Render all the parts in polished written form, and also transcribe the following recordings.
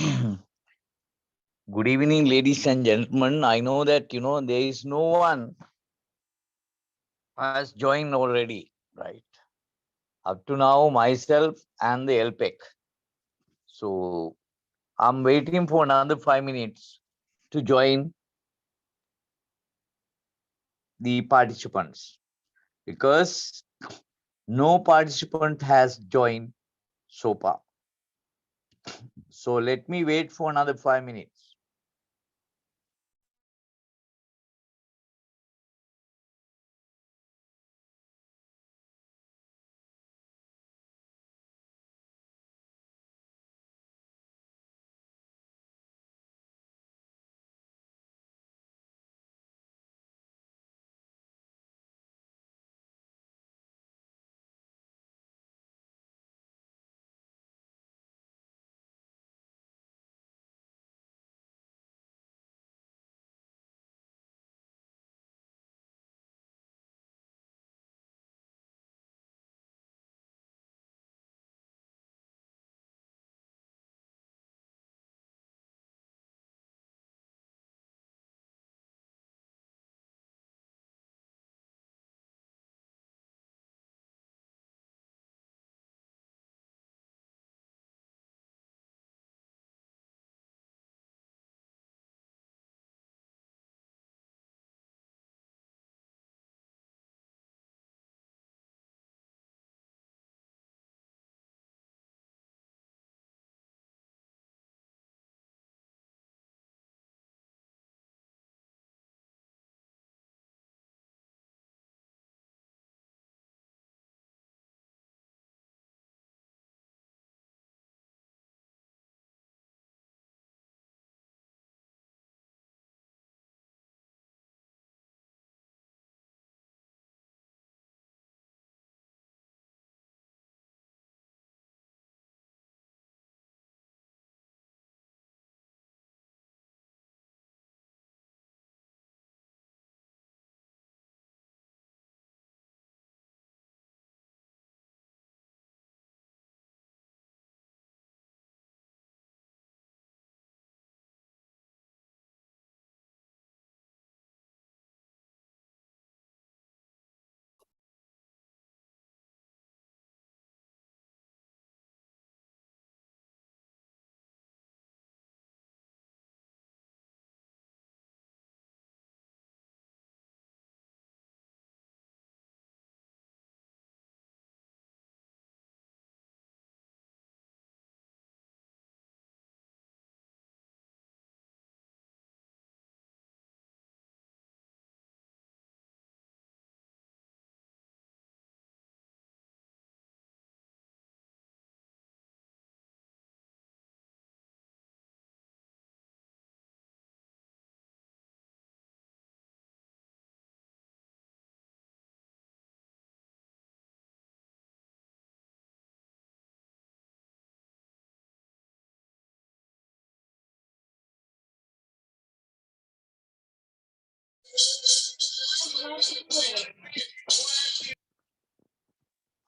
Good evening, ladies and gentlemen. I know that, there is no one has joined already, right? Up to now, myself and the LPEC. So I'm waiting for another 5 minutes to join the participants because no participant has joined so far. So let me wait for another 5 minutes.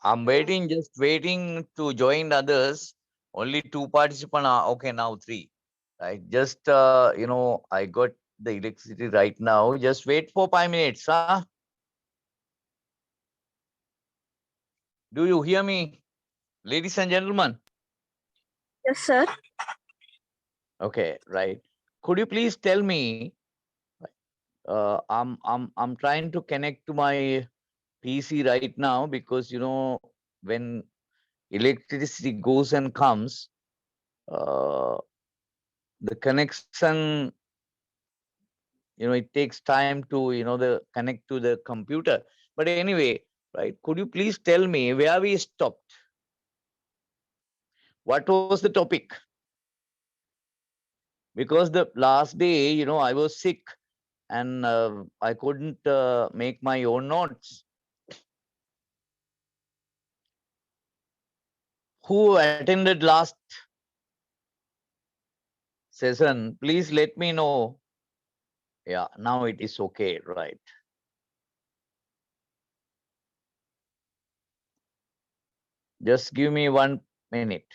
I'm waiting, just waiting to join others. Only two participants are okay now, three. Right. Just I got the electricity right now. Just wait for 5 minutes, huh? Do you hear me, ladies and gentlemen? Yes, sir. Okay, right. Could you please tell me? I'm trying to connect to my PC right now because when electricity goes and comes, uh, the connection, it takes time to the connect to the computer. But anyway, right? Could you please tell me where we stopped? What was the topic? Because the last day, I was sick and I couldn't make my own notes. Who attended last session? Please let me know. Yeah, now it is okay, right? Just give me 1 minute.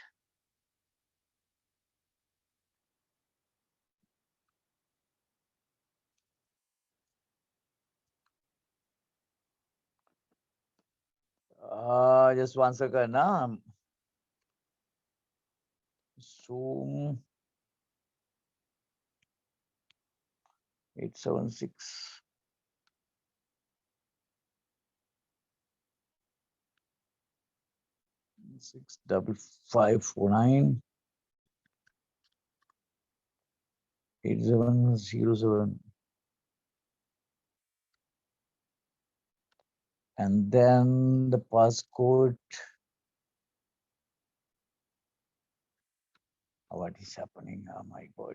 Just 1 second. Zoom 876. Six double 549 8707, and then the passcode. What is happening? Oh my God.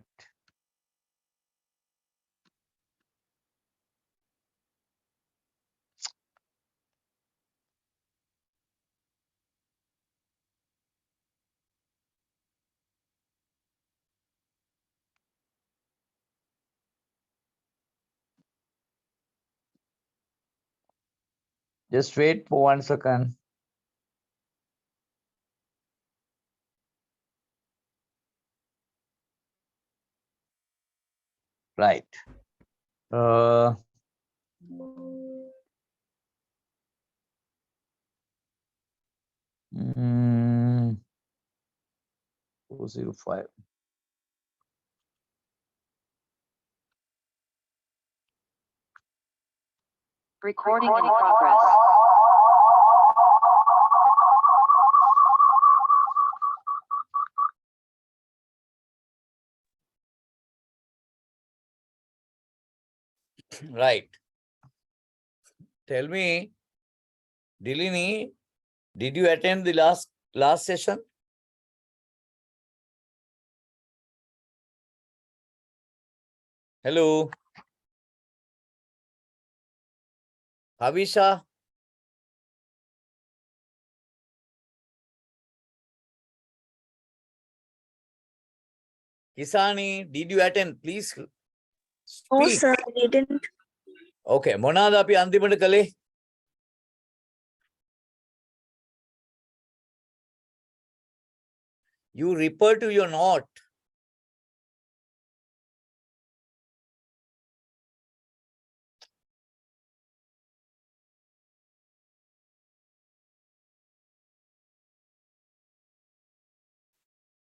Just wait for 1 second. Right. Mm, 405. Recording in progress. Right. Tell me, Dilini, did you attend the last session? Hello. Havisha. Kisani, did you attend? Please No, speak. sir, I didn't. Okay. Monada api antimata kale. You refer to your note.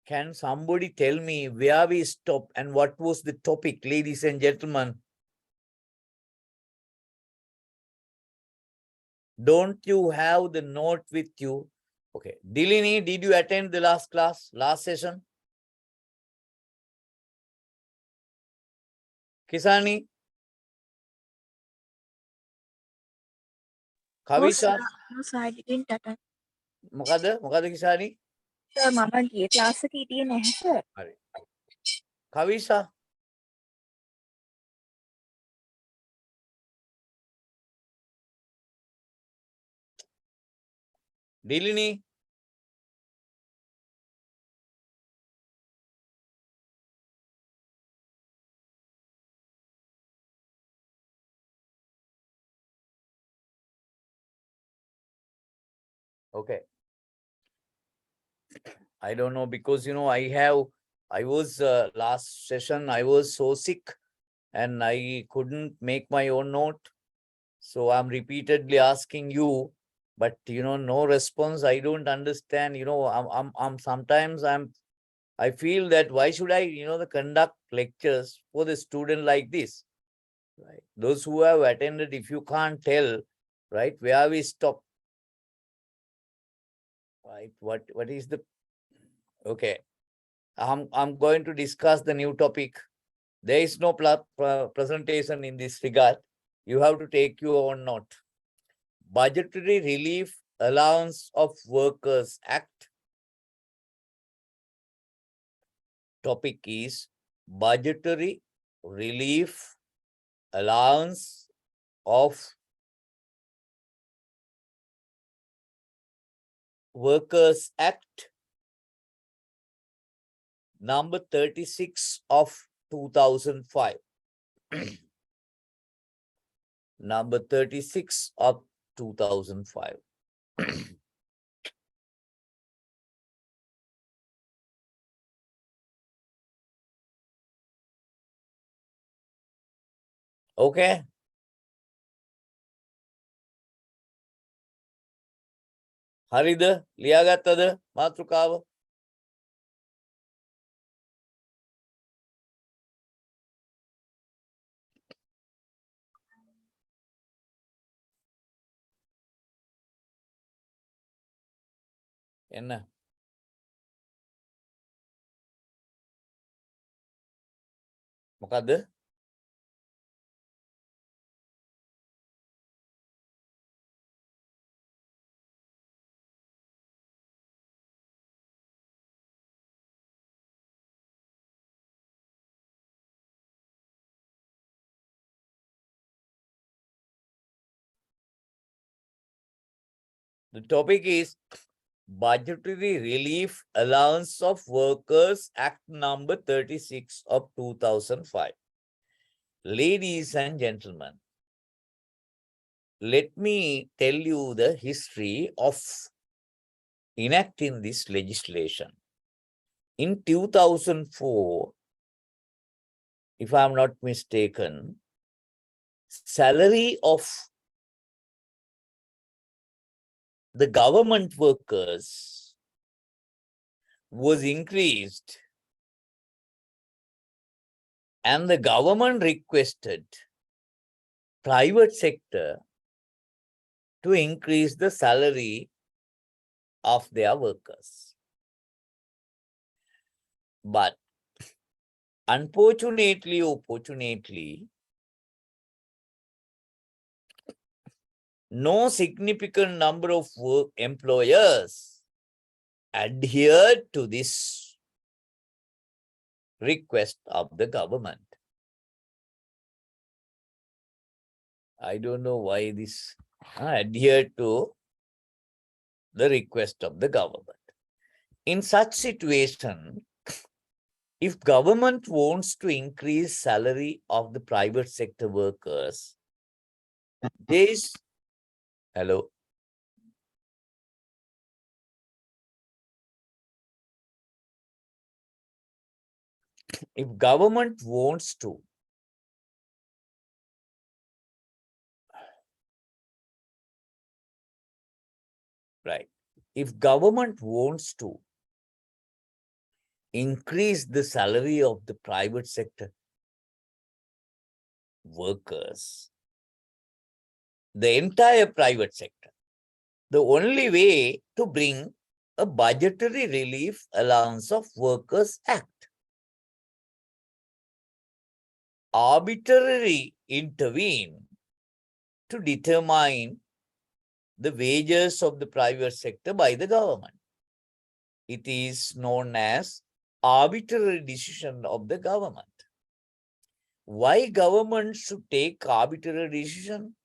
Can somebody tell me where we stopped and what was the topic, ladies and gentlemen? Don't you have the note with you? Okay. Dilini, did you attend the last class, last session? Kisani? No, sir. Kavisha? No, sir, I didn't attend. Makada Kisani? Sir, Mama ගිය class එක හිටියේ නැහැ, sir. Kavisha? Dilini? Okay. I don't know because, I was last session, I was so sick and I couldn't make my own note. So I'm repeatedly asking you, but no response. I don't understand. I'm sometimes I feel that why should I, conduct lectures for the student like this? Right. Those who have attended, if you can't tell, right, where we stop. Right. What is the okay? I'm going to discuss the new topic. There is no presentation in this regard. You have to take your own note. Budgetary Relief Allowance of Workers Act. Topic is Budgetary Relief Allowance of Workers Act number 36 of 2005. Number 36 of 2005. Okay. හරිද? ලියාගත්තද මාතෘකාව? එන්න. මොකද්ද? The topic is Budgetary Relief Allowance of Workers Act number 36 of 2005. Ladies and gentlemen, let me tell you the history of enacting this legislation. In 2004, if I'm not mistaken, salary of the government workers was increased, and the government requested private sector to increase the salary of their workers. But unfortunately or fortunately, no significant number of employers adhered to this request of the government. I don't know why this adhered to the request of the government. In such situation, if government wants to increase salary of the private sector workers, there is, hello, if government wants to right, if government wants to increase the salary of the private sector workers, the entire private sector, the only way to bring a budgetary relief allowance of workers act, arbitrarily intervene to determine the wages of the private sector by the government. It is known as arbitrary decision of the government. Why government should take arbitrary decision?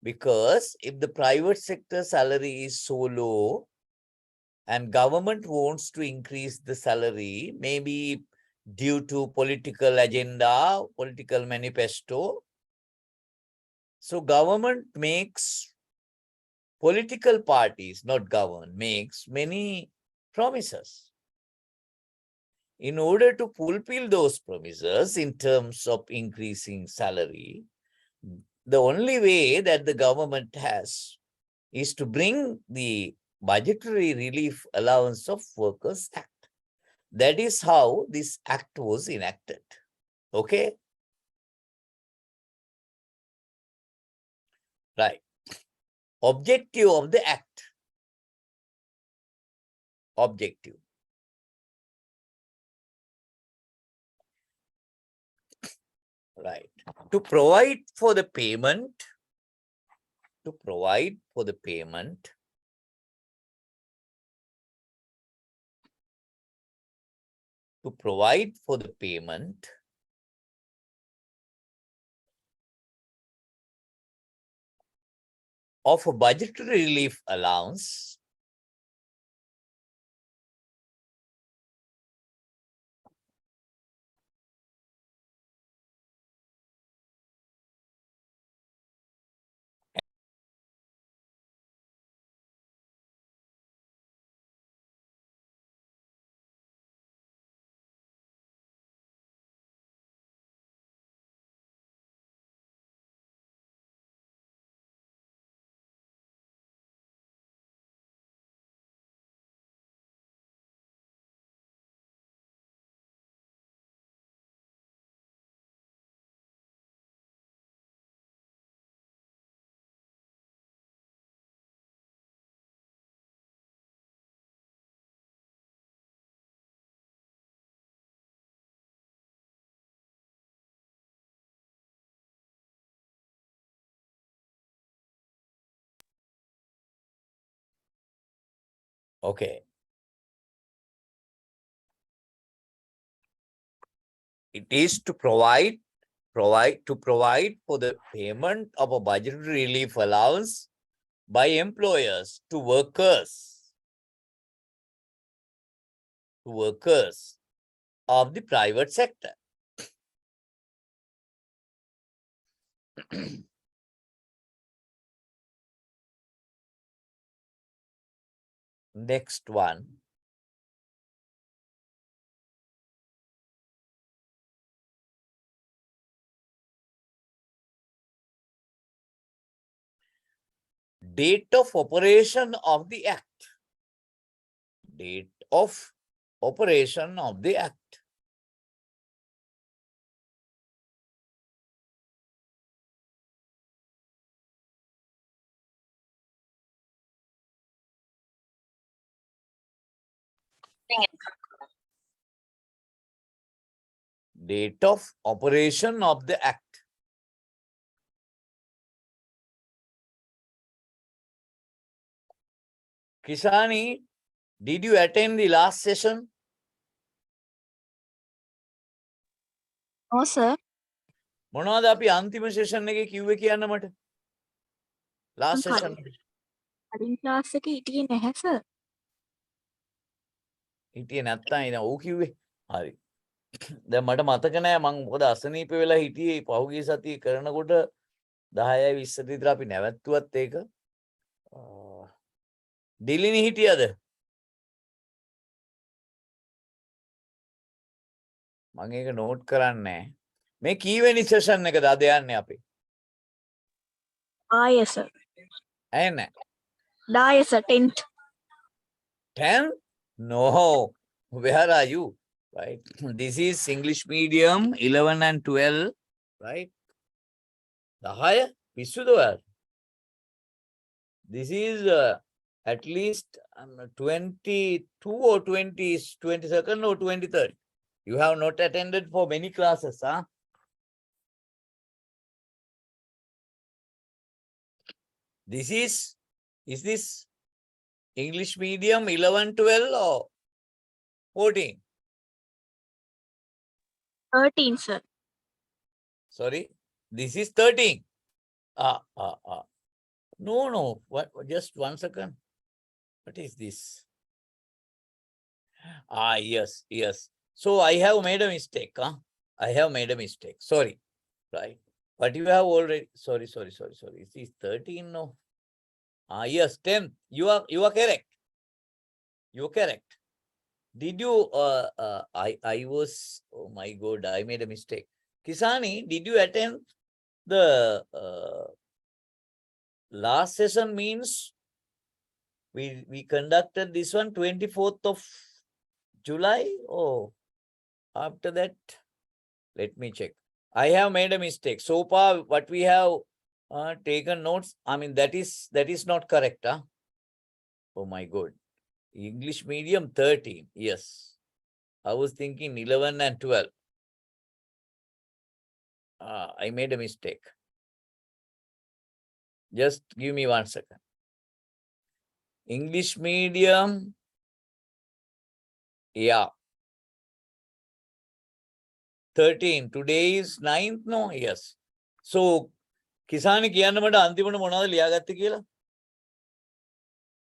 Because if the private sector salary is so low and government wants to increase the salary, maybe due to political agenda, political manifesto, so government makes, political parties, not government, makes many promises. In order to fulfill those promises in terms of increasing salary, the only way that the government has is to bring the budgetary relief allowance of workers act. That is how this act was enacted. Okay? Right. Objective of the act. Objective. Right. To provide for the payment, to provide for the payment of a budgetary relief allowance Okay. It is to provide for the payment of a budgetary relief allowance by employers to workers of the private sector. Next one. Date of operation of the Act. Date of operation of the Act. Date of operation of the Act. Kisani, did you attend the last session? No, sir. මොනවද අපි අන්තිම session එකේ කිව්වේ කියන්න මට? Last session. කලින් class එකේ හිටියේ නැහැ, sir. හිටියේ නැත්තම් ඉතින් ඌ කිව්වේ. හරි. දැන් මට මතක නෑ මං මොකද අසනීප වෙලා හිටියේ පහුගිය සතියේ කරනකොට 10යි 20 විතර අපි නැවැත්තුවත් ඒක. ඩිලිනි හිටියද? මම ඒක නෝට් කරන්නේ නැහැ. මේ කීවෙනි සෙෂන් එකද අද යන්නේ අපි? ආයෙ, sir. ඇයි? 10, sir. 10th. 10? No. Where are you? Right. This is English medium 11 and 12. Right. The higher පිස්සුද ඔයාලා? This is at least 22 or 22nd or 23rd. You have not attended for many classes, huh? This is this English medium 11, 12 or 14? 13, sir. Sorry, this is 13. No. What? Just 1 second. What is this? Yes. So I have made a mistake, huh? I have made a mistake. Sorry. Right. But you have already. Sorry. Is this 13? No. Yes, 10. You are correct. You are correct. Did you? I was. Oh my God! I made a mistake. Kisani, did you attend the last session? Means we conducted this one 24th of July. Oh, after that, let me check. I have made a mistake. So far, what we have taken notes. I mean that is not correct, huh? Oh my God. English medium 13. Yes. I was thinking 11 and 12. I made a mistake. Just give me 1 second. English medium. Yeah. 13. Today is 9th, no? Yes. So, Kisani කියන්න මට අන්තිමට මොනවද ලියාගත්තේ කියලා?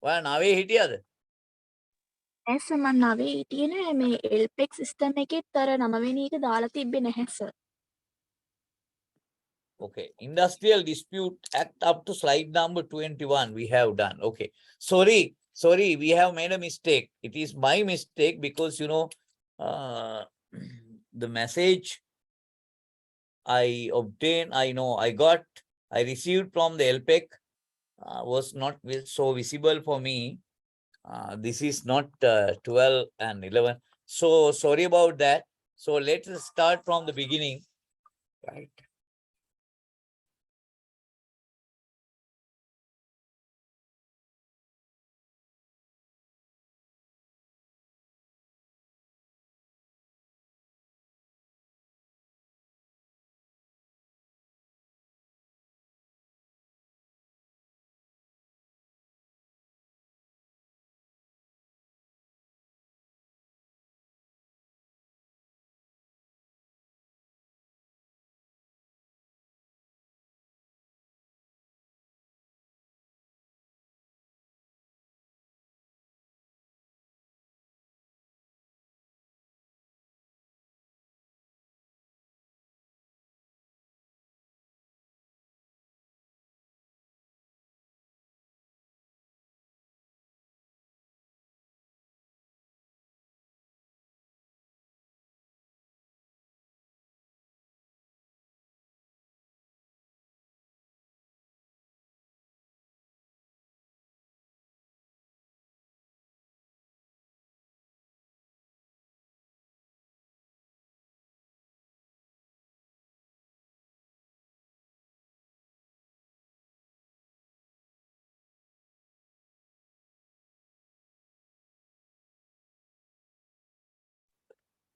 ඔයා නාවේ හිටියද? ඇස මම නවේ හිටියේ නෑ මේ LPEC සිස්ටම් එකෙත් අර 9 වෙනි එක දාලා තිබ්බේ නැහැ, sir. Okay. Industrial Dispute Act up to slide number 21 we have done. Okay. Sorry, we have made a mistake. It is my mistake because, you know, the message I obtained, I received from the LPEC was not so visible for me. This is not 12 and 11. So sorry about that. So let's start from the beginning. Right.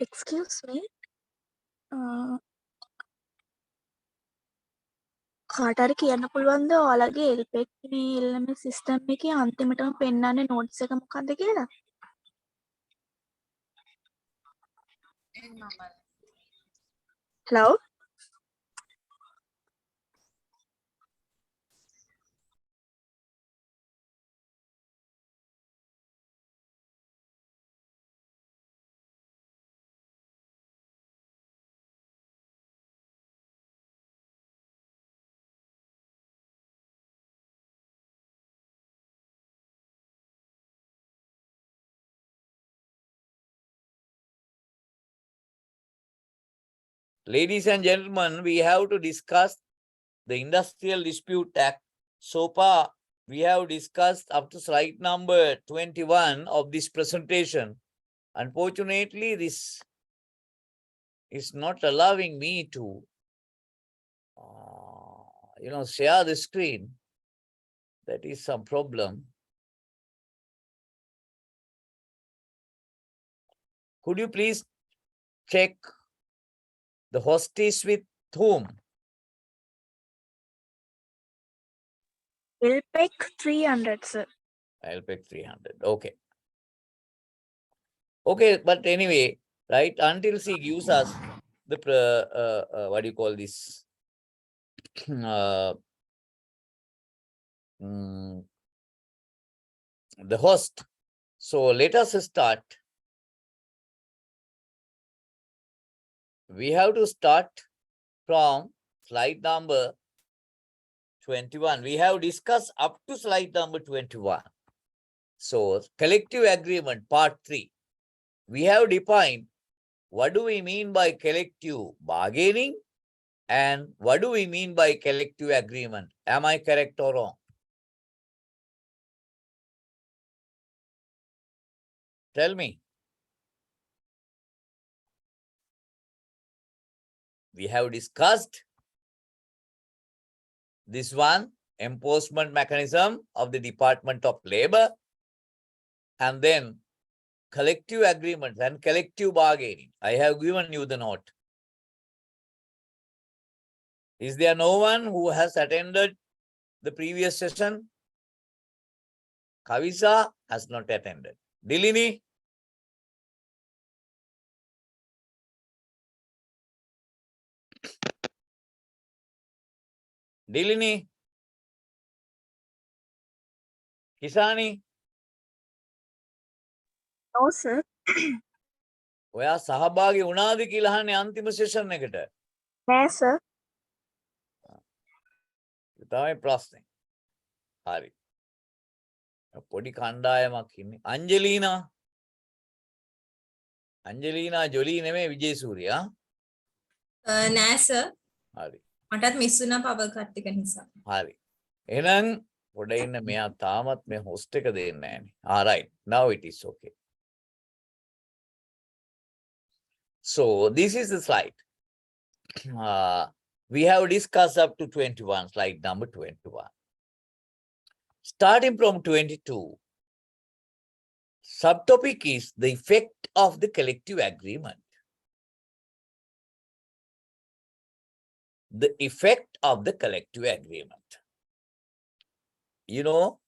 Excuse me. කාට හරි කියන්න පුළුවන්ද ඔයාලගේ LPEC මේ LMS system එකේ අන්තිමටම පෙන්නන්නේ notes එක මොකක්ද කියලා? Hello? Ladies and gentlemen, we have to discuss the Industrial Dispute Act. So far, we have discussed up to slide number 21 of this presentation. Unfortunately, this is not allowing me to, share the screen. That is some problem. Could you please check the host is with whom? LPEC 300 sir. LPEC 300. Okay. Okay, but anyway, right, until she gives us the, what do you call this? The host. So let us start. We have to start from slide number 21. We have discussed up to slide number 21. So collective agreement part 3. We have defined what do we mean by collective bargaining and what do we mean by collective agreement. Am I correct or wrong? Tell me. We have discussed this one, enforcement mechanism of the Department of Labor, and then collective agreements and collective bargaining. I have given you the note. Is there no one who has attended the previous session? Kavisa has not attended. Dilini? Dilini? Kisani? No sir. ඔයා සහභාගී වුණාද කියලා අහන්නේ අන්තිම session එකට. නෑ sir. ඒ තමයි ප්‍රශ්නේ. හරි. පොඩි කණ්ඩායමක් ඉන්නේ. අංජලීනා ජොලී නෙමෙයි විජේසූරිය. නෑ සර්. හරි. මටත් මිස් වුණා පවර් කට් එක නිසා. හරි. එහෙනම් පොඩ ඉන්න මෙයා තාමත් මේ හොස්ට් එක දෙන්නේ නැහැනේ. right. Now it is okay. So this is the slide. We have discussed up to 21, slide number 21. Starting from 22, subtopic is the effect of the collective agreement. The effect of the collective agreement. You know,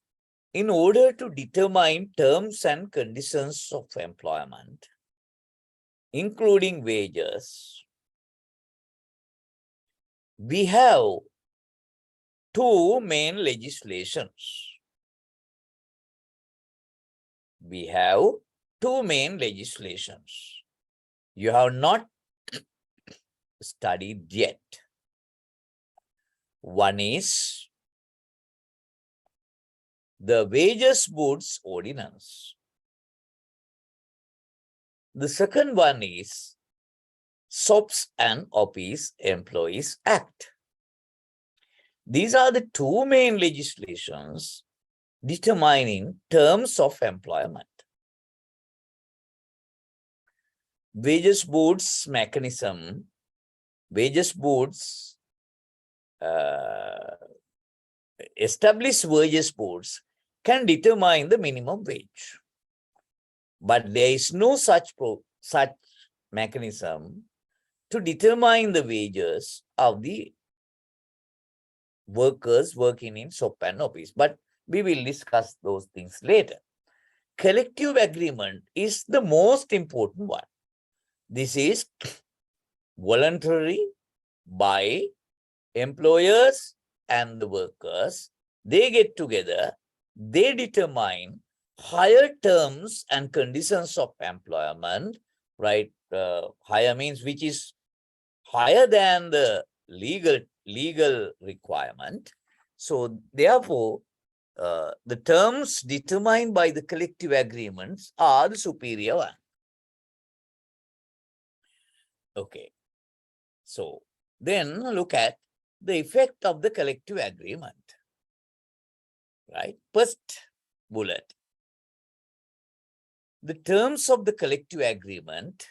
in order to determine terms and conditions of employment, including wages, we have two main legislations. We have two main legislations. You have not studied yet. One is the Wages Boards Ordinance. The second one is SOPs and Office Employees Act. These are the two main legislations determining terms of employment. Wages Boards mechanism, Wages Boards, established Wages Boards can determine the minimum wage. But there is no such mechanism to determine the wages of the workers working in shop and office. But we will discuss those things later. Collective agreement is the most important one. This is voluntary by employers and the workers. They get together, they determine higher terms and conditions of employment, right? Higher means which is higher than the legal requirement. So therefore, the terms determined by the collective agreements are the superior one. Okay. So then look at the effect of the collective agreement. Right? First bullet. The terms of the collective agreement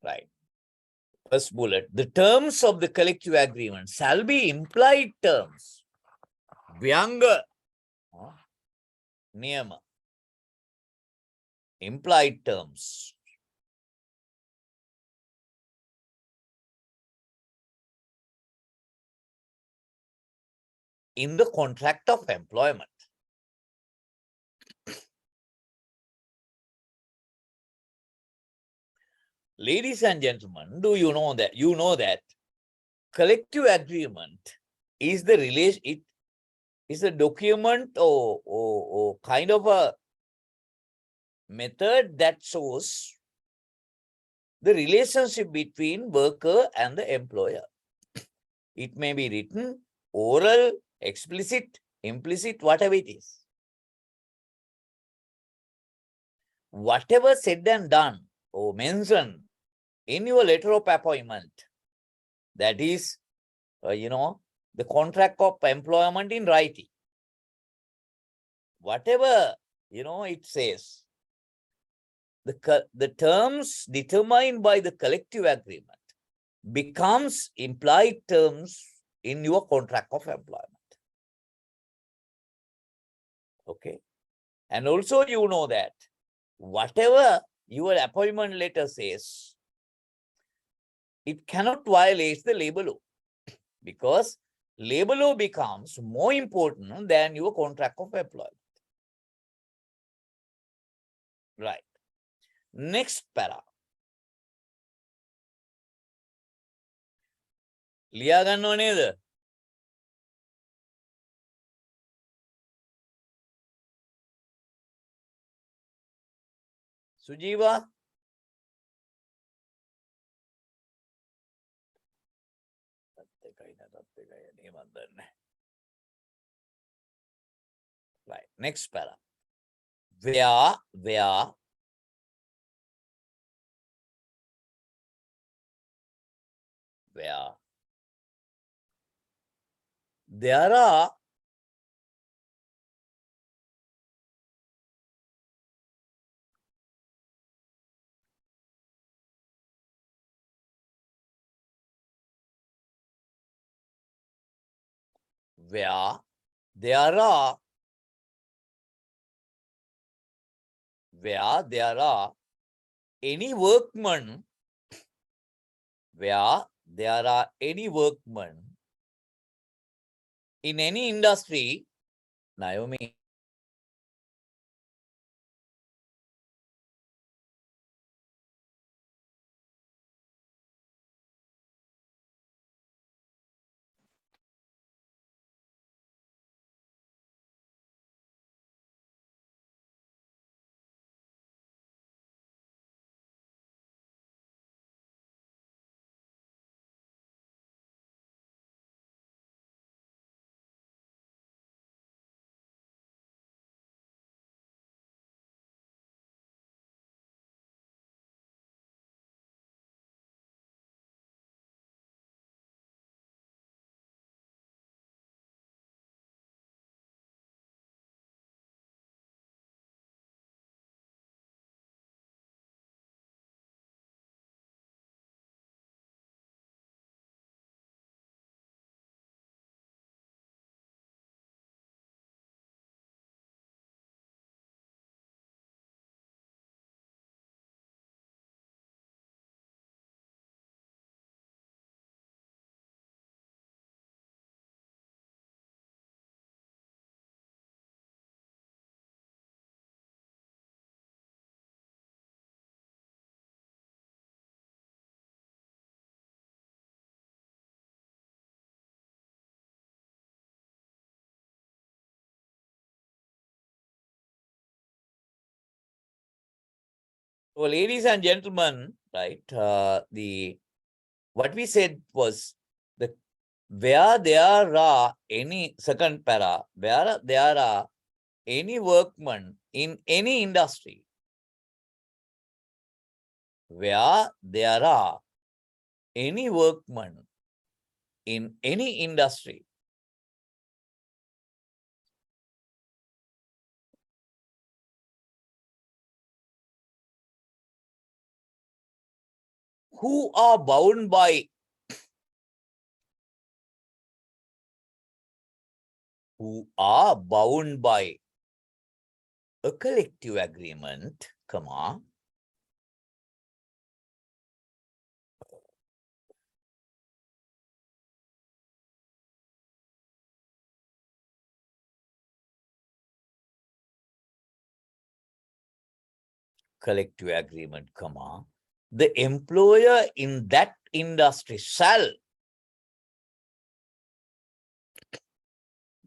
right. First bullet, the terms of the collective agreement shall be implied terms. Vyanga. Niyama. Implied terms. In the contract of employment. Ladies and gentlemen, do you know that? You know that collective agreement is the relation, it is a document or kind of a method that shows the relationship between worker and the employer. It may be written, oral, explicit, implicit, whatever it is. Whatever said and done or mentioned in your letter of appointment, that is, the contract of employment in writing. Whatever, it says, the terms determined by the collective agreement becomes implied terms in your contract of employment. Okay. And also you know that whatever your appointment letter says, it cannot violate the labor law because labor law becomes more important than your contract of employment. Right. Next para. ලියා ගන්නව නේද? සුජීවා Right. Next para. Where there are any workmen, in any industry, Naomi, So, ladies and gentlemen, right, what we said was that where there are any, second para, where there are any workmen in any industry, where there are any workmen in any industry, who are bound by a collective agreement, comma, collective agreement, comma, the employer in that industry shall,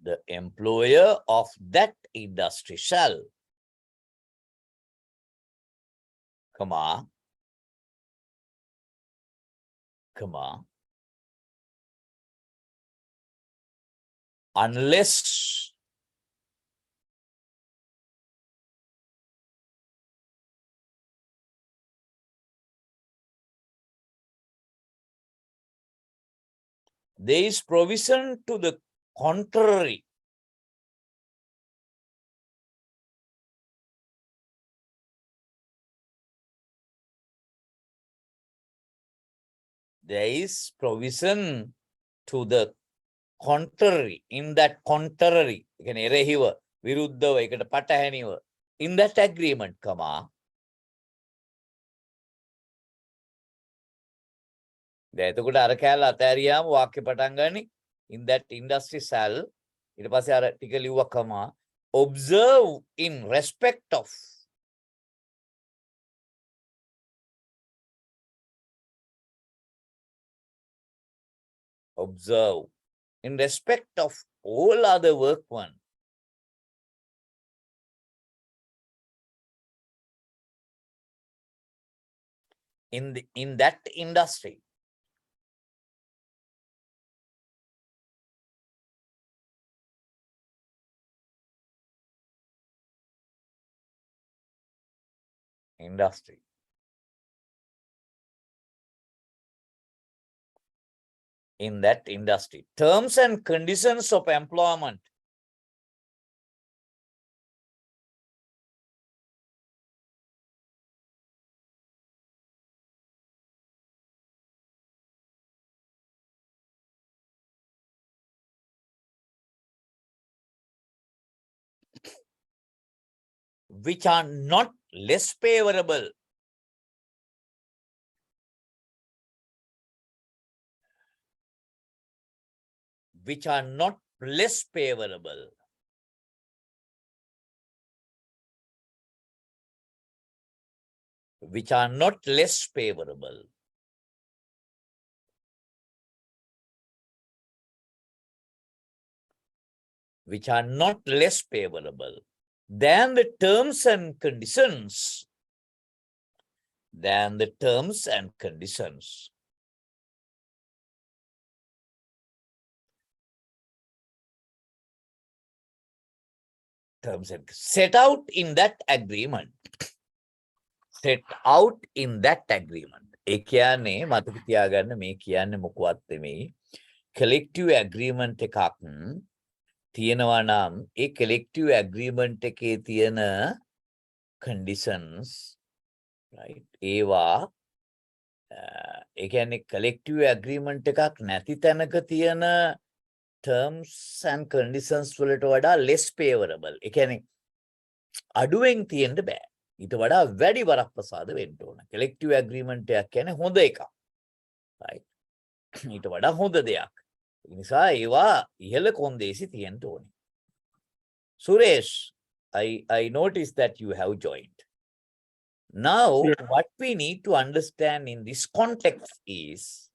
the employer of that industry shall, comma, unless there is provision to the contrary, there is provision to the contrary, in that contrary, එරෙහිව, විරුද්ධව, එකට පටහැනිව, in that agreement, comma, දැන් එතකොට අර කැලල අතෑරියාම වාක්‍ය පටන් ගන්නේ in that industry shall, ඊට පස්සේ අර ටික ලිව්වා comma, observe in respect of, observe in respect of all other workmen in that industry, in that industry, terms and conditions of employment which are not less favorable, which are not less favorable, which are not less favorable which are not less favorable than the terms and conditions, than the terms and conditions set out in that agreement, set out in that agreement. ඒ කියන්නේ මතක තියාගන්න මේ කියන්නේ මොකවත් නෙමෙයි, collective agreement එකක් තියෙනවා නම් ඒ collective agreement එකේ තියෙන conditions, right, ඒවා ඒ කියන්නේ collective agreement එකක් නැති තැනක තියෙන terms and conditions වලට වඩා less favorable, ඒ කියන්නේ අඩුවෙන් තියෙන්න බෑ, ඊට වඩා වැඩි වරප්‍රසාද වෙන්න ඕන. collective agreement එකක් කියන්නේ හොඳ එකක්, right, ඊට වඩා හොඳ දෙයක්. ඒ නිසා ඒවා ඉහළ කොන්දේසි තියෙන්න ඕනේ. Suresh, I noticed that you have joined. Now, what we need to understand in this context is,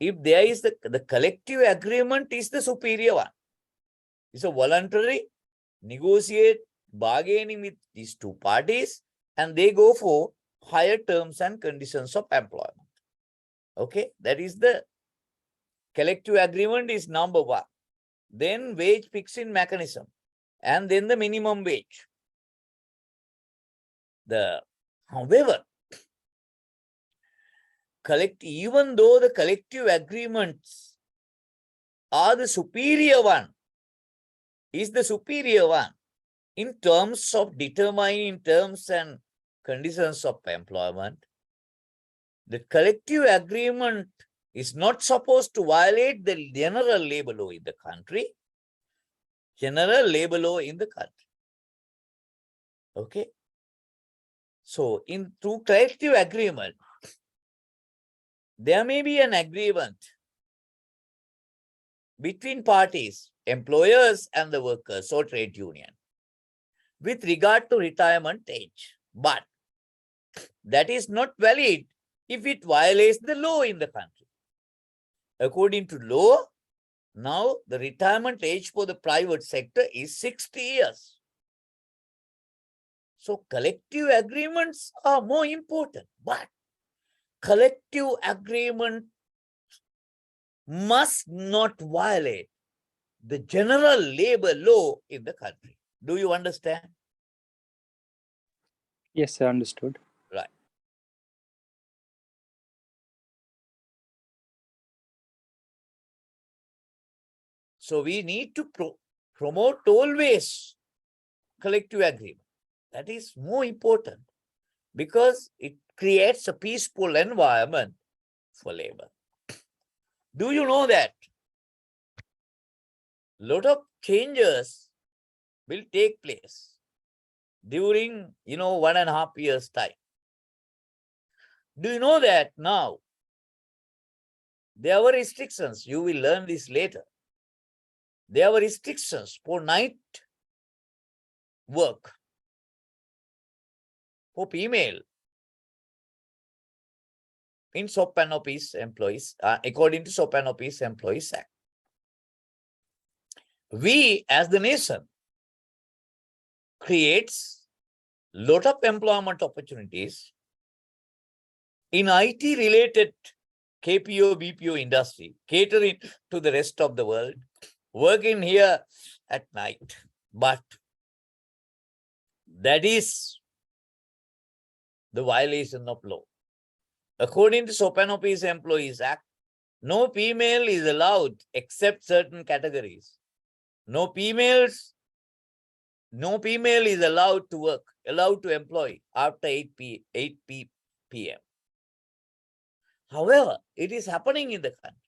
if there is the collective agreement is the superior one. It's a voluntary negotiate bargaining with these two parties, and they go for higher terms and conditions of employment. Okay, that is the collective agreement is number one. Then wage fixing mechanism, and then the minimum wage. However, even though the collective agreements are the superior one, is the superior one in terms of determining terms and conditions of employment, the collective agreement is not supposed to violate the general labor law in the country. General labor law in the country. Okay. So through collective agreement, there may be an agreement between parties, employers and the workers or trade union with regard to retirement age. But that is not valid if it violates the law in the country. According to law, now the retirement age for the private sector is 60 years. So collective agreements are more important, but collective agreement must not violate the general labor law in the country. Do you understand? Yes, sir, understood. Right. So we need to promote always collective agreement. That is more important because it creates a peaceful environment for labor. Do you know that a lot of changes will take place during, 1.5 years' time? Do you know that now there were restrictions? You will learn this later. There were restrictions for night work for female in SOP and OPs employees, according to SOP and OPs Employees Act. We, as the nation, creates lot of employment opportunities in IT-related KPO, BPO industry, catering to the rest of the world, working here at night. But that is the violation of law. According to SOP and OPs Employees Act, no female is allowed except certain categories. No female is allowed to work, allowed to employ after 8 p.m. However, it is happening in the country.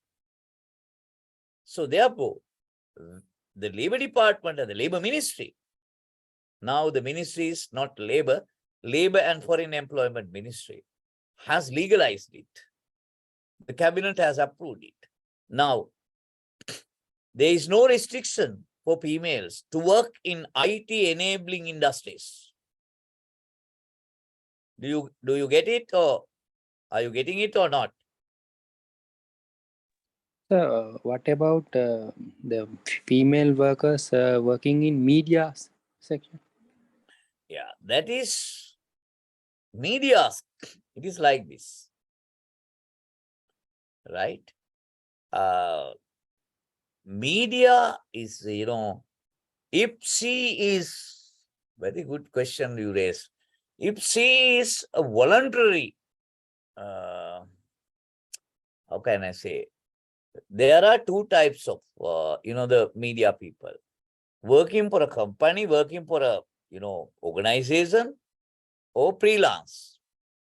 So therefore, the Labor Department and the Labor Ministry, now the ministry is not Labor and Foreign Employment Ministry, has legalized it. The cabinet has approved it. Now, there is no restriction for females to work in IT enabling industries. Do you get it, or are you getting it or not? So, what about the female workers working in media section? Yeah, that is media. It is like this, right? Media is, if she is, very good question you raised. If she is a voluntary, how can I say? There are two types of, the media people. Working for a company, working for a, organization, or freelance.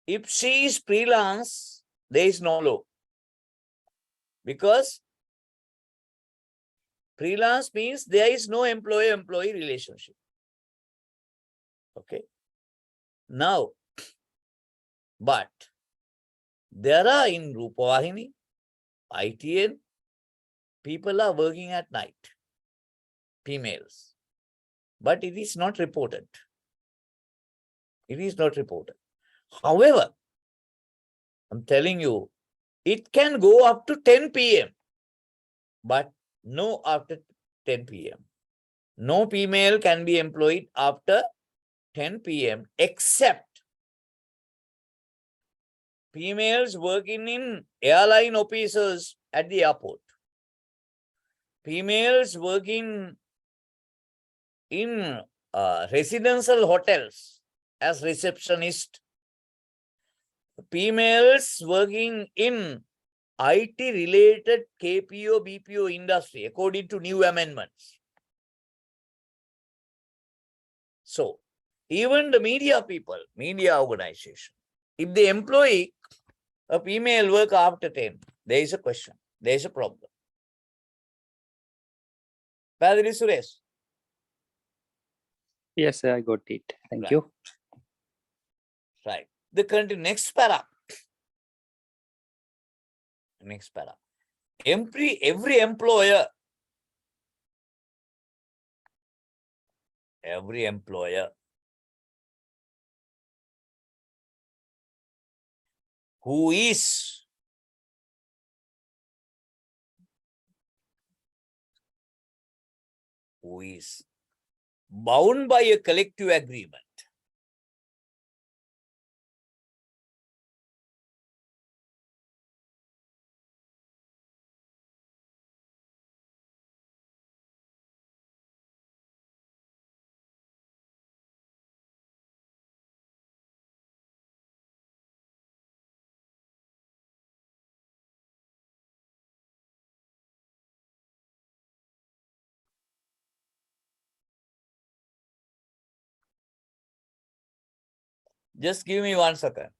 If she is freelance, there is no law. Because freelance means there is no employer-employee relationship. Okay. Now, but there are in Rupavahini, ITN, people are working at night, females, but it is not reported. It is not reported. However, I'm telling you, it can go up to 10 p.m., but no after 10 p.m. No female can be employed after 10 p.m. except females working in airline offices at the airport, females working in residential hotels as receptionist, females working in IT related KPO, BPO industry according to new amendments. So even the media people, media organization, if they employ a female worker after 10, there is a question, there is a problem. Padri Suresh. Yes, I got it. Thank Right. you. Right. The country next para. Next para. Every employer who is bound by a collective agreement just give me 1 second.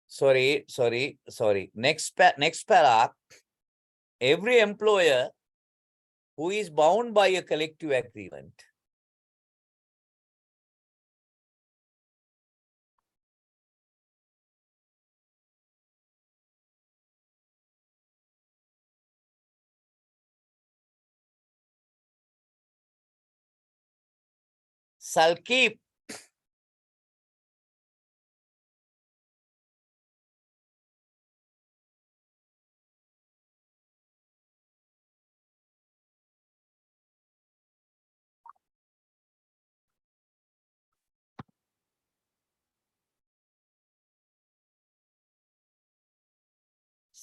Sorry. Next para. Every employer who is bound by a collective agreement Shall keep.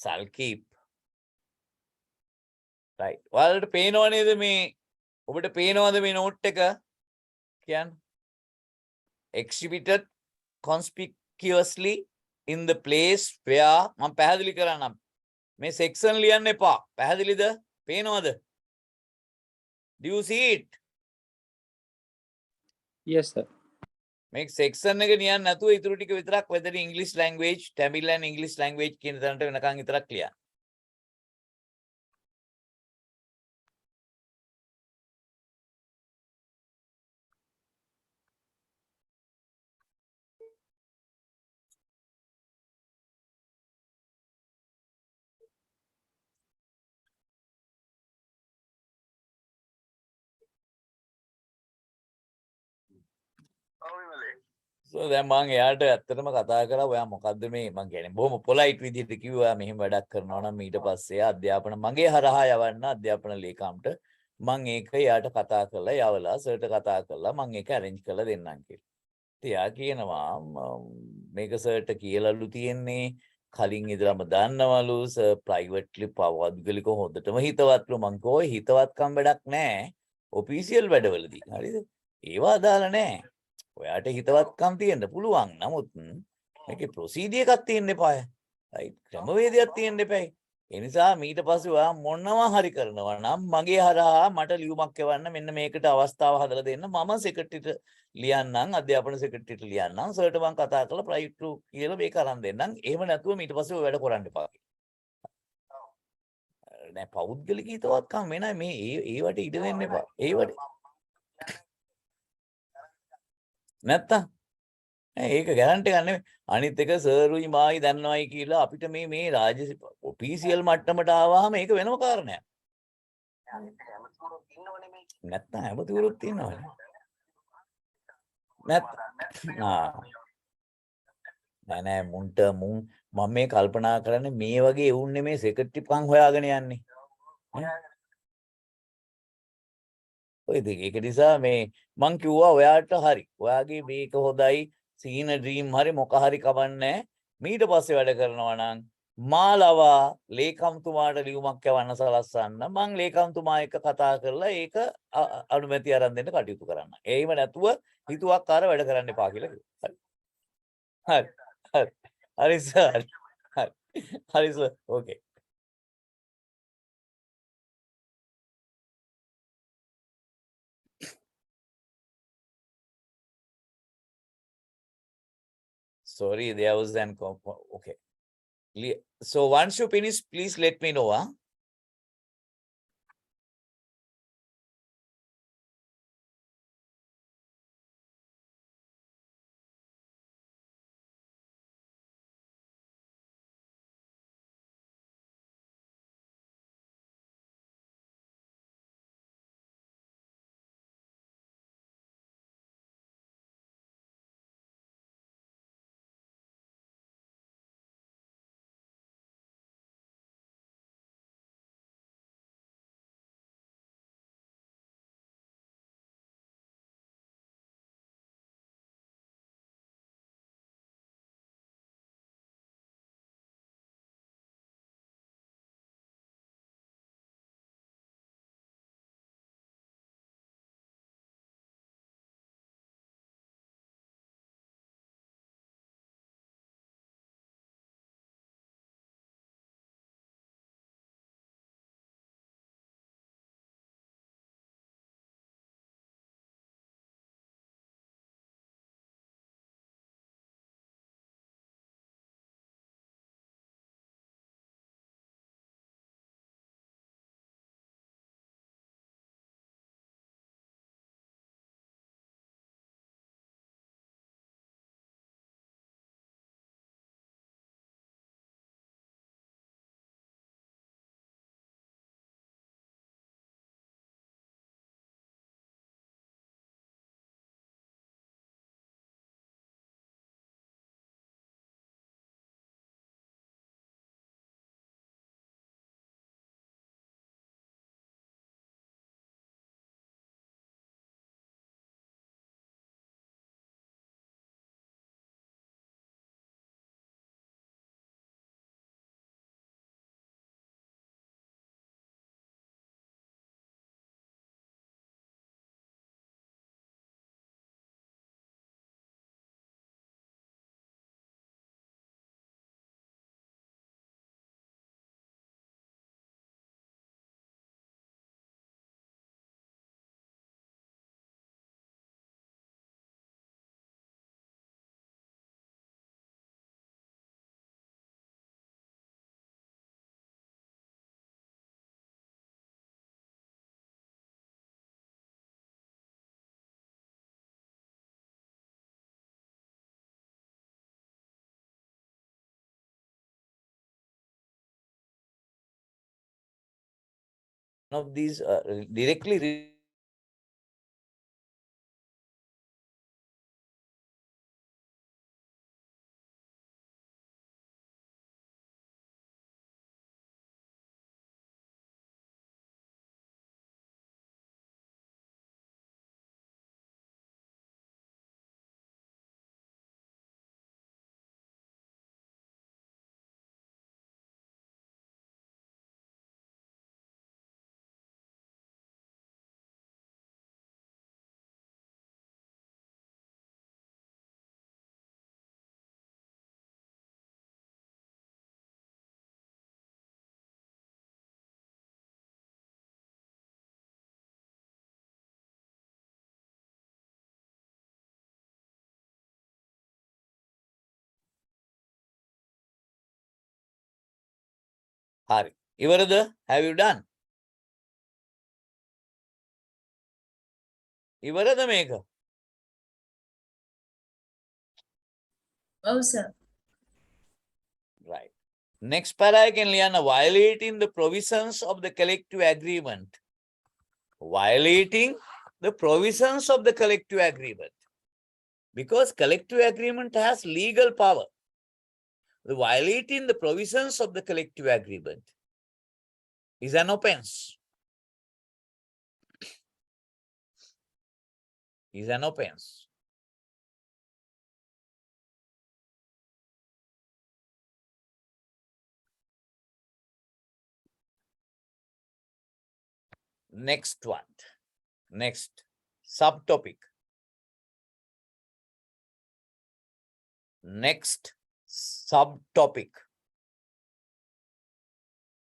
Shall keep. Right. ඔයාලට පේනව නේද මේ ඔබට පේනවද මේ note එක කියන්න? Exhibited conspicuously in the place where මම පැහැදිලි කරන්නම්. මේ section ලියන්න එපා. පැහැදිලිද? පේනවද? Do you see it? Yes, sir. මේ section එක ලියන්න නැතුව ඊටු ටික විතරක් whether English language, Tamil and English language කියන තැනට වෙනකන් විතරක් ලියන්න. So දැන් මම එයාට ඇත්තටම කතා කරා ඔයා මොකද්ද මේ මම කියන්නේ බොහොම පොලයිට් විදිහට කිව්වා මෙහෙම වැඩක් කරනවා නම් ඊට පස්සේ අධ්‍යාපන මගේ හරහා යවන්න අධ්‍යාපන ලේකම්ට මම ඒක එයාට කතා කරලා යවලා සර්ට කතා කරලා මම ඒක arrange කරලා දෙන්නම් කියලා. ඉතින් එයා කියනවා මේක සර්ට කියලාලු තියෙන්නේ කලින් ඉඳලම දන්නවලු සර් ප්‍රයිවට්ලි පෞද්ගලිකව හොඳටම හිතවත්ලු මං කෝ හිතවත්කම් වැඩක් නැහැ ඔෆිෂියල් වැඩවලදී. හරිද? ඒවා අදාළ නැහැ. ඔයාට හිතවත්කම් තියෙන්න පුළුවන්. නමුත් මේකේ ප්‍රොසීඩි එකක් තියෙන්න එපාය. රයිට්? ක්‍රමවේදයක් තියෙන්න එපායි. ඒ නිසා ඊට පස්සේ ඔයා මොනවා හරි කරනවා නම් මගේ හරහා මට ලියුමක් එවන්න මෙන්න මේකට අවස්ථාව හදලා දෙන්න මම සෙක්‍රටරියට ලියන්නම් අධ්‍යාපන සෙක්‍රටරියට ලියන්නම් සර්ට මම කතා කරලා ප්‍රයිවට් කියලා මේක අරන් දෙන්නම්. එහෙම නැතුව ඊට පස්සේ ඔය වැඩ කරන්න එපා. නෑ පෞද්ගලික හිතවත්කම් වෙනයි මේ ඒවට ඉඩ දෙන්න එපා. ඒවට නැත්තම් ඒක ගැරන්ටි එකක් නෙමෙයි. අනිත් එක සර්ුයි මායි දන්නවයි කියලා අපිට මේ රාජ්‍ය ඔෆිෂියල් මට්ටමට ආවහම ඒක වෙනම කාරණයක්. නැත්තම් හැමතිවරුත් ඉන්නවනේ. නෑ මම මේ කල්පනා කරන්නේ මේ වගේ එවුන් නෙමේ සෙක්‍රටරි පන් හොයාගෙන යන්නේ. ඔය දෙක ඒක නිසා මේ මං කිව්වා ඔයාට හරි. ඔයාගේ මේක හොඳයි සීන ඩ්‍රීම් හරි මොක හරි කවන්නේ. ඊට පස්සේ වැඩ කරනවා නම් මාලවා ලේකම්තුමාට ලියුමක් යවන්න සලස්සන්න මං ලේකම්තුමා එක්ක කතා කරලා ඒක අනුමැතිය අරන් දෙන්න කටයුතු කරන්න. ඒව නැතුව හිතුවක්කාර වැඩ කරන්න එපා කියලා කිව්වා. හරි. හරි. හරි සර්. හරි. හරි sir. Okay. Sorry, there was an okay. So once you finish, please let me know. Huh? of these directly Hari. Ivarada, have you done? Ivarada Meka. Oh, sir. Right. Next para can Liana, violating the provisions of the collective agreement. Violating the provisions of the collective agreement. Because collective agreement has legal power. The violating the provisions of the collective agreement is an offense. Is an offense. Next one. Next subtopic. Next subtopic.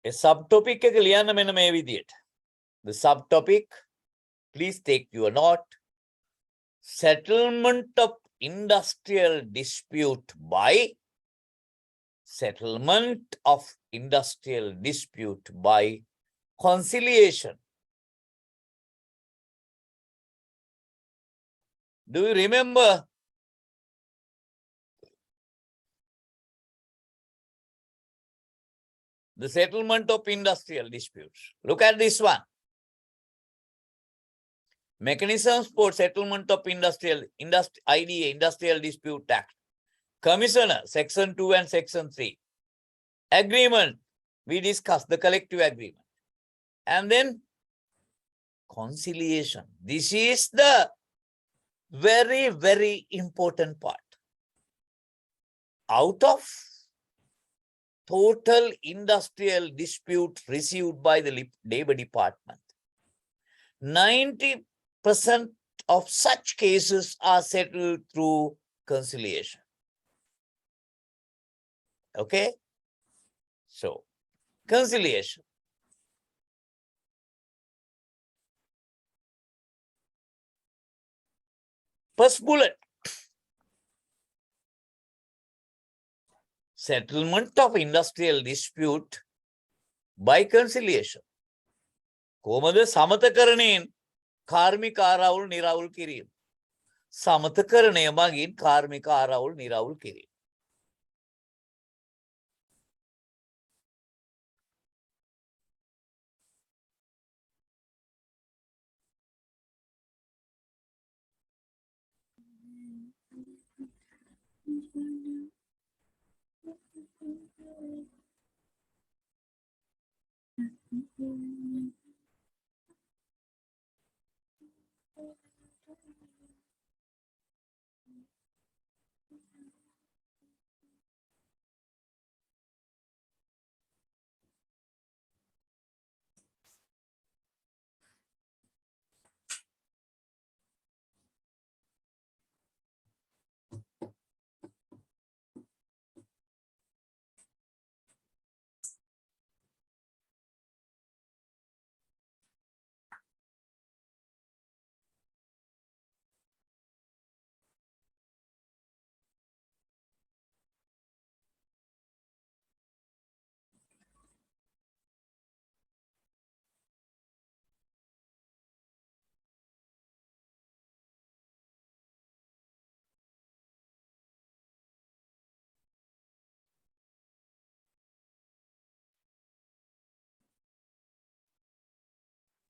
A subtopic එක ලියන්න මෙන්න මේ විදියට. The subtopic, please take your note. Settlement of industrial dispute by conciliation. Do you remember? The settlement of industrial disputes. Look at this one. Mechanisms for settlement of IDA, Industrial Dispute Act. Commissioner, Section 2 and Section 3. Agreement, we discussed the collective agreement. And then conciliation. This is the very, very important part. Out of total industrial dispute received by the Labor Department, 90% of such cases are settled through conciliation. Okay? So, conciliation. First bullet. Settlement of industrial dispute by conciliation. කොහොමද සමතකරණයෙන් කාර්මික ආරවුල් නිරවුල් කිරීම. සමතකරණය මගින් කාර්මික ආරවුල් නිරවුල් කිරීම.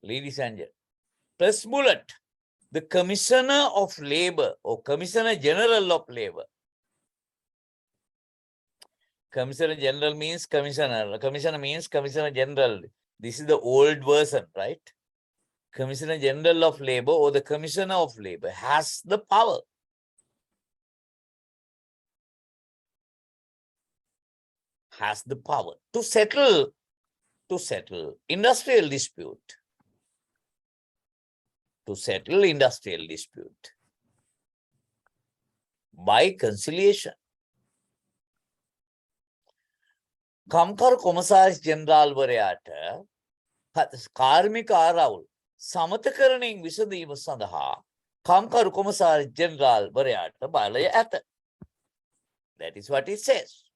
ladies and gentlemen. First bullet, the Commissioner of Labour or Commissioner General of Labour. Commissioner General means Commissioner. Commissioner means Commissioner General. This is the old version, right? Commissioner General of Labour or the Commissioner of Labour has the power to settle industrial dispute. To settle industrial dispute by conciliation. කම්කරු කොමසාරිස් general වරයාට කාර්මික ආරවුල් සමතකරණයෙන් විසඳීම සඳහා කම්කරු කොමසාරිස් general වරයාට බලය ඇත. That is what it says.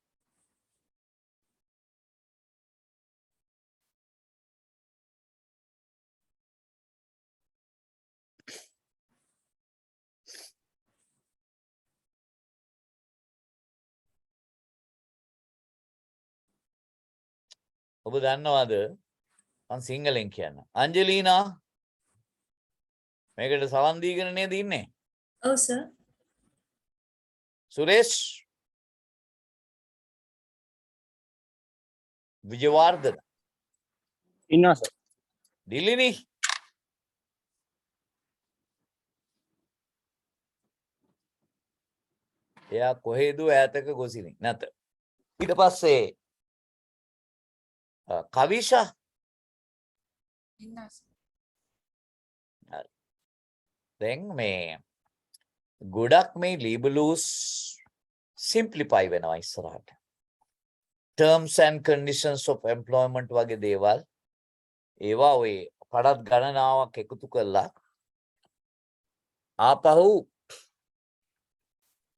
ඔබ දන්නවද මං සිංහලෙන් කියන්න. අංජලීනා මේකට සවන් දීගෙන නේද ඉන්නේ? ඔව් සර්. සුරේෂ් විජයවර්ධන ඉන්නවා සර්. දිලිනි එයා කොහෙද ඈතක ගොසිනි නැත. ඊට පස්සේ කවිෂා දැන් මේ ගොඩක් මේ ලිබලූස් සිම්ප්ලිෆයි වෙනවා ඉස්සරහට. terms and conditions of employment වගේ දේවල් ඒවා ඔය පඩත් ගණනාවක් එකතු කරලා ආපහු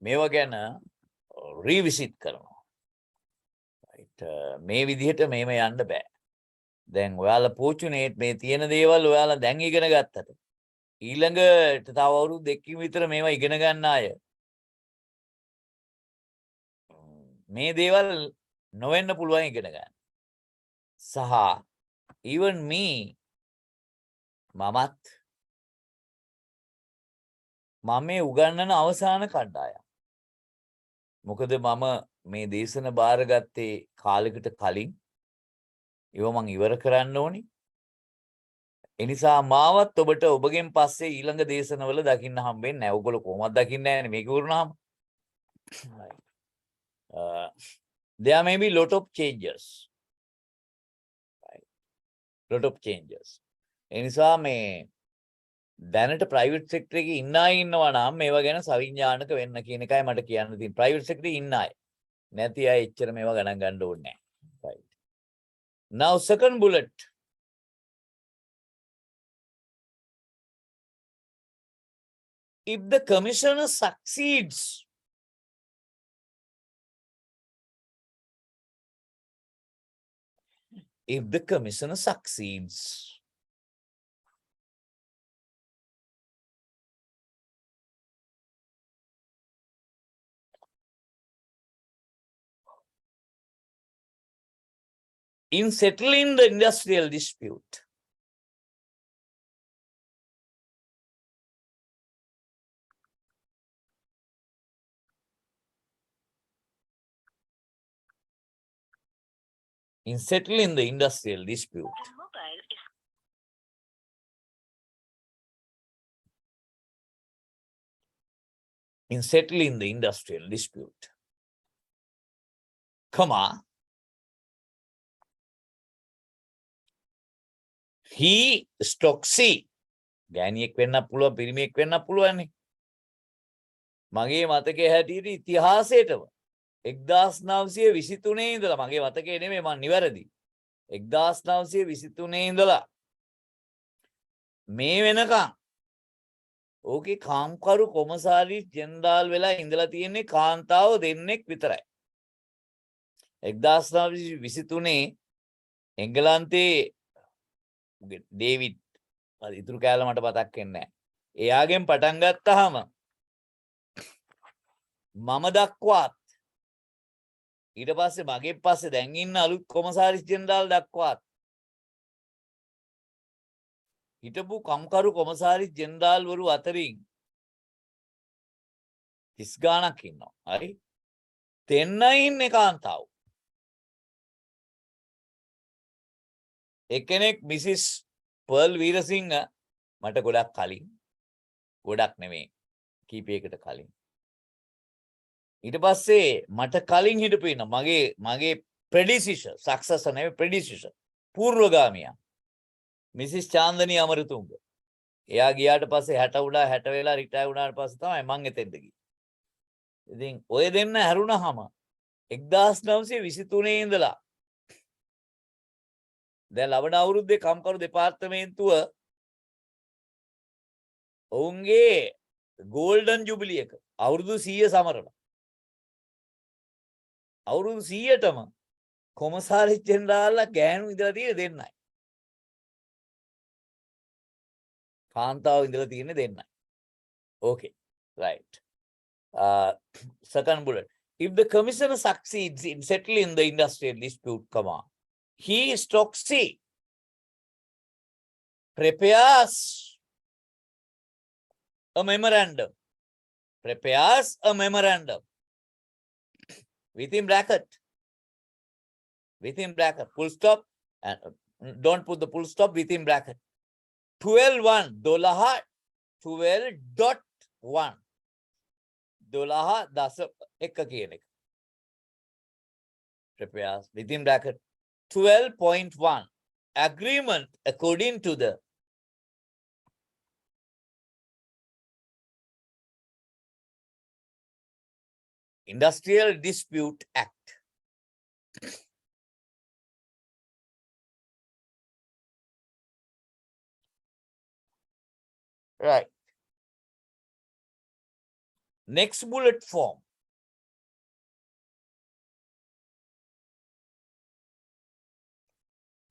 මේවා ගැන රීවිසිට් කරනවා. මේ විදිහට මේම යන්න බෑ. දැන් ඔයාලා පෝචුනේට් මේ තියෙන දේවල් ඔයාලා දැන් ඉගෙන ගත්තට ඊළඟට තව අවුරුදු දෙකකින් විතර මේවා ඉගෙන ගන්න අය මේ දේවල් නොවෙන්න පුළුවන් ඉගෙන ගන්න. සහ even me මමත් මම මේ උගන්වන අවසාන කණ්ඩායම. මොකද මම මේ දේශන බාරගත්තේ කාලෙකට කලින්. ඒව මං ඉවර කරන්න ඕනි. ඒ නිසා මාවත් ඔබට ඔබගෙන් පස්සේ ඊළඟ දේශනවල දකින්න හම්බෙන්නේ නැහැ. ඔයගොල්ලෝ කොහොමද දකින්නේ නැන්නේ මේක වුණාම. There may be lot of changes. Right. Lot of changes. ඒ නිසා මේ දැනට ප්‍රයිවට් සෙක්ටර් එකේ ඉන්න අය ඉන්නවා නම් මේවා ගැන සවිඥානික වෙන්න කියන එකයි මට කියන්න තියෙන්නේ. ප්‍රයිවට් සෙක්ටර් එකේ ඉන්න අය. නැති අය එච්චර මේවා ගණන් ගන්න ඕනේ නැහැ. Right. Now second bullet. If the commissioner succeeds in settling the industrial dispute, in settling the industrial dispute, in settling the industrial dispute, comma, he stroke C. ගෑණියෙක් වෙන්නත් පුළුවන් පිරිමියෙක් වෙන්නත් පුළුවන් නේ. මගේ මතකයේ හැටියට ඉතිහාසයේටම 1923 ඉඳලා මගේ මතකයේ නෙමෙයි මම නිවැරදි. 1923 ඉඳලා මේ වෙනකන් ඕකේ කාම්කරු කොමසාරිස් ජෙනරාල් වෙලා ඉඳලා තියෙන්නේ කාන්තාව දෙන්නෙක් විතරයි. 1923 එංගලන්තේ ඩේවිඩ් ඉතුරු කෑල්ල මට මතක් වෙන්නේ නැහැ. එයාගෙන් පටන් ගත්තාම මම දක්වාත් ඊට පස්සේ මගේ පස්සේ දැන් ඉන්න අලුත් කොමසාරිස් ජෙනරාල් දක්වාත් හිටපු කම්කරු කොමසාරි ජෙනරාල්වරු අතරින් 30 ගාණක් ඉන්නවා. හරි? දෙන්නයි ඉන්නේ කාන්තාව. එක්කෙනෙක් මිසිස් පර්ල් වීරසිංහ මට ගොඩක් කලින්. ගොඩක් නෙමෙයි. කීපයකට කලින්. ඊට පස්සේ මට කලින් හිටපු ඉන්න මගේ ප්‍රෙඩිසිෂර් සක්සසර් නෙවෙයි ප්‍රෙඩිසිෂර් පූර්වගාමියා මිසිස් චාන්දනී අමරතුංග. එයා ගියාට පස්සේ 60 උඩා 60 වෙලා රිටයර් වුණාට පස්සේ තමයි මං එතෙන්ට ගියේ. ඉතින් ඔය දෙන්න හැරුණාම 1923 ඉඳලා දැන් ලබන අවුරුද්දේ කම්කරු දෙපාර්තමේන්තුව ඔවුන්ගේ ගෝල්ඩන් ජුබිලි එක අවුරුදු 100 සමරනවා. අවුරුදු 100ටම කොමසාරි ජෙනරාල්ලා ගෑනු ඉඳලා තියෙන දෙන්නයි. කාන්තාව ඉඳලා තියෙන දෙන්නයි. Okay, right. Second bullet. If the commissioner succeeds in settling the industrial dispute, he stroke C prepares a memorandum. Prepares a memorandum. Within bracket, full stop, and don't put the full stop within bracket. 12.1 $12.1 $12.1 කියන එක. Prepares within bracket 12.1 agreement according to the Industrial Dispute Act. Right. Next bullet form.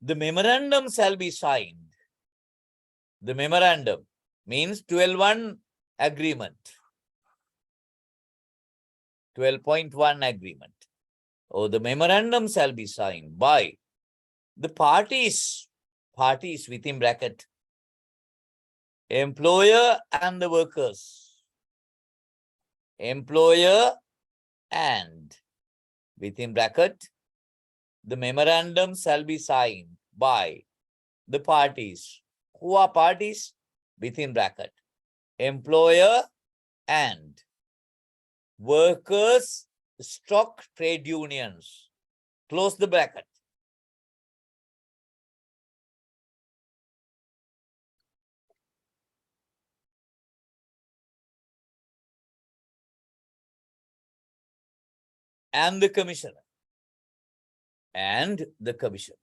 The memorandum shall be signed. The memorandum means 12.1 agreement. 12.1 agreement. Or the memorandum shall be signed by the parties within bracket, employer and the workers. Employer and within bracket, the memorandum shall be signed by the parties. Who are parties? Within bracket, employer and workers stock trade unions. Close the bracket. And the commissioner. And the commissioner.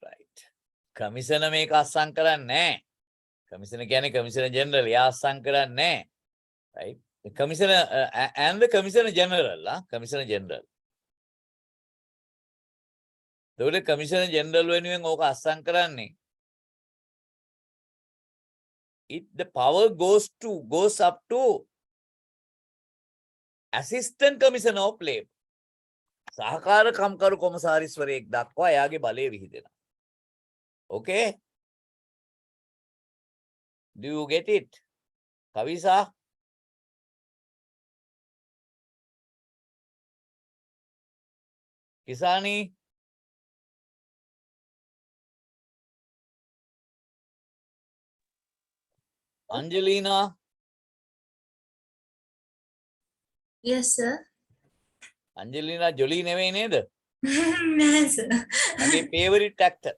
Right. Commissioner මේක අස්සම් කරන්නේ නැහැ. Commissioner කියන්නේ Commissioner General. එයා අස්සම් කරන්නේ නැහැ. Right. The Commissioner and the Commissioner General. Commissioner General. The Commissioner General වෙනුවෙන් ඕක අස්සම් කරන්නේ. The power goes up to Assistant Commissioner of Labor. සහකාර කම්කරු කොමසාරිස්වරයෙක් දක්වා එයාගේ බලය විහිදෙනවා. Okay? Do you get it? Kavisa? Kisani? Angelina? Yes, sir. Angelina Jolie නෙවෙයි නේද? No, sir. මගේ favorite actor.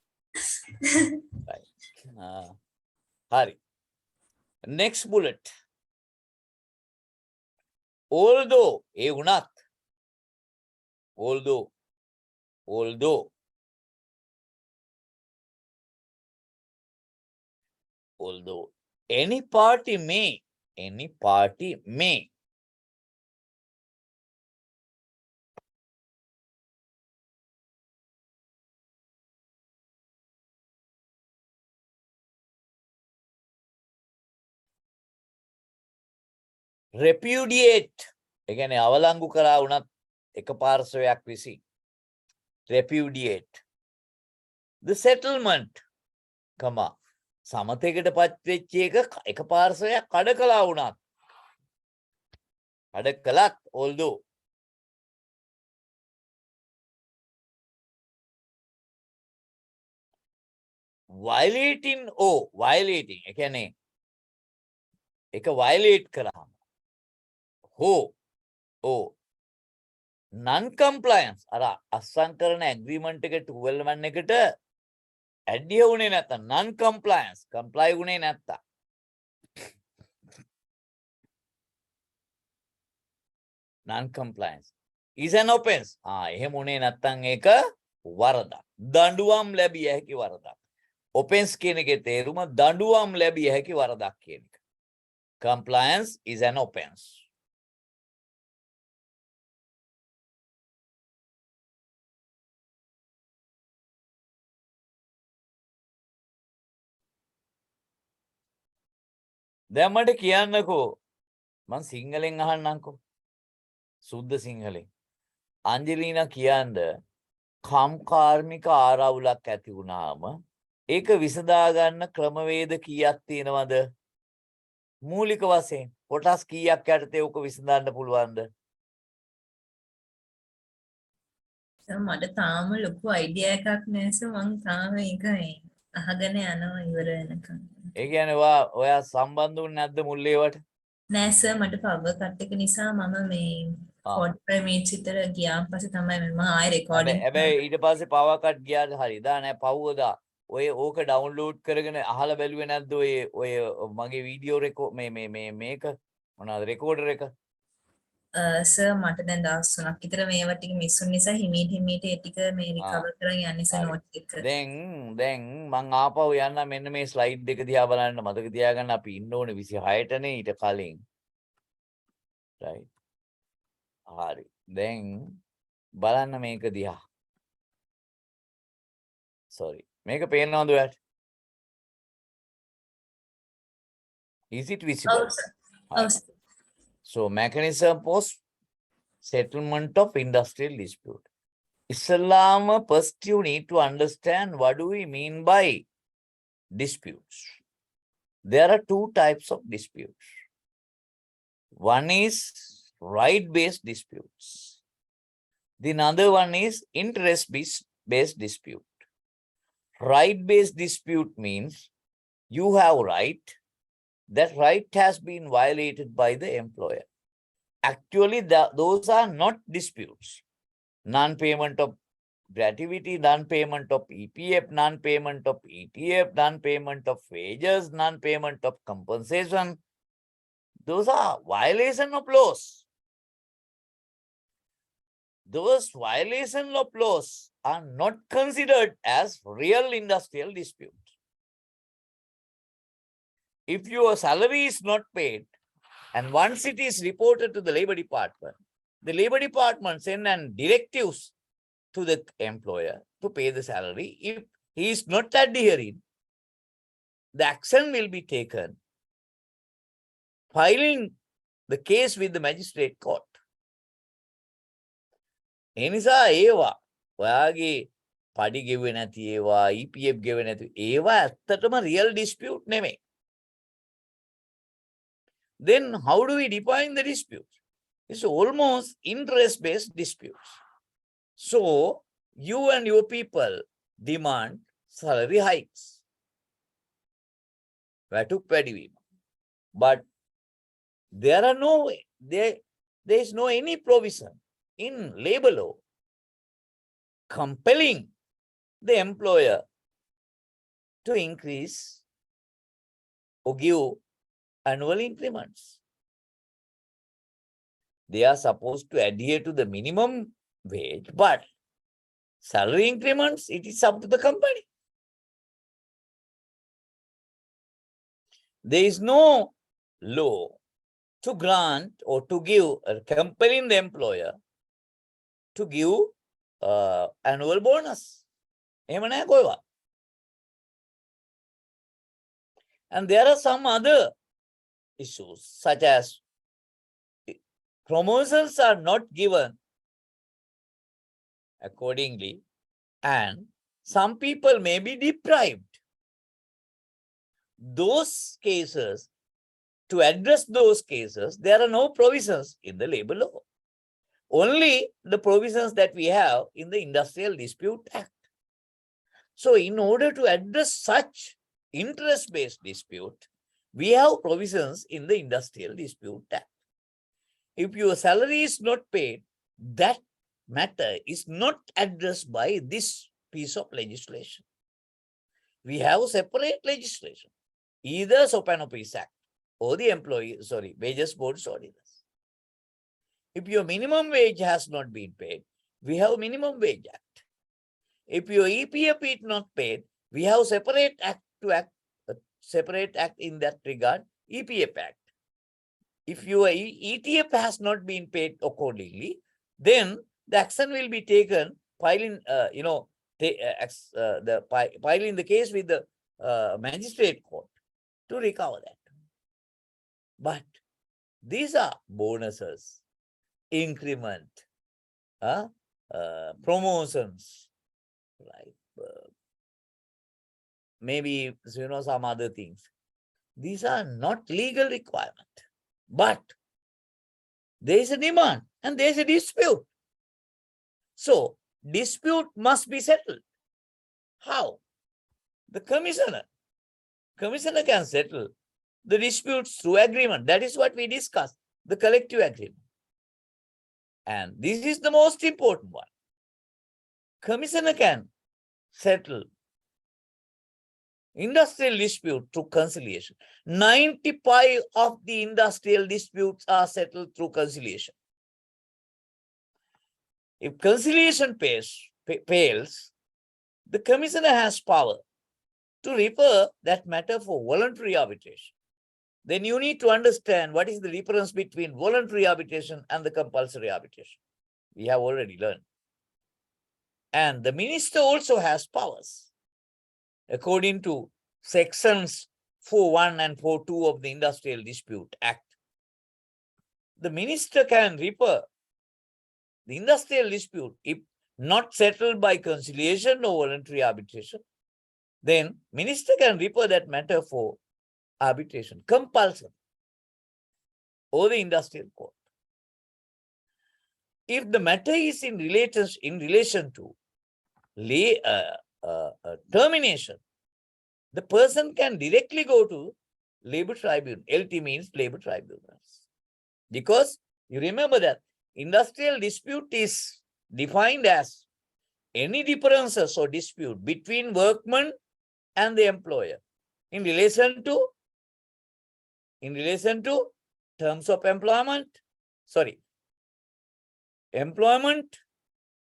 Right. Hari. Next bullet. Although any party may repudiate. Again, avalangu kara unat ekaparsawayak visi. Repudiate. The settlement. Kama. සමතයකට පත් වෙච්ච එක පාර්ශවයක් කඩ කළා වුණත් කඩ කළත් although violating violating ඒ කියන්නේ එක violate කරාම non compliance අර අස්සම් කරන agreement එක 12 එකට adhere වුණේ නැත්නම් non compliance comply වුණේ නැත්නම් non compliance is an offense එහෙම උනේ නැත්නම් ඒක වරදක් දඬුවම් ලැබිය හැකි වරදක් offense කියන එකේ තේරුම දඬුවම් ලැබිය හැකි වරදක් කියන එක compliance is an offense දැන් මට කියන්නකෝ මං සිංහලෙන් අහන්නම්කෝ සුද්ධ සිංහලෙන් අංජලිනා කියන්න කම්කාර්මික ආරවුලක් ඇති වුණාම ඒක විසඳා ගන්න ක්‍රමවේද කීයක් තියෙනවද මූලික වශයෙන් කොටස් කීයක් යටතේ ඔක විසඳන්න පුළුවන්ද මට තාම ලොකු අයිඩියා එකක් නැහැ සර් මං තාම ඒක අහගෙන යනවා ඉවර වෙනකන් ඒ කියන්නේ ඔයා සම්බන්ධ වුනේ නැද්ද මුල් ඒවට නෑ සර් මට පවර් කට් එක නිසා මම මේ 45 මිනිත්ස් විතර ගියාන් පස්සේ තමයි මම ආයෙ රෙකෝඩින් හැබැයි ඊට පස්සේ පවර් කට් ගියාද හරි දා නෑ පව්වදා ඔය ඕක ඩවුන්ලෝඩ් කරගෙන අහලා බැලුවේ නැද්ද ඔය මගේ වීඩියෝ මේක මොනවාද රෙකෝඩර් එක සර් මට දැන් දවස් 3ක් විතර මේවා ටික මිස් වුන නිසා හිමීට ඒ ටික මේ රිකවර් කරන් යන්නේ සර් නෝට් එක දැන් මං ආපහු යන්න මෙන්න මේ ස්ලයිඩ් එක දිහා බලන්න මතක තියාගන්න අපි ඉන්න ඕනේ 26ටනේ ඊට කලින් right හරි දැන් බලන්න මේක දිහා sorry මේක පේනවද ඔයාලට is it visible so mechanism for settlement of industrial dispute Islam first you need to understand what do we mean by disputes there are two types of disputes one is right based disputes the other one is interest based dispute right based dispute means you have right that right has been violated by the employer actually those are not disputes non-payment of gratuity non-payment of EPF non-payment of ETF non-payment of wages non-payment of compensation those are violation of laws those violations of laws are not considered as real industrial disputes if your salary is not paid and once it is reported to the labor department send an directives to the employer to pay the salary if he is not adhering the action will be taken filing the case with the magistrate court එනිසා ඒවා ඔයාගේ පඩි ගෙවුවේ නැති ඒවා EPF ගෙවුවේ නැති ඒවා ඇත්තටම real dispute නෙමෙයි then how do we define the dispute it's almost interest based disputes so you and your people demand salary hikes වැටුප් වැඩිවීම but there are no way there is no any provision in labor law compelling the employer to increase or give annual increments. They are supposed to adhere to the minimum wage, but salary increments, it is up to the company. There is no law to grant or to give, compelling the employer to give annual bonus. එහෙම නැහැ කොහෙවත්. And there are some other issues such as promotions are not given accordingly, and some people may be deprived. Those cases, to address those cases, there are no provisions in the labor law. Only the provisions that we have in the Industrial Dispute Act. So in order to address such interest-based dispute, we have provisions in the Industrial Dispute Act. If your salary is not paid, that matter is not addressed by this piece of legislation. We have separate legislation, either Sopanopis Act or the Wages Board's ordinance. If your minimum wage has not been paid, we have Minimum Wage Act. If your EPF is not paid, we have separate act in that regard, EPF Act. If your ETF has not been paid accordingly, then the action will be taken, filing the case with the magistrate court to recover that. But these are bonuses, increment, promotions, right? Maybe some other things. These are not legal requirement, but there is a demand and there is a dispute. So dispute must be settled. How? The commissioner can settle the disputes through agreement. That is what we discussed, the collective agreement. And this is the most important one. Commissioner can settle industrial dispute through conciliation. 95% of the industrial disputes are settled through conciliation. If conciliation fails, the commissioner has power to refer that matter for voluntary arbitration. Then you need to understand what is the difference between voluntary arbitration and the compulsory arbitration. We have already learned. And the minister also has powers. According to sections 4.1 and 4.2 of the Industrial Dispute Act, the minister can refer the industrial dispute, if not settled by conciliation or voluntary arbitration, then minister can refer that matter for arbitration, compulsory, or the industrial court. If the matter is in relation to termination, the person can directly go to labor tribunal. LT means labor tribunals. Because you remember that industrial dispute is defined as any differences or dispute between workman and the employer in relation to terms of employment, employment,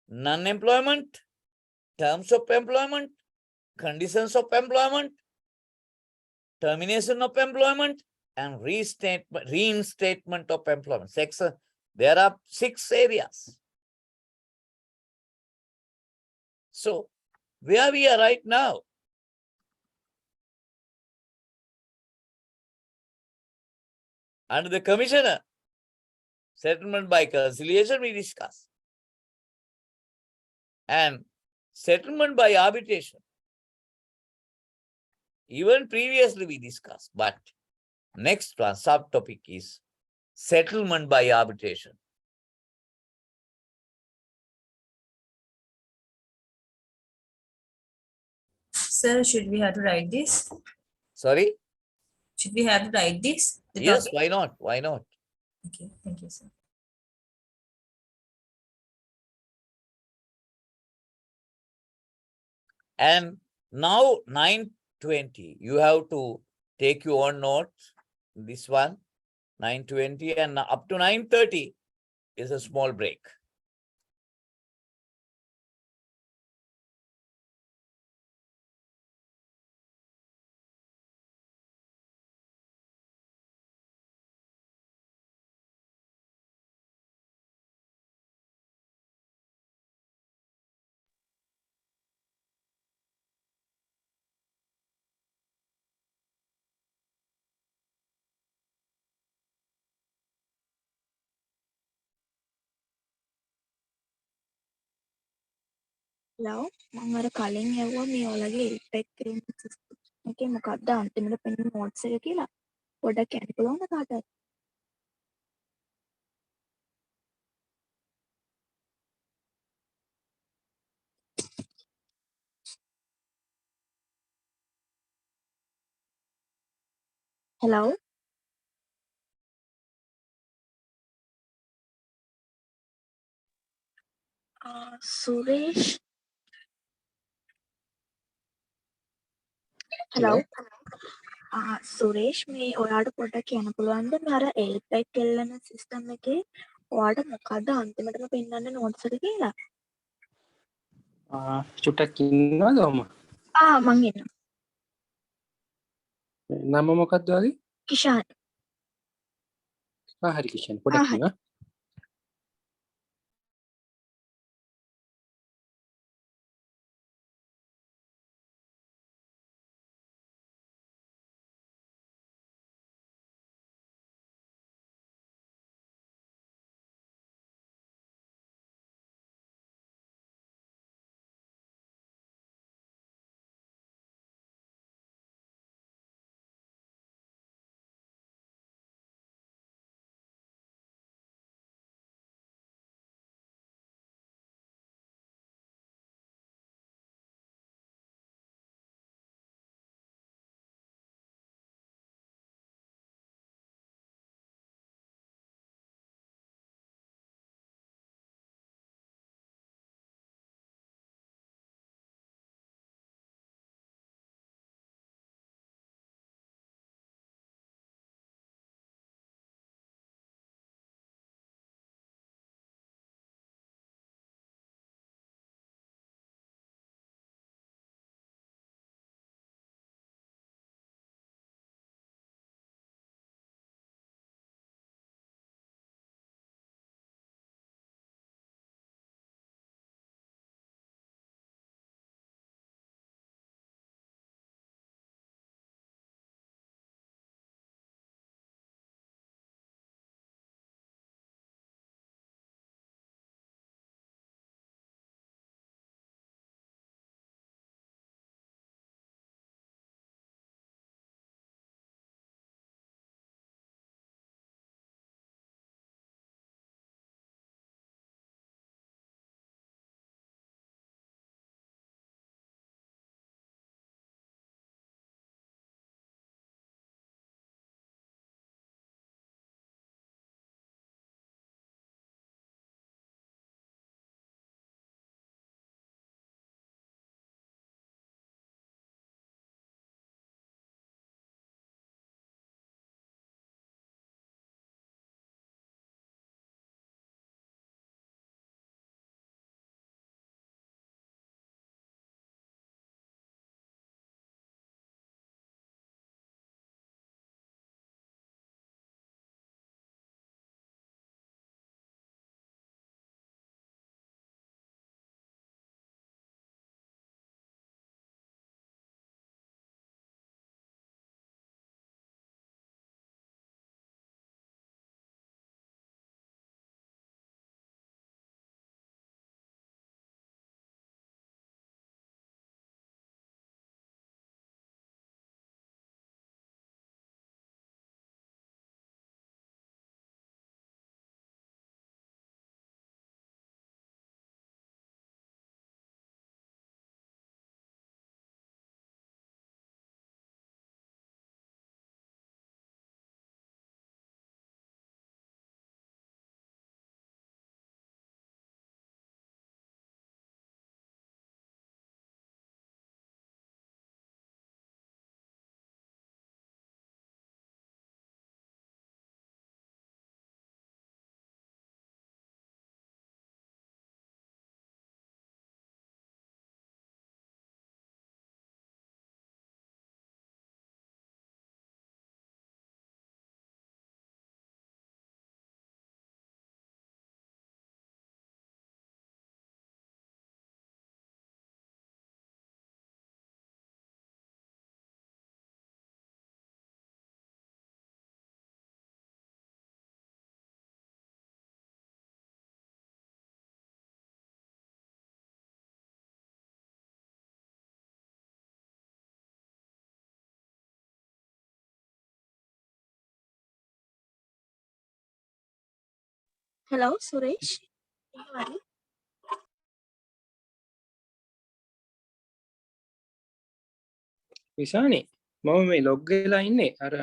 non-employment, terms of employment, conditions of employment, termination of employment, and reinstatement of employment. There are 6 areas. So where we are right now, under the commissioner, settlement by conciliation we discuss, and settlement by arbitration. Even previously we discussed, but next one subtopic is settlement by arbitration. Sir, should we have to write this? Sorry? Should we have to write this? Yes, topic? why not? Why not? Okay, thank you, sir. And now 9:20, you have to take your own notes. This one, 9:20, and up to 9:30 is a small break. Love මම අර කලින් ඇහුවා මේ ඔයාලගේ LPEC system එකේ මොකක්ද අන්තිමට පෙන්න නෝට්ස් එක කියලා. පොඩ්ඩක් කියන්න පුළුවන්ද කාටද? hello සුරේෂ් hello සුරේෂ් මේ ඔයාට පොඩ්ඩක් කියන්න පුළුවන්ද මේ අර LPEC එල්ලන සිස්ටම් එකේ ඔයාට මොකක්ද අන්තිමටම පෙන්වන්න නෝට්ස් එක කියලා? චුට්ටක් ඉන්නවද ඔහම? මං ඉන්නවා. නම මොකක්ද වගේ? කිෂාන්. හරි කිෂන් පොඩක් හරි. ඉන්නවා. hello සුරේෂ් එහෙමයි විසානි මම මේ ලොග් වෙලා ඉන්නේ අර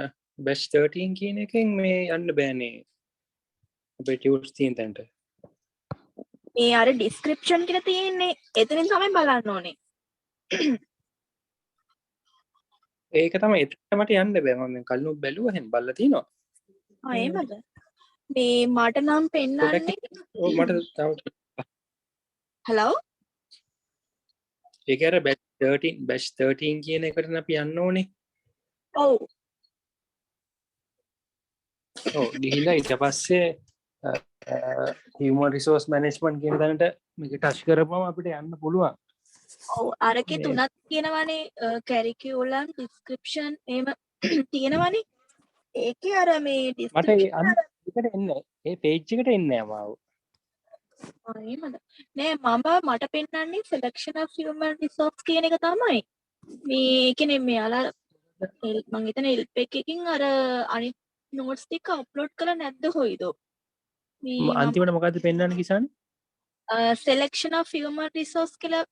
බැච් 13 කියන එකෙන් මේ යන්න බෑනේ අපේ ටියුට්ස් තියෙන තැනට. මේ අර ඩිස්ක්‍රිප්ෂන් කියලා තියෙන්නේ එතනින් තමයි බලන්න ඕනේ ඒක තමයි එතන මට යන්න බෑ මම කලින් බැලුවා එහෙනම් බලලා තිනවා. එහෙමද මේ මට නම් පෙන්නන්නේ ඔව් මට තව hello ඒක අර බැච් 13 කියන එකට අපි යන්න ඕනේ. ඔව් ඔව් ගිහිල්ලා ඊට පස්සේ human resource management කියන තැනට මේක ටච් කරපුවම අපිට යන්න පුළුවන්. ඔව් අරකේ තුනක් තියෙනවානේ කැරිකියුලම් ඩිස්ක්‍රිප්ෂන් එහෙම තියෙනවානේ ඒකේ අර මේ මට ඩිස්ක්‍රිප්ෂන් එකට එන්නේ ඒ පේජ් එකට එන්නේ නැහැ මාව. එහෙමද නෑ මට පෙන්නන්නේ selection of human resource කියන එක තමයි මේ කියන්නේ මෙයාලා මං හිතන LPEC එකකින් අර අනිත් notes ටික අප්ලෝඩ් කරලා නැද්ද කොයිද මේ අන්තිමට මොකද්ද පෙන්නන්නේ කිසානේ? selection of human resource කියලා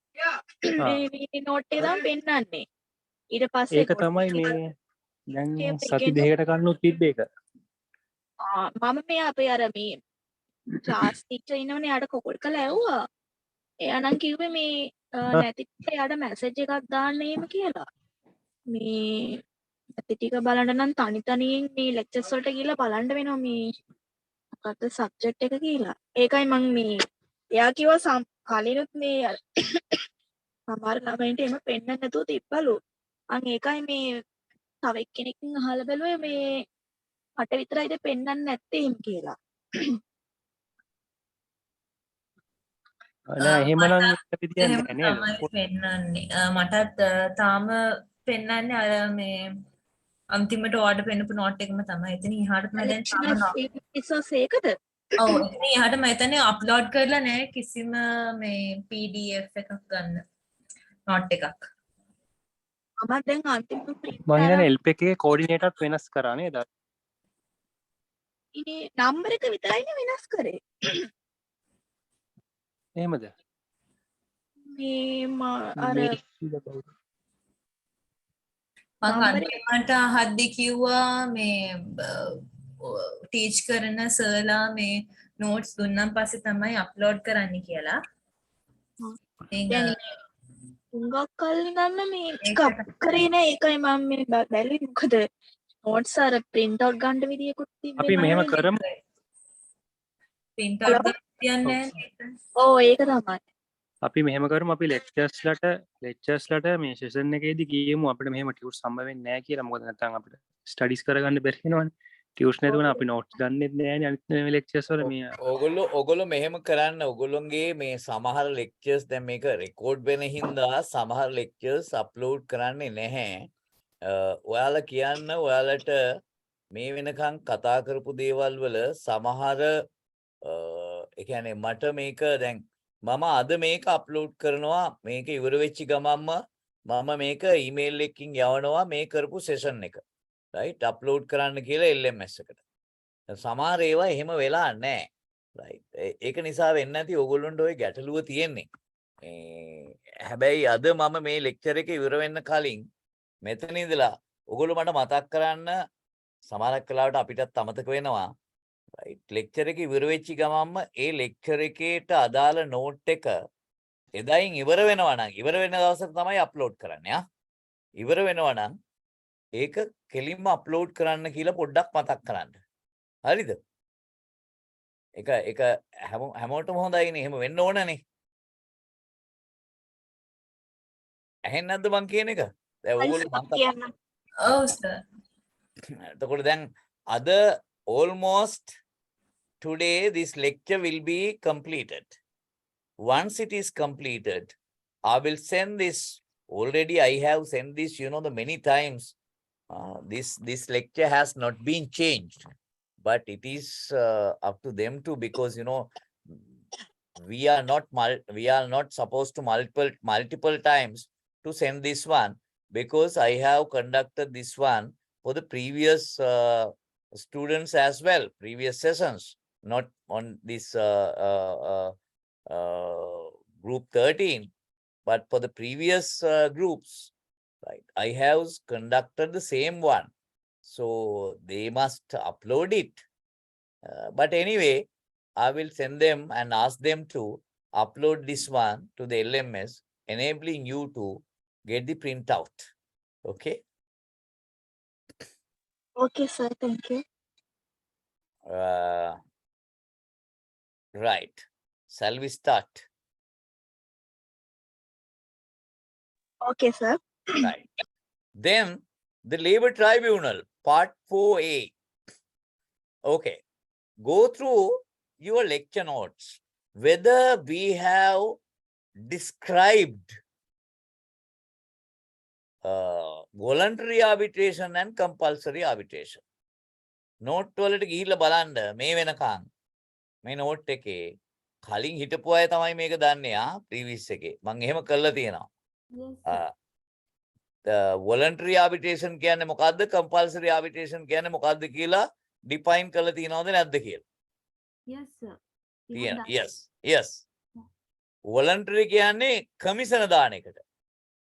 මේ note එක තමයි පෙන්නන්නේ ඊට පස්සේ ඒක තමයි මේ දැන් සති දෙකකට කලින් තිබ්බ එක. මම මේ අපේ අර මේ ක්ලාස් ටීචර් ඉන්නවනේ යාට කොල් කරලා ඇහුවා එයා නම් කිව්වේ මේ නැතිට යාට මැසේජ් එකක් දාන්න එහෙම කියලා මේ නැති ටික බලන්න නම් තනි තනියෙන් මේ ලෙක්චර්ස් වලට ගිහලා බලන්න වෙනවා මේ මොකක්ද සබ්ජෙක්ට් එක කියලා ඒකයි මම මේ එයා කිව්වා කලිනුත් මේ සමහර ළමයින්ට එහෙම පෙන්නන්න නැතුව තිබ්බලු අන් ඒකයි මේ තව එක්කෙනෙක්ගෙන් අහලා බැලුවේ මේ මට විතරයිද පෙන්නන්නේ නැත්තේ එහෙම කියලා නෑ එහෙමනම් එක විදියක් එහෙම නෑ නේද? තමයි පෙන්නන්නේ මටත් තාම පෙන්නන්නේ අර මේ අන්තිමට ඔයාලට පෙන්නපු නෝට් එකම තමයි. එතන ඉහාට මම දැන් තාම ඉස්සස් ඒකද ඔව් එතන ඉහාට මම එතන අප්ලෝඩ් කරලා නැහැ කිසිම මේ PDF එකක් ගන්න නෝට් එකක්. මම දැන් අන්තිම print මම හිතන්නේ LPEC එකේ කෝඩිනේටර්ත් වෙනස් කරා නේද? ඉතින් නම්බර එක විතරයිනේ වෙනස් කරේ එහෙමද? මේ අර මං අන්තිමට අහද්දි කිව්වා මේ ටීච් කරන සර්ලා මේ නෝට්ස් දුන්නම් පස්සේ තමයි අප්ලෝඩ් කරන්න කියලා. දැන් උංගක් කලින් නම් මේ ටික කරේ නෑ ඒකයි මම මේ බැලුවේ මොකද නෝට්ස් අර print out ගන්න විදියකුත් තිබ්බේ අපි මෙහෙම කරමු. print out ගන්න තියන්නේ නැහැ. ඔව් ඒක තමයි අපි මෙහෙම කරමු අපි ලෙක්චර්ස්ලට මේ සෙෂන් එකේදී කියමු අපිට මෙහෙම ටියුට්ස් හම්බ වෙන්නේ නැහැ කියලා. මොකද නැත්නම් අපිට ස්ටඩිස් කරගන්න බැරි වෙනවනේ. ටියුට්ස් නැතුවම අපි නෝට්ස් ගන්නෙත් නෑනේ අනිත් ලෙක්චර්ස් වල මේ. ඔගොල්ලෝ මෙහෙම කරන්න ඔගොල්ලොන්ගේ මේ සමහර ලෙක්චර්ස් දැන් මේක රෙකෝඩ් වෙන හින්දා සමහර ලෙක්චර්ස් අප්ලෝඩ් කරන්නේ නැහැ. ඔයාලා කියන්න ඔයාලට මේ වෙනකන් කතා කරපු දේවල් වල සමහර ඒ කියන්නේ මට මේක දැන් මම අද මේක අප්ලෝඩ් කරනවා මේක ඉවර වෙච්ච ගමන්ම මම මේක ඊමේල් එකකින් යවනවා මේ කරපු සෙෂන් එක රයිට් අප්ලෝඩ් කරන්න කියලා LMS එකට සමහර ඒවා එහෙම වෙලා නැහැ රයිට් ඒක නිසා වෙන්නේ නැති ඕගොල්ලන්ට ওই ගැටලුව තියෙන්නේ හැබැයි අද මම මේ ලෙක්චර් එක ඉවර වෙන්න කලින් මෙතන ඉඳලා ඔයගොල්ලෝ මට මතක් කරන්න සමහරක් වෙලාවට අපිටත් අමතක වෙනවා රයිට් ලෙක්චර් එක ඉවර වෙච්ච ගමන්ම ඒ ලෙක්චර් එකේට අදාළ නෝට් එක එදායින් ඉවර වෙනවා නම් ඉවර වෙන දවසට තමයි අප්ලෝඩ් කරන්නේ ඉවර වෙනවා නම් ඒක කෙලින්ම අප්ලෝඩ් කරන්න කියලා පොඩ්ඩක් මතක් කරන්න හරිද ඒක හැමෝටම හොඳයිනේ එහෙම වෙන්න ඕනනේ ඇහෙන්නේ නැද්ද මං කියන එක දැන් ඕගොල්ලෝ කියන්න ඔව් සර්. එතකොට දැන් අද almost today this lecture will be completed. Once it is completed, I will send this. Already I have sent this, the many times. This lecture has not been changed, but it is up to them too because we are not supposed to multiple times to send this one because I have conducted this one for the previous students as well, previous sessions. not on this group 13, but for the previous groups, right? I have conducted the same one. So they must upload it. But anyway, I will send them and ask them to upload this one to the LMS, enabling you to get the printout. Okay. Okay, sir. Thank you. Right. Shall we start? Okay, sir. Right. Then the Labor Tribunal, Part 4A. Okay. Go through your lecture notes. Whether we have described voluntary arbitration and compulsory arbitration. Note වලට ගිහිල්ලා බලන්න මේ වෙනකන් මේ note එකේ කලින් හිටපු අය තමයි මේක දන්නේ previous එකේ. මම එහෙම කරලා තියෙනවා. voluntary arbitration කියන්නේ මොකද්ද? compulsory arbitration කියන්නේ මොකද්ද කියලා define කරලා තියෙනවද නැද්ද කියලා? Yes, sir. Yes. voluntary කියන්නේ කමිෂන දාන එකට.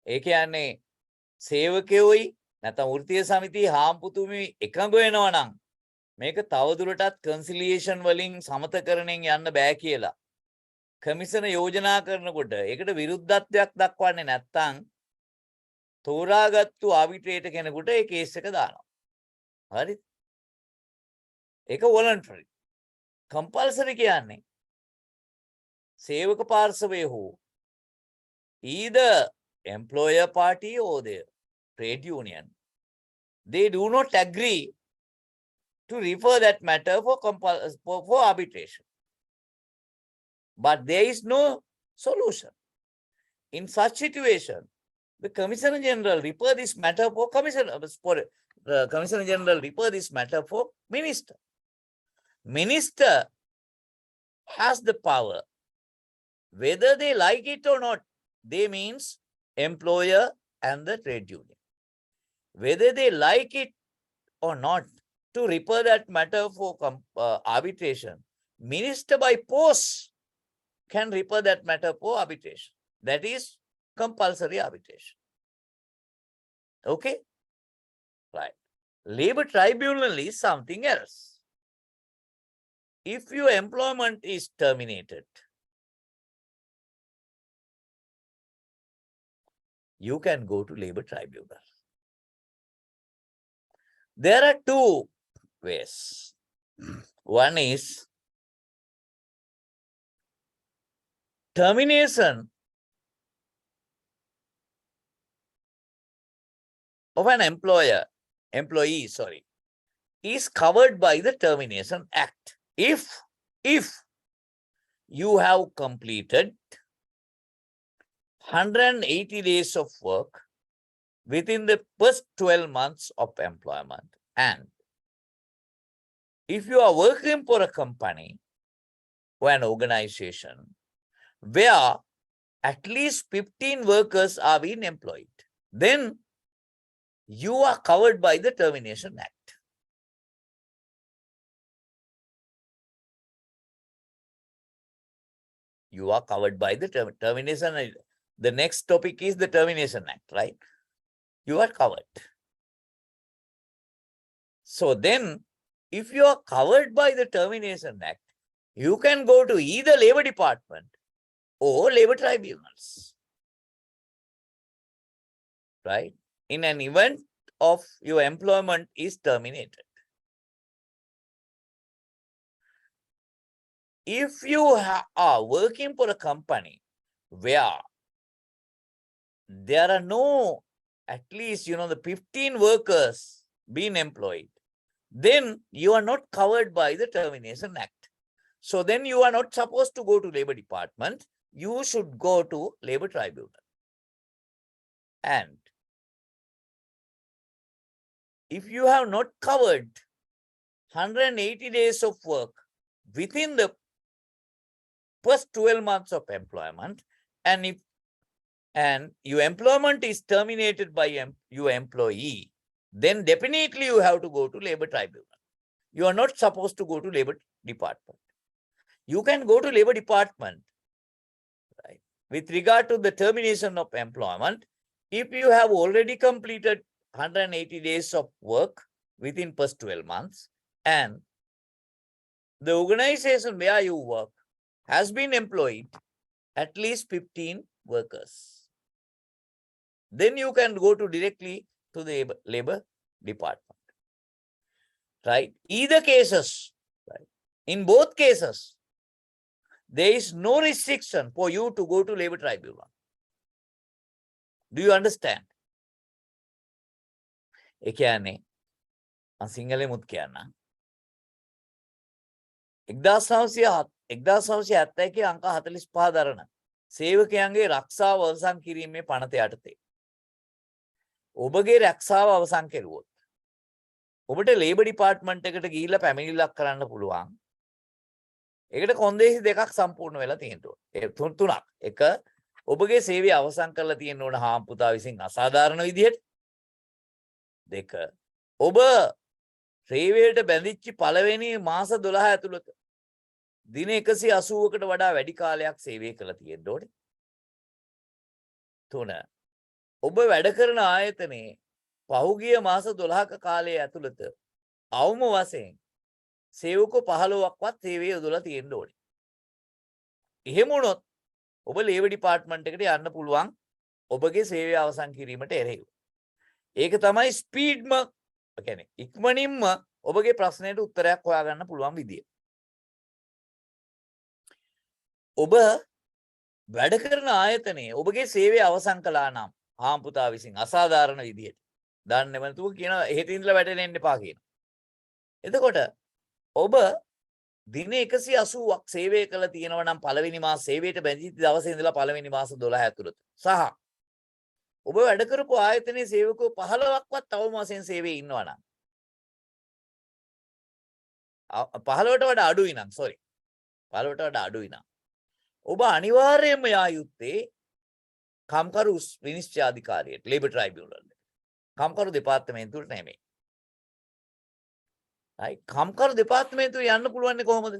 ඒ කියන්නේ සේවකයෝයි නැත්නම් වෘත්තීය සමිතිය හාම්පුතුමි එකඟ වෙනවා නම් මේක තවදුරටත් කන්සිලියේෂන් වලින් සමතකරණයෙන් යන්න බෑ කියලා කමිෂන යෝජනා කරනකොට ඒකට විරුද්ධත්වයක් දක්වන්නේ නැත්නම් තෝරාගත්තු ආර්බිට්‍රේටර් කෙනෙකුට ඒ කේස් එක දානවා. හරිද? ඒක වොලන්ටරි. කම්පල්සරි කියන්නේ සේවක පාර්ශවය හෝ either employer party or the trade union, they do not agree to refer that matter for arbitration. But there is no solution. In such situation, the Commissioner General refer this matter for Commissioner General refer this matter for Minister. Minister has the power, whether they like it or not. They means employer and the trade union. Whether they like it or not, to refer that matter for arbitration, Minister by post can refer that matter for arbitration. That is compulsory arbitration. Okay? Right. Labor tribunal is something else. If your employment is terminated, you can go to labor tribunal. There are two ways. One is termination of an employee, is covered by the Termination Act. If you have completed 180 days of work within the first 12 months of employment, and if you are working for a company or an organization where at least 15 workers are being employed, then you are covered by the Termination Act. You are covered by the termination. The next topic is the Termination Act, right? You are covered. So then, if you are covered by the Termination Act, you can go to either Labor Department or Labor Tribunals, right? In an event of your employment is terminated. If you are working for a company where there are no, at least, the 15 workers being employed, then you are not covered by the Termination Act. So then you are not supposed to go to Labor Department. You should go to Labor Tribunal. And if you have not covered 180 days of work within the first 12 months of employment, and your employment is terminated by your employee, then definitely you have to go to Labor Tribunal. You are not supposed to go to Labor Department. you can go to Labour Department, right, with regard to the termination of employment. If you have already completed 180 days of work within first 12 months and the organization where you work has been employed at least 15 workers, then you can go to directly to the Labour Department. Right? Either cases, right? In both cases, there is no restriction for you to go to Labour Tribunal. Do you understand? ඒ කියන්නේ මම සිංහලෙමුත් කියන්නම්. 1971 අංක 45 දරන සේවකයන්ගේ රක්ෂාව අවසන් කිරීමේ පනත යටතේ ඔබගේ රක්ෂාව අවසන් කෙරුවොත් ඔබට ලේබර් ඩිපාර්ට්මන්ට් එකට ගිහිල්ලා පැමිණිල්ලක් කරන්න පුළුවන්. ඒකට කොන්දේසි දෙකක් සම්පූර්ණ වෙලා තියෙනවා. ඒ තුනක්. එක ඔබගේ සේවය අවසන් කරලා තියෙන්න ඕන හාම්පුතා විසින් අසාධාරණ විදිහට. දෙක ඔබ සේවයට බැඳිච්ච පළවෙනි මාස 12 ඇතුළත දින 180කට වඩා වැඩි කාලයක් සේවය කළා තියෙන්න ඕනේ. තුන ඔබ වැඩ කරන ආයතනයේ පහුගිය මාස 12ක කාලය ඇතුළත අවම වශයෙන් සේවකෝ 15ක්වත් සේවය යොදලා තියෙන්න ඕනේ. එහෙම වුණොත් ඔබ ලේබර් ඩිපාර්ට්මන්ට් එකට යන්න පුළුවන් ඔබගේ සේවය අවසන් කිරීමට එරෙහිව. ඒක තමයි ස්පීඩ්ම, කියන්නේ ඉක්මනින්ම ඔබගේ ප්‍රශ්නයට උත්තරයක් හොයාගන්න පුළුවන් විදිය. ඔබ වැඩ කරන ආයතනයේ ඔබගේ සේවය අවසන් කළා නම් හාම්පුතා විසින් අසාධාරණ විදියට දන්නේම නැතුව කියන එහෙට ඉඳලා වැටෙන්න එන්න එපා කියන. එතකොට ඔබ දින 180ක් සේවය කළ තියෙනවා නම් පළවෙනි මාස සේවයට බැඳිච්ච දවසේ ඉඳලා පළවෙනි මාස 12 ඇතුළත සහ ඔබ වැඩ කරපු ආයතනයේ සේවකයෝ 15ක්වත් තවම වශයෙන් සේවයේ ඉන්නවා නම් 15ට වඩා අඩුයි නම් 15ට වඩා අඩුයි නම් ඔබ අනිවාර්යයෙන්ම යා යුත්තේ කම්කරු විනිශ්චය අධිකාරියට ලේබර් ට්‍රයිබියුනල් එකට. කම්කරු දෙපාර්තමේන්තුවට නෙමෙයි. right කම්කරු දෙපාර්තමේන්තුවේ යන්න පුළුවන් කොහොමද?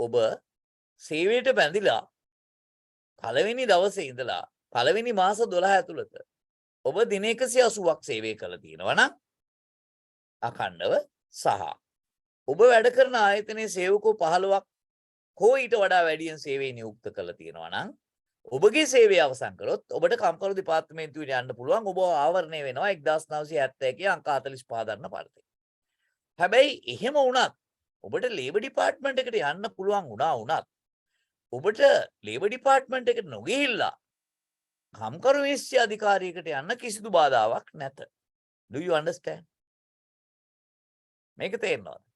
ඔබ සේවයට බැඳිලා පළවෙනි දවසේ ඉඳලා පළවෙනි මාස 12 ඇතුළත ඔබ දින 180ක් සේවය කළා තියෙනවා නම් අඛණ්ඩව සහ ඔබ වැඩ කරන ආයතනයේ සේවකෝ 15ක් හෝ ඊට වඩා වැඩියෙන් සේවයේ නියුක්ත කරලා තියෙනවා නම් ඔබගේ සේවය අවසන් කරොත් ඔබට කම්කරු දෙපාර්තමේන්තුවට යන්න පුළුවන්. ඔබ ආවරණය වෙනවා 1971 අංක 45 දරන පරිදි. හැබැයි එහෙම වුණත් ඔබට ලේබර් ඩිපාර්ට්මන්ට් එකට යන්න පුළුවන් වුණත් ඔබට ලේබර් ඩිපාර්ට්මන්ට් එකට නොගිහිල්ලා කම්කරු විනිශ්චය අධිකාරියකට යන්න කිසිදු බාධාවක් නැත. Do you understand? මේක තේරෙනවද?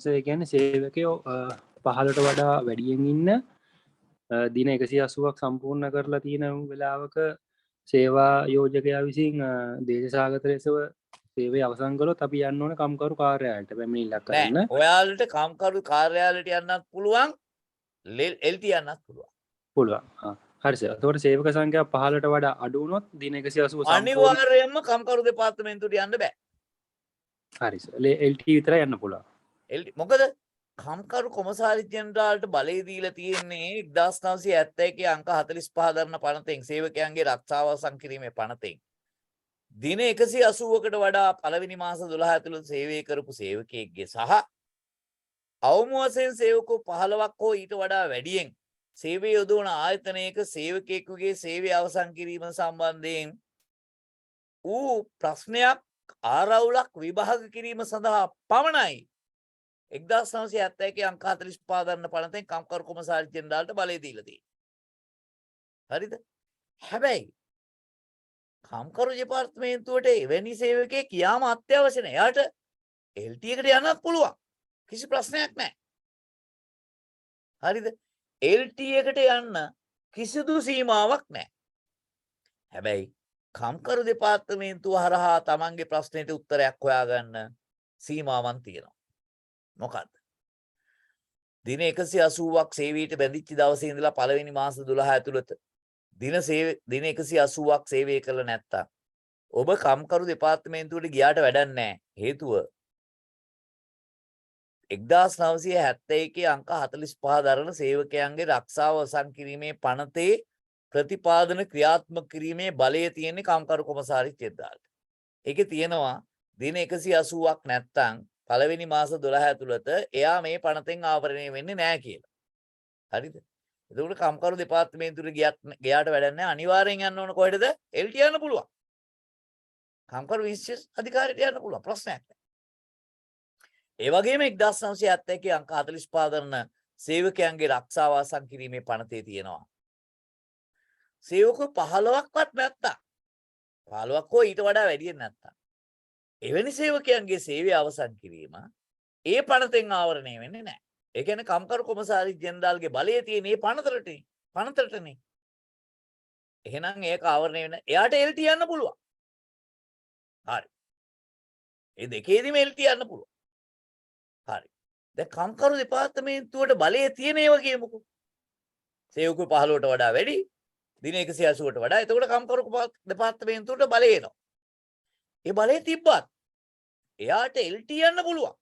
ඒ කියන්නේ සේවකයෝ 15ට වඩා වැඩියෙන් ඉන්න දින 180ක් සම්පූර්ණ කරලා තියෙන වෙලාවක සේවා යෝජකයා විසින් දේශසාගත ලෙසව සේවය අවසන් කළොත් අපි යන්න ඕන කම්කරු කාර්යාලයට පැමිණිල්ලක් කරන්න. නෑ, ඔයාලට කම්කරු කාර්යාලයට යන්නත් පුළුවන්, LT යන්නත් පුළුවන්. පුළුවන්. හරි සර්. එතකොට සේවක සංඛ්‍යාව 15ට වඩා අඩු වුණොත් දින 180 සම්පූර්ණ අනිවාර්යයෙන්ම කම්කරු දෙපාර්තමේන්තුවට යන්න බෑ. හරි සර්. LT විතරයි යන්න පුළුවන්. මොකද කම්කරු කොමසාරි ජෙනරාල්ට බලය දීලා තියෙන්නේ 1971 අංක 45 දරන පනතෙන් සේවකයන්ගේ රක්ෂාව අවසන් කිරීමේ පනතෙන් දින 180කට වඩා පළවෙනි මාස 12 ඇතුළත සේවය කරපු සේවකයෙක්ගේ සහ අවම වශයෙන් සේවකෝ 15ක් හෝ ඊට වඩා වැඩියෙන් සේවය යොදවන ආයතනයක සේවකයෙකුගේ සේවය අවසන් කිරීම සම්බන්ධයෙන් ඌ ප්‍රශ්නයක් ආරවුලක් විභාග කිරීම සඳහා පමණයි 1971 අංක 45 දරන පනතෙන් කම්කරු කොමසාරි ජෙනරාල්ට බලය දීලා තියෙන්නේ. හරිද? හැබැයි කම්කරු දෙපාර්තමේන්තුවට එවැනි සේවකයෙක් යාම අත්‍යවශ්‍ය නැහැ. එයාට LT එකට යන්නත් පුළුවන්. කිසි ප්‍රශ්නයක් නැහැ. හරිද? LT එකට යන්න කිසිදු සීමාවක් නැහැ. හැබැයි කම්කරු දෙපාර්තමේන්තුව හරහා තමන්ගේ ප්‍රශ්නෙට උත්තරයක් හොයාගන්න සීමාවන් තියෙනවා. මොකක්ද? දින 180ක් සේවයට බැඳිච්ච දවසේ ඉඳලා පළවෙනි මාස 12 ඇතුළත දින 180ක් සේවය කළ නැත්තම් ඔබ කම්කරු දෙපාර්තමේන්තුවට ගියාට වැඩක් නැහැ. හේතුව 1971 අංක 45 දරන සේවකයන්ගේ රක්ෂාව අවසන් කිරීමේ පනතේ ප්‍රතිපාදන ක්‍රියාත්මක කිරීමේ බලය තියෙන්නේ කම්කරු කොමසාරිස් ජෙනරාල්ට. ඒකේ තියෙනවා දින 180ක් නැත්තම් පළවෙනි මාස 12 ඇතුළත එයා මේ පනතෙන් ආවරණය වෙන්නේ නැහැ කියලා. හරිද? එතකොට කම්කරු දෙපාර්තමේන්තුවට ගියාට වැඩක් නැහැ. අනිවාර්යෙන් යන්න ඕන කොහෙටද? LT යන්න පුළුවන්. කම්කරු විශේෂ අධිකාරියට යන්න පුළුවන්. ප්‍රශ්නයක් නැහැ. ඒ වගේම 1971 අංක 45 දරන සේවකයන්ගේ රක්ෂාව අවසන් කිරීමේ පනතේ තියෙනවා. සේවකයෝ 15ක්වත් නැත්තම් 15ක් හෝ ඊට වඩා වැඩියෙන් නැත්තම් එවැනි සේවකයන්ගේ සේවය අවසන් කිරීම ඒ පනතෙන් ආවරණය වෙන්නේ නැහැ. ඒ කියන්නේ කම්කරු කොමසාරිස් ජෙනරාල්ගේ බලය තියෙන මේ පනතටනේ. එහෙනම් ඒක ආවරණය වෙන එයාට LT යන්න පුළුවන්. හරි. ඒ දෙකේදීම LT යන්න පුළුවන්. හරි. දැන් කම්කරු දෙපාර්තමේන්තුවට බලය තියෙන ඒවා කියමුකෝ. සේවකයෝ 15ට වඩා වැඩි, දින 180ට වඩා. එතකොට කම්කරු දෙපාර්තමේන්තුවට බලය එනවා. ඒ බලය තිබ්බත් එයාට LT යන්න පුළුවන්.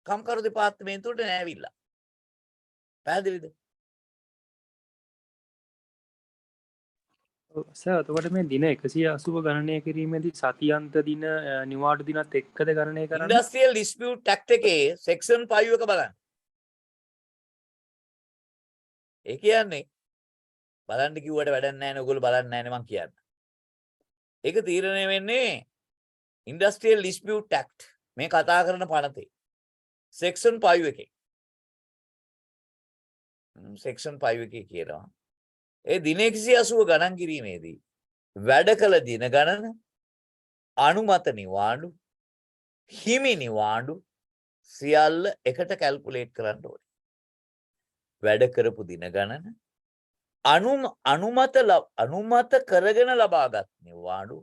කම්කරු දෙපාර්තමේන්තුවට නෑවිලා. පැහැදිලිද? සර් එතකොට මේ දින 180 ගණනය කිරීමේදී සතියන්ත දින නිවාඩු දිනත් එක්කද ගණනය කරන්නේ? ඉන්ඩස්ට්‍රියල් ඩිස්පියුට් ඇක්ට් එකේ සෙක්ෂන් 5 එක බලන්න. ඒ කියන්නේ බලන්න කිව්වට වැඩක් නැහැ නේ. ඔයගොල්ලෝ බලන්නේ නැහැ නේ මං කියන්නේ. ඒක තීරණය වෙන්නේ ඉන්ඩස්ට්‍රියල් ඩිස්පියුට් ඇක්ට් මේ කතා කරන පනතේ සෙක්ෂන් 5 එකේ. සෙක්ෂන් 5 එකේ කියනවා ඒ දින 180 ගණන් කිරීමේදී වැඩ කළ දින ගණන, අනුමත නිවාඩු, හිමි නිවාඩු සියල්ල එකට කැල්කියුලේට් කරන්න ඕනේ. වැඩ කරපු දින ගණන, අනුමත කරගෙන ලබාගත් නිවාඩු,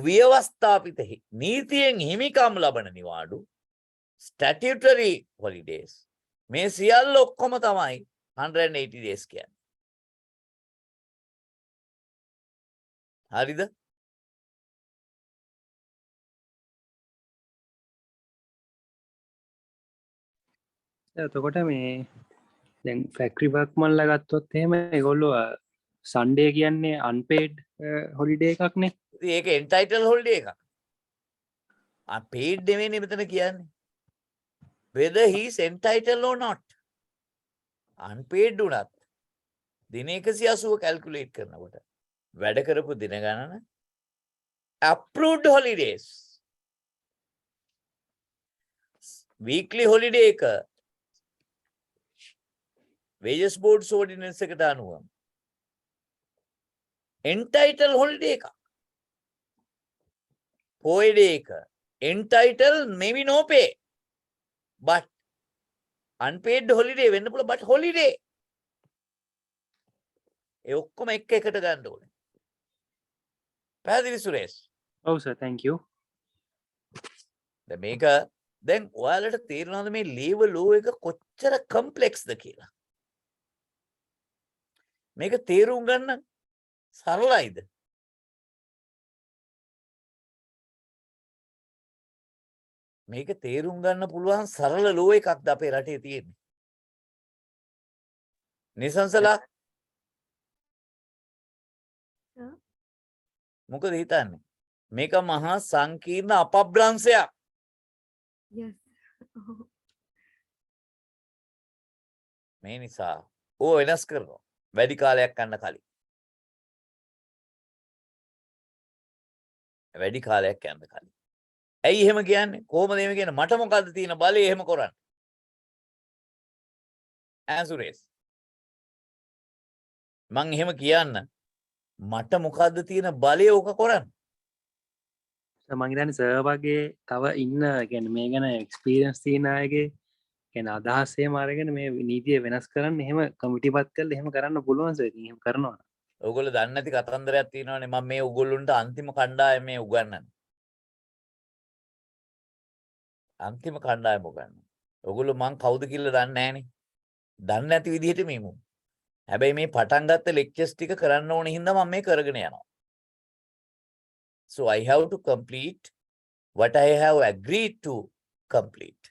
ව්‍යවස්ථාපිත නීතියෙන් හිමිකම් ලබන නිවාඩු, ස්ටැටියුටරි හොලිඩේස් මේ සියල්ල ඔක්කොම තමයි 180 days කියන්නේ. හරිද? එතකොට මේ දැන් ෆැක්ටරි වර්ක්මන්ලා ගත්තොත් එහෙම ඒගොල්ලෝ සන්ඩේ කියන්නේ අන්පේඩ් හොලිඩේ එකක්නේ. ඉතින් ඒක එන්ටයිටල් හොලිඩේ එකක්. paid නෙවෙයිනේ මෙතන කියන්නේ. Whether he is entitled or not. unpaid උනත් දින 180 කැල්කියුලේට් කරනකොට වැඩ කරපු දින ගණන approved holidays weekly holiday එක wages board ordinance එකට අනුව entitled holiday එක holiday එක entitled maybe no pay but unpaid holiday වෙන්න පුළුවන් but holiday ඒ ඔක්කොම එකට ගන්න ඕනේ. පැහැදිලි සුරේෂ්? ඔව් සර් thank you. දැන් මේක දැන් ඔයාලට තේරෙනවද මේ ලේබර් ලෝ එක කොච්චර කම්ප්ලෙක්ස්ද කියලා? මේක තේරුම් ගන්න සරලයිද? මේක තේරුම් ගන්න පුළුවන් සරල ලෝ එකක්ද අපේ රටේ තියෙන්නේ? නිසංසලා මොකද හිතන්නේ? මේක මහා සංකීර්ණ අපබ්‍රංශයක්. Yes. මේ නිසා ඕ වෙනස් කරනවා වැඩි කාලයක් යන්න කලින්. වැඩි කාලයක් යන්න කලින්. ඇයි එහෙම කියන්නේ? කොහොමද එහෙම කියන්නේ? මට මොකද්ද තියෙන බලය එහෙම කරන්න? ඇන්සුරේස්. මං එහෙම කියන්න මට මොකද්ද තියෙන බලය ඕක කරන්න? මං හිතන්නේ සර් වගේ තව ඉන්න කියන්නේ මේ ගැන එක්ස්පීරියන්ස් තියෙන අයගේ කියන්නේ අදහස් එහෙම අරගෙන මේ නීතිය වෙනස් කරන්න එහෙම කමිටිපත් කරලා එහෙම කරන්න පුළුවන් සර්. ඉතින් එහෙම කරනවා. ඔයගොල්ලෝ දන්නේ නැති කතන්දරයක් තියෙනවානේ මම මේ ඔයගොල්ලොන්ට අන්තිම කණ්ඩායමේ උගන්වන්නේ. අන්තිම කණ්ඩායම උගන්වන්නේ. ඔයගොල්ලෝ මං කවුද කියලා දන්නේ නැහනේ. දන්නේ නැති විදිහට මේමු. හැබැයි මේ පටන් ගත්ත ලෙක්චර්ස් ටික කරන්න ඕන හින්දා මම මේ කරගෙන යනවා. So I have to complete what I have agreed to complete.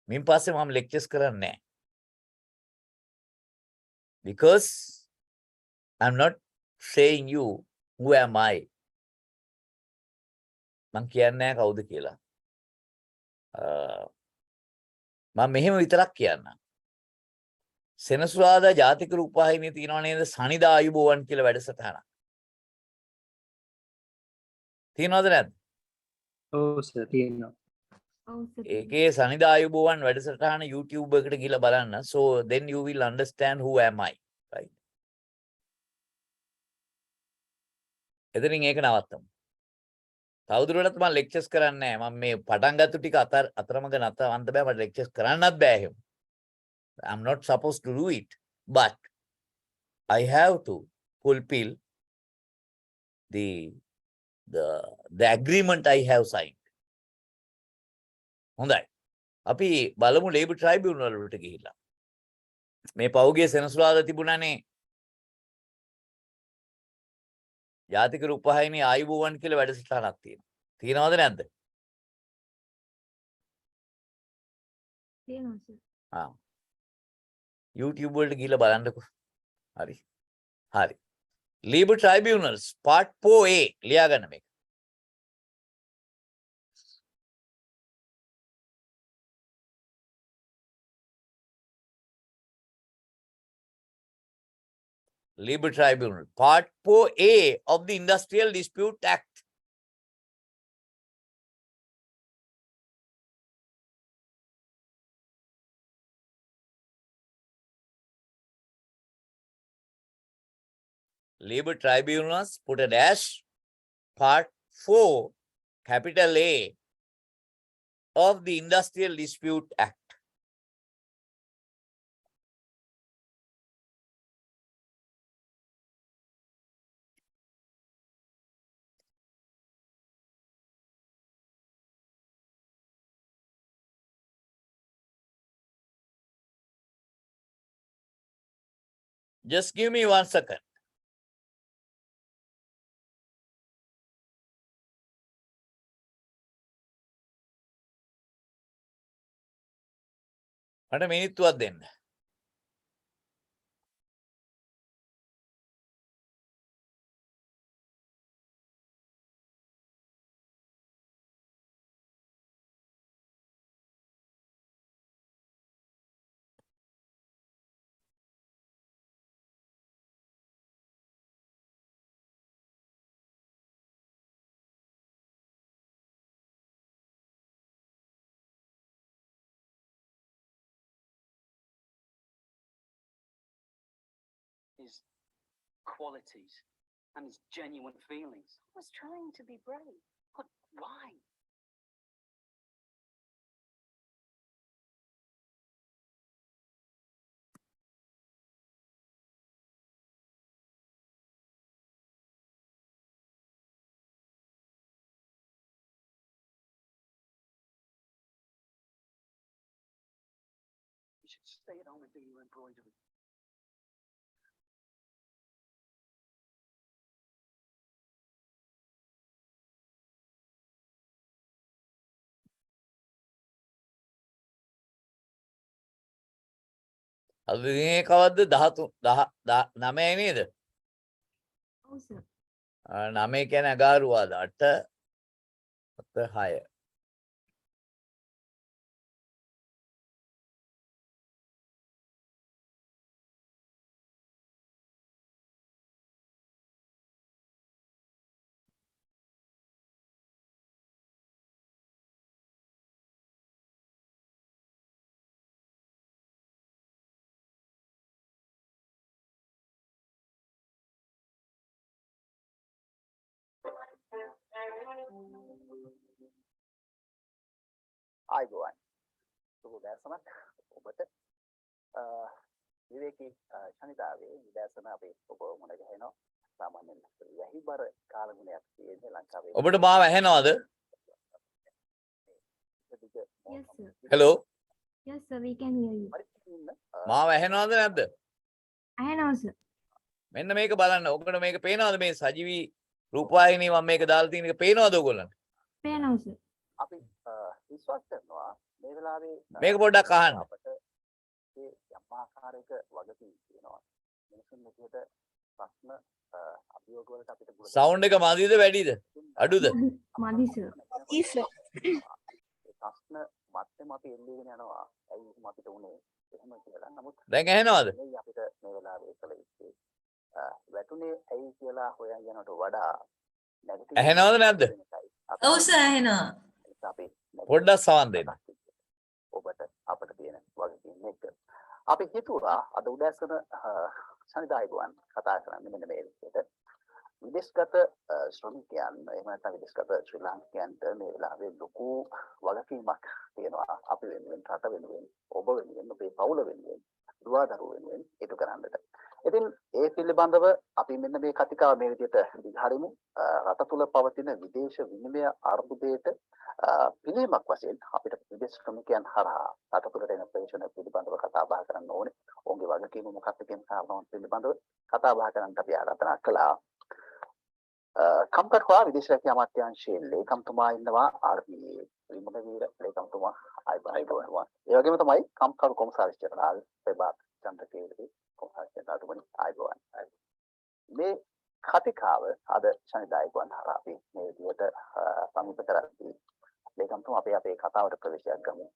මින් පස්සේ මම lectures කරන්නේ නැහැ. Because I'm not saying you who am I. මං කියන්නේ නැහැ කවුද කියලා. මම මෙහෙම විතරක් කියන්නම්. සෙනසුරාදා ජාතික රූපවාහිනියේ තියෙනව නේද සනිදා ආයුබෝවන් කියලා වැඩසටහනක්. තියෙනවද නැද්ද? ඔව් සර් තියෙනවා. Oh, sir. ඒකේ සනිදා ආයුබෝවන් වැඩසටහන YouTube එකට ගිහලා බලන්න. So then you will understand who am I. Right? එතනින් ඒක නවත්තමු. තවදුරටත් මම lectures කරන්නේ නැහැ. මම මේ පටන් ගත්ත ටික අතරමඟ නතවන්න බෑ. මට lectures කරන්නත් බෑ එහෙම. I'm not supposed to do it, but I have to fulfill the agreement I have signed. හොඳයි. අපි බලමු labor tribunal වලට ගිහිල්ලා. මේ පෞගේ සෙනසුරාදා තිබුණානේ ජාතික රූපවාහිනියේ ආයුබෝවන් කියලා වැඩසටහනක් තියෙනවා. තියෙනවද නැද්ද? තියෙනවා sir. YouTube වලට ගිහලා බලන්නකෝ. හරි. හරි. Labor tribunals part 4A ලියා ගන්න මේක. Labor Tribunal, Part 4A of the Industrial Dispute Act. Labor Tribunals, put a dash, Part 4, capital A of the Industrial Dispute Act. Just give me 1 second. මට මිනිත්තුවක් දෙන්න. His qualities and his genuine feelings. I was trying to be brave. But why? You should stay at home and do your embroidery. අද දිනේ කවද්ද 9 නේද? Oh, sir. 9 කියන්නේ අගාරුවාද 8 6. ආයිබෝවන් සුබ දැසනක් ඔබට විවේකී ශනිදාවේ විදර්ශනා අපේ ඔබ මුණ ගැහෙනවා සාමාන්‍යයෙන් යහිබර කාලගුණයක් තියෙන ලංකාවේ ඔබට මාව ඇහෙනවද? Yes, sir. Hello? Yes, sir. We can hear you. මාව ඇහෙනවද නැද්ද? I know, sir. මෙන්න මේක බලන්න. ඔකට මේක පේනවද මේ සජීවී රූපවාහිනී මම මේක දාලා තියෙන එක පේනවද ඔයගොල්ලන්ට? පේනවා සර්. අපි විශ්වාස කරනවා මේ වෙලාවේ මේක පොඩ්ඩක් අහන්න. අපිට ඒ යම් ආකාරයක වගකීම් තියෙනවා. මිනිසුන් විදිහට ප්‍රශ්න අභියෝග වලට අපිට පුළුවන්. සවුන්ඩ් එක මදිද වැඩිද? අඩුද? මදි සර්. ඉස්සෝ ඒ ප්‍රශ්න මැත්තේම අපි එල්ලීගෙන යනවා. ඇයි එහෙම අපිට උනේ? එහෙම කියලා. නමුත් දැන් ඇහෙනවද? මේ අපිට මේ වෙලාවේ කළ යුත්තේ වැටුනේ ඇයි කියලා හොයන් යනට වඩා නැගටිව් ඇහෙනවද නැද්ද? ඔව් සර් ඇහෙනවා. අපි පොඩ්ඩක් සවන් දෙන්න. ඔබට අපිට තියෙන වගකීම් එක. අපි හිතුවා අද උදෑසන සනිදායකයන් කතා කරන්නේ මෙන්න මේ විදිහට. විදේශගත ශ්‍රමිකයන් එහෙම නැත්නම් විදේශගත ශ්‍රී ලාංකිකයන්ට මේ වෙලාවේ ලොකු වගකීමක් තියෙනවා. අපි වෙනුවෙන් රට වෙනුවෙන් ඔබ වෙනුවෙන් අපේ පවුල වෙනුවෙන් දුවදරුවෝ වෙනුවෙන් ඉටු කරන්නට. ඉතින් ඒ පිළිබඳව අපි මෙන්න මේ කතිකාව මේ විදිහට දිගහරිමු. රට තුළ පවතින විදේශ විනිමය අර්බුදයට පිළියමක් වශයෙන් අපිට විදේශ ශ්‍රමිකයන් හරහා රට තුළට එන ප්‍රේෂණ පිළිබඳව කතා බහ කරන්න ඕනේ. ඔවුන්ගේ වගකීම මොකක්ද කියන කාරණාවන් පිළිබඳව කතා බහ කරන්නට අපි ආරාධනා කළා. කම්කට්වා විදේශ රැකියා අමාත්‍යාංශයේ ලේකම්තුමා ඉන්නවා RPA විමුණවීර ලේකම්තුමා ආයිබෝනවා. ඒ වගේම තමයි කම්කරු කොමසාරිස් ජනරාල් ප්‍රභාත් චන්ද්‍රකේරි කොමසාරිස් ජනරාල්තුමනි ආයිබෝවන්. මේ කතිකාව අද ශනිදායකයන් හරහා අපි මේ විදිහට සමීප කරද්දී ලේකම්තුමා අපේ කතාවට ප්‍රවේශයක් ගමු.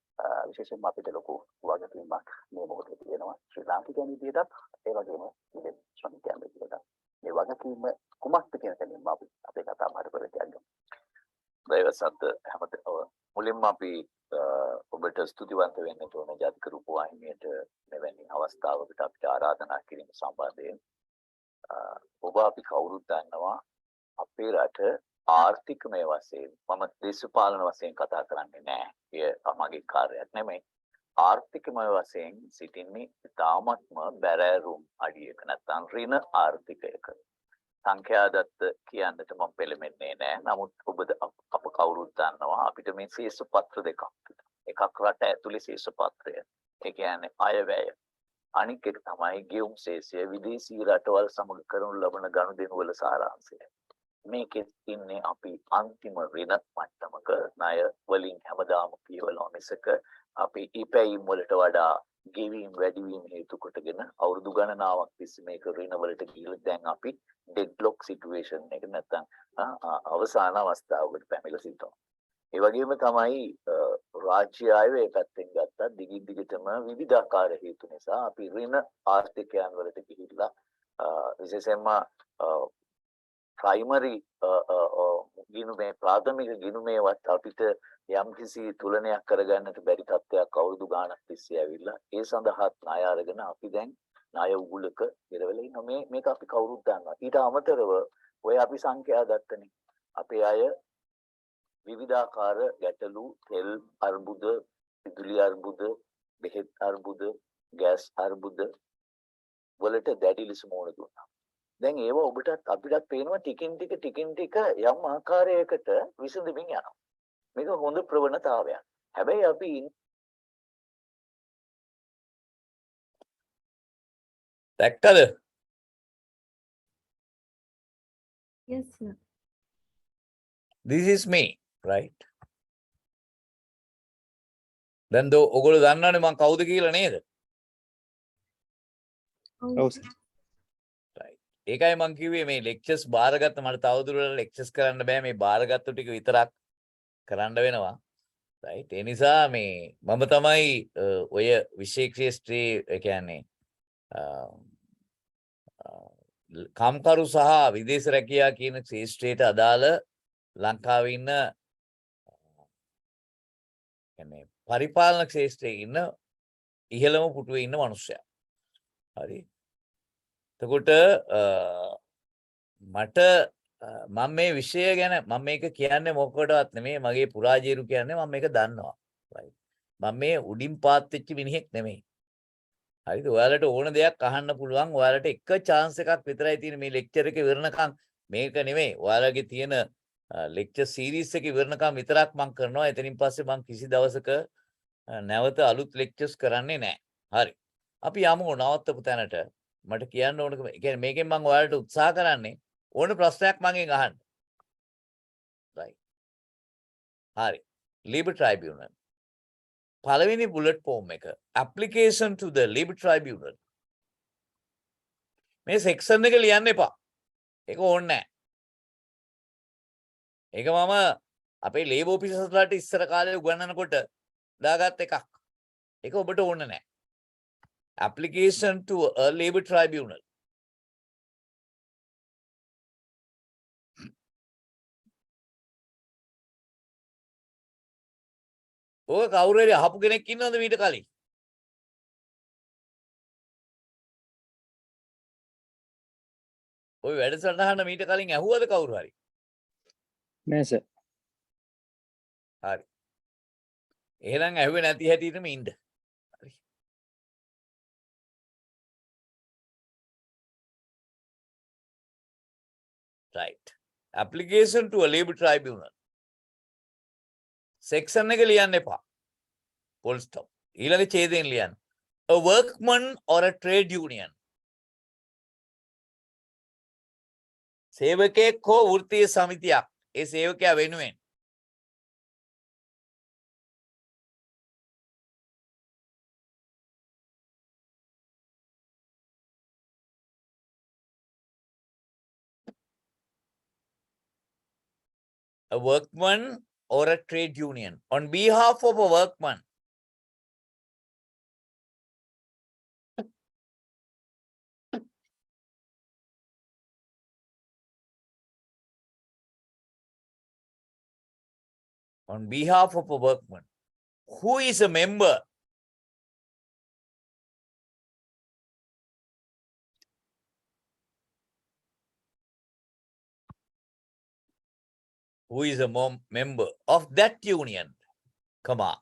විශේෂයෙන්ම අපිට ලොකු වගකීමක් මේ මොහොතේ තියෙනවා. ශ්‍රී ලාංකිකයන් විදිහටත් ඒ වගේම විදේශ ශ්‍රමිකයන් විදිහට. මේ වගකීම කුමක්ද කියන තැනින්ම අපි අපේ කතාවට ප්‍රවේශයක් ගමු. දෛවසත් හැමතෙම මුලින්ම අපි ඔබට ස්තුතිවන්ත වෙන්න ඕන ජාතික රූපවාහිනියට මෙවැනි අවස්ථාවකට අපිට ආරාධනා කිරීම සම්බන්ධයෙන්. ඔබ අපි කවුරුත් දන්නවා අපේ රට ආර්ථිකමය වශයෙන් මම දේශපාලන වශයෙන් කතා කරන්නේ නැහැ. එය මගේ කාර්යයක් නෙමෙයි. ආර්ථිකමය වශයෙන් සිටින්නේ ඉතාමත්ම බැරෑරුම් අඩියක නැත්නම් ඍණ ආර්ථිකයක. සංඛ්‍යාදත්ත කියන්නට මම පෙළඹෙන්නේ නැහැ. නමුත් අප කවුරුත් දන්නවා අපිට මේ ශේෂ පත්‍ර දෙකක්. එකක් රට ඇතුලේ ශේෂ පත්‍රය. ඒ කියන්නේ අයවැය. අනික එක තමයි ගෙවුම් ශේෂය විදේශී රටවල් සමග කරනු ලබන ගනුදෙනු වල සාරාංශය. මේකෙත් ඉන්නේ අපි අන්තිම ඍණ මට්ටමක ණය වලින් හැමදාම පියවනවා මිසක අපි ඉපැයීම් වලට වඩා ගෙවීම් වැඩිවීම හේතු කොටගෙන අවුරුදු ගණනාවක් තිස්සේ මේක ඍණ වලට ගිහිල්ලා දැන් අපි ඩෙඩ්ලොක් සිටුේෂන් එක නැත්නම් අවසාන අවස්ථාවකට පැමිණලා සිටිනවා. ඒ වගේම තමයි රාජ්‍ය ආයවැය පැත්තෙන් ගත්තා දිගින් දිගටම විවිධාකාර හේතු නිසා අපි ඍණ ආර්ථිකයන් වලට ගිහිල්ලා විශේෂයෙන්ම ප්‍රයිමරි ගිණුමේ ප්‍රාථමික ගිණුමේවත් අපිට යම්කිසි තුලනයක් කරගන්නට බැරි තත්ත්වයක් අවුරුදු ගාණක් තිස්සේ ඇවිල්ලා ඒ සඳහාත් ණය අරගෙන අපි දැන් ණය උගුලක ඉරවෙලා ඉන්නවා. මේක අපි කවුරුත් දන්නවා. ඊට අමතරව ඔය අපි සංඛ්‍යා දත්තනේ අපේ අය විවිධාකාර ගැටලු තෙල් අර්බුද, විදුලි අර්බුද, බෙහෙත් අර්බුද, ගෑස් අර්බුද වලට දැඩි ලෙස මුහුණ දුන්නා. දැන් ඒව ඔබටත් අපිටත් පේනවා ටිකින් ටික යම් ආකාරයකට විසඳමින් යනවා. මේක හොඳ ප්‍රවණතාවයක්. හැබැයි අපි දැක්කද? Yes sir. This is me, right? දැන් ඔයගොල්ලෝ දන්නවනේ මම කවුද කියලා නේද? ඔව් සර්. ඒකයි මං කිව්වේ මේ ලෙක්චර්ස් බාරගත්ත මට තවදුරටත් ලෙක්චර්ස් කරන්න බෑ මේ බාරගත්තු ටික විතරක් කරන්න වෙනවා. රයිට්. ඒ නිසා මේ මම තමයි ඔය විශේෂ ක්ෂේත්‍රයේ ඒ කියන්නේ කම්කරු සහ විදේශ රැකියා කියන ක්ෂේත්‍රයට අදාළ ලංකාවේ ඉන්න කියන්නේ පරිපාලන ක්ෂේත්‍රයේ ඉන්න ඉහළම පුටුවේ ඉන්න මිනිස්සයා. හරි. එතකොට මට මම මේ විෂය ගැන මම මේක කියන්නේ මොකකටවත් නෙමෙයි මගේ පුරාජීරු කියන්නේ මම මේක දන්නවා. right. මම මේ උඩින් පාත් වෙච්ච මිනිහෙක් නෙමෙයි. හරිද? ඔයාලට ඕන දෙයක් අහන්න පුළුවන්. ඔයාලට එක chance එකක් විතරයි තියෙන මේ ලෙක්චර් එක ඉවරනකම් මේක නෙමෙයි. ඔයාලගේ තියෙන ලෙක්චර් සීරීස් එක ඉවරනකම් විතරක් මම කරනවා. එතනින් පස්සේ මම කිසි දවසක නැවත අලුත් ලෙක්චර්ස් කරන්නේ නැහැ. හරි. අපි යමු නවත්තපු තැනට. මට කියන්න ඕනකම කියන්නේ මේකෙන් මම ඔයාලට උත්සාහ කරන්නේ ඕන ප්‍රශ්නයක් මගෙන් අහන්න. right. හරි. Labour Tribunal. පළවෙනි bullet form එක. Application to the Labour Tribunal. මේ section එක ලියන්න එපා. ඒක ඕනේ නැහැ. ඒක මම අපේ ලේබර් ඔෆිසර්ස්ලාට ඉස්සර කාලේ උගන්වනකොට දාගත් එකක්. ඒක ඔබට ඕනේ නැහැ. Application to a Labour Tribunal. ඔය කවුරු හරි අහපු කෙනෙක් ඉන්නවද මීට කලින්? ඔය වැඩසටහන මීට කලින් ඇහුවද කවුරු හරි? නෑ සර්. හරි. එහෙනම් ඇහුවේ නැති හැටියටම ඉන්න. හරි. right. Application to a Labour Tribunal. Section එක ලියන්න එපා. Full stop. ඊළඟ ඡේදයෙන් ලියන්න. A workman or a trade union. සේවකයෙක් හෝ වෘත්තීය සමිතියක්. ඒ සේවකයා වෙනුවෙන්. A workman or a trade union on behalf of a workman. On behalf of a workman who is a member member of that union, comma,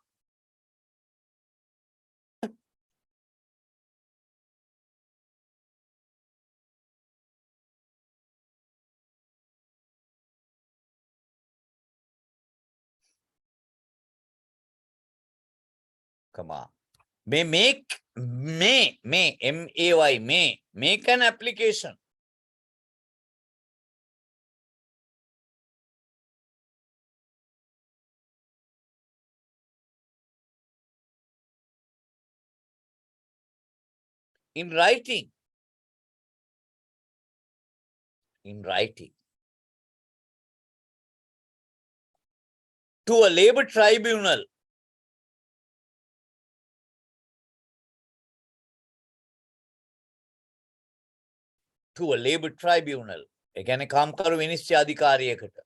comma, may make an application in writing to a Labour Tribunal ඒ කියන්නේ කාම්කරු විනිශ්චය අධිකාරියකට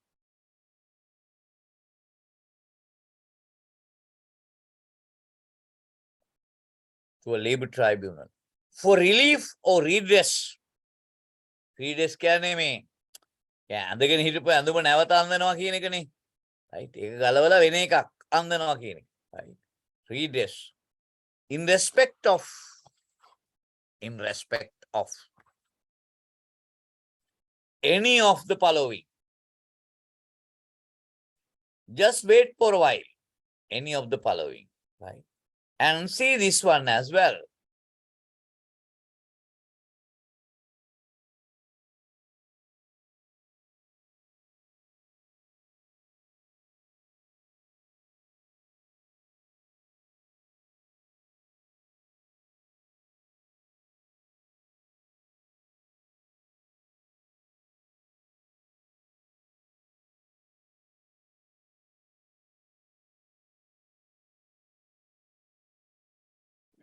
to a Labour Tribunal for relief or redress. Redress කියන්නේ මේ ඇඳගෙන හිටපු ඇඳුම නැවත අඳිනවා කියන එකනේ. right. ඒක ගලවලා වෙන එකක් අඳිනවා කියන එක. right. Redress in respect of any of the following. Just wait for a while. Any of the following. Right. And see this one as well.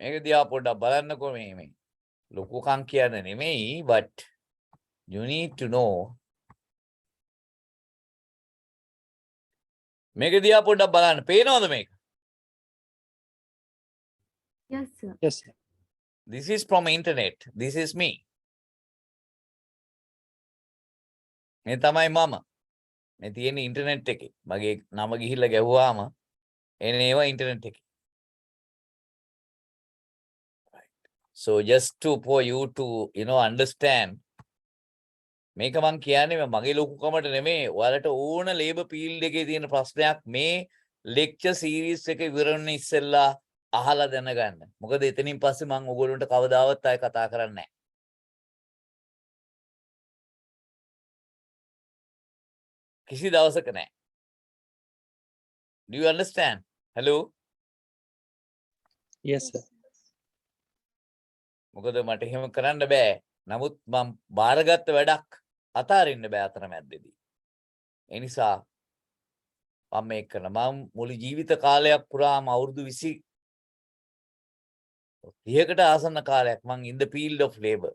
මේක දිහා පොඩ්ඩක් බලන්නකෝ මේ ලොකුකම් කියන්න නෙමෙයි, but you need to know. මේක දිහා පොඩ්ඩක් බලන්න. පේනවද මේක? Yes, sir. Yes sir. This is from internet. This is me. මේ තමයි මම. මේ තියෙන ඉන්ටර්නෙට් එකේ. මගේ නම ගිහිල්ලා ගැහුවාම එන ඒවා ඉන්ටර්නෙට් එකේ. So just for you to understand, මේක මං කියන්නේ මගේ ලොකුකමට නෙමෙයි, ඔයාලට ඕන ලේබර් ෆීල්ඩ් එකේ තියෙන ප්‍රශ්නයක් මේ ලෙක්චර් සීරීස් එක ඉවර වෙන ඉස්සෙල්ලා අහලා දැනගන්න. මොකද එතනින් පස්සේ මං ඔයගොල්ලන්ට කවදාවත් ආයෙ කතා කරන්නේ නැහැ. කිසි දවසක නෑ. Do you understand? Hello? yes sir මොකද මට එහෙම කරන්න බෑ. නමුත් මම බාරගත්ත වැඩක් අතාරින්න බෑ අතරමැද්දේදී. ඒ නිසා මම මේක කරනවා. මම මුළු ජීවිත කාලයක් පුරාම අවුරුදු 30කට ආසන්න කාලයක් මම in the field of labor.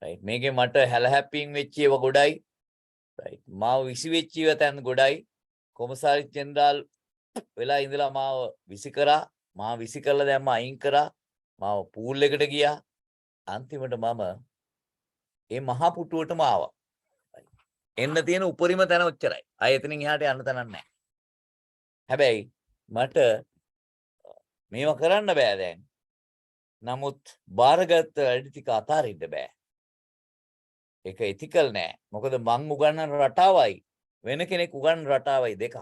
right? මේකේ මට හැලහැප්පීම් වෙච්ච ඒවා ගොඩයි. right? මාව විසි වෙච්ච ඒවා තැන් ගොඩයි. කොමසාරි ජෙනරාල් වෙලා ඉඳලා මාව විසි කරා. මාව විසි කරලා දැම්ම අයින් කරා. මාව පූල් එකට ගියා. අන්තිමට මම ඒ මහා පුටුවටම ආවා. එන්න තියෙන උපරිම තැන ඔච්චරයි. ආයෙ එතනින් එහාට යන්න තැනක් නැහැ. හැබැයි මට මේව කරන්න බෑ දැන්. නමුත් බාරගත්ත වැඩ ටික අතාරින්න බෑ. ඒක ethical නෑ. මොකද මං උගන්වන රටාවයි වෙන කෙනෙක් උගන්වන රටාවයි දෙකක්.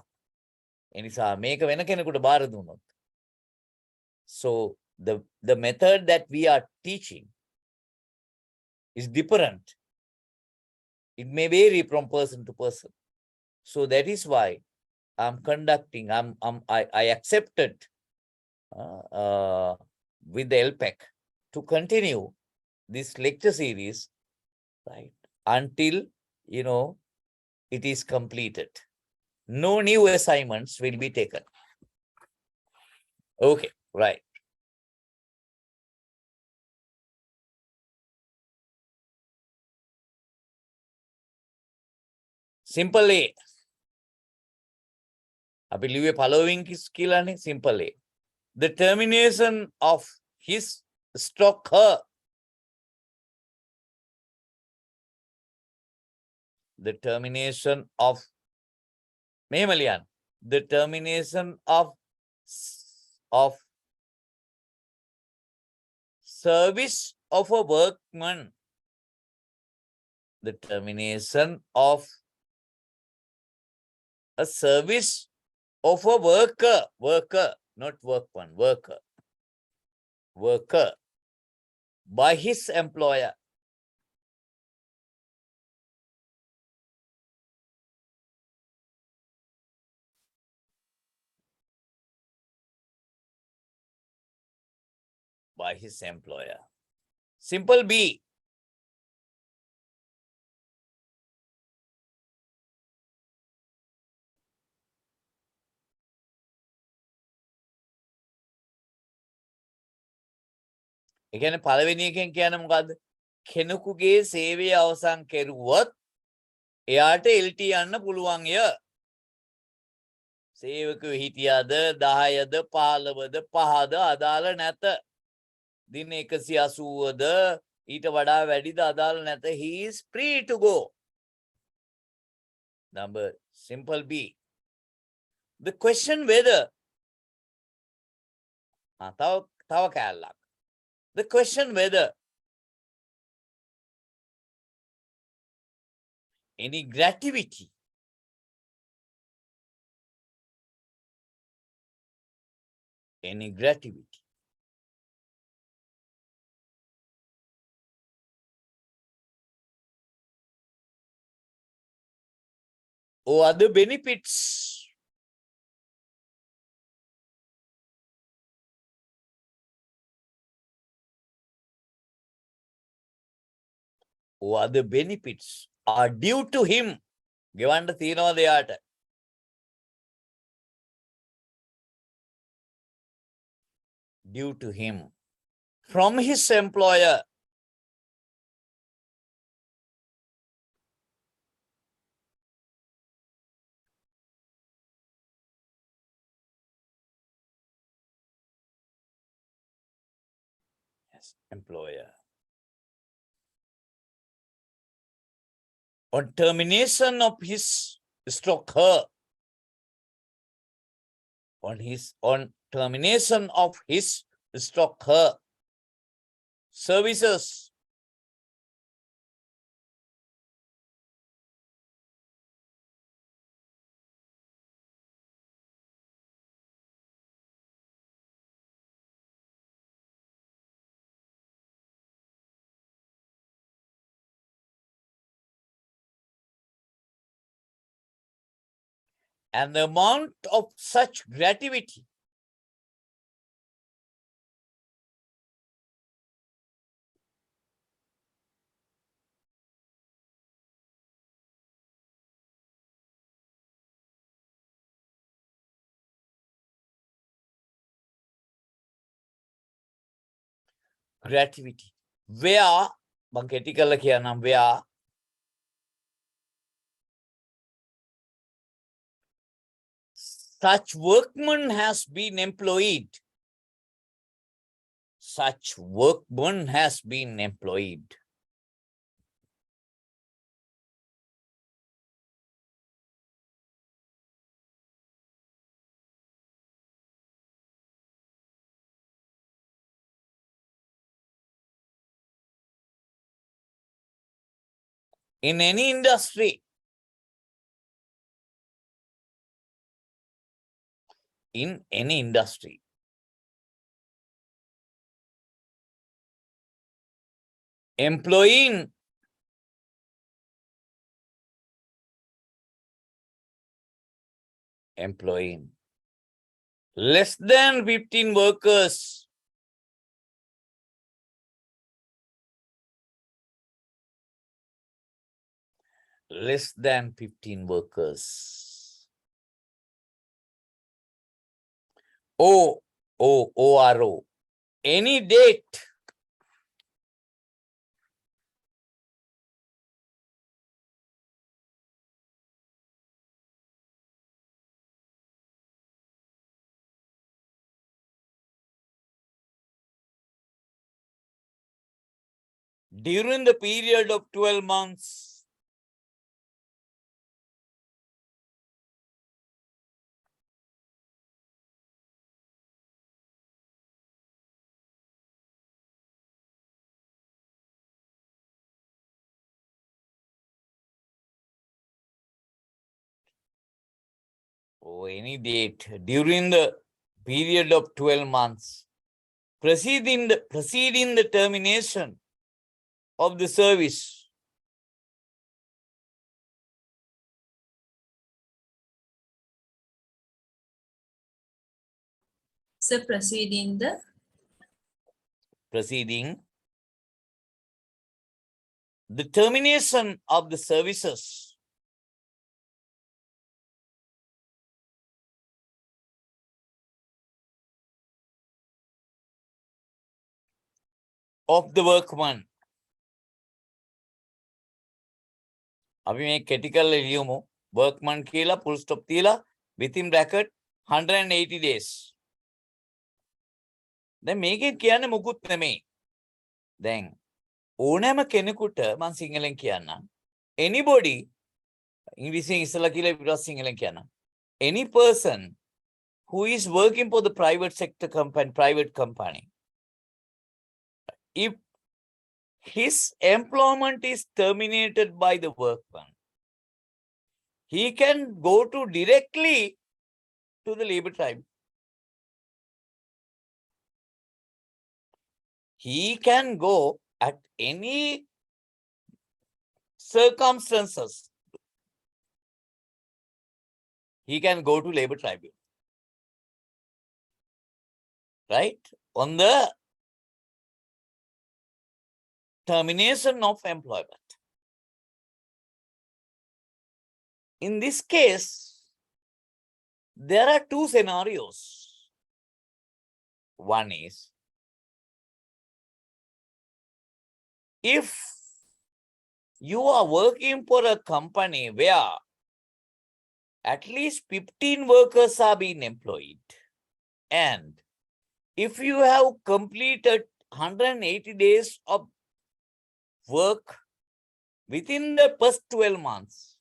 ඒ නිසා මේක වෙන කෙනෙකුට බාර දුන්නොත්. So the method that we are teaching is different. It may vary from person to person. So that is why I'm conducting, I accepted with the LPEC to continue this lecture series, right, until, it is completed. No new assignments will be taken. Okay, right. Simple A. අපි ලිව්වේ following කියලානේ simple A. The termination of his stroke her. The termination of මෙහෙම the termination of service of a workman. The termination of a service of a worker, not workman, worker by his employer. By his employer. Simple B. ඒ කියන්නේ පළවෙනි එකෙන් කියන්නේ මොකද්ද? කෙනෙකුගේ සේවය අවසන් කෙරුවොත් එයාට LT යන්න පුළුවන්ය. සේවකයෝ හිටියද 10ද 15ද 5ද අදාළ නැත. දින 180ද ඊට වඩා වැඩිද අදාළ නැත. He is free to go. Number simple B. The question whether තව කැලලක්. The question whether any gratuity or other benefits are due to him. ගෙවන්න තියනවාද එයාට? Due to him from his employer. Yes, employer. On termination of his stroke her. On termination of his stroke her services And the amount of such gratuity where මම කෙටි කරලා කියන්නම් where such workman has been employed. Such workman has been employed. In any industry. In any industry. Employing less than 15 workers ORO any date during the period of 12 months or any date during the period of 12 months preceding the termination of the service So preceding the termination of the services of the workman. අපි මේ කෙටි කරලා ලියමු workman කියලා full stop තියලා within bracket 180 days. දැන් මේකෙන් කියන්නේ මුකුත් නෙමෙයි. දැන් ඕනෑම කෙනෙකුට මම සිංහලෙන් කියන්නම් anybody ඉංග්‍රීසියෙන් ඉස්සලා කියලා ඊට පස්සේ සිංහලෙන් කියන්නම් any person who is working for the private sector company private company if his employment is terminated by the workman he can go to directly to the labor tribe. He can go at any circumstances. He can go to labor tribunal. Right? On the termination of employment. In this case, there are two scenarios. One is if you are working for a company where at least 15 workers are being employed, and if you have completed 180 days of work within the first 12 months,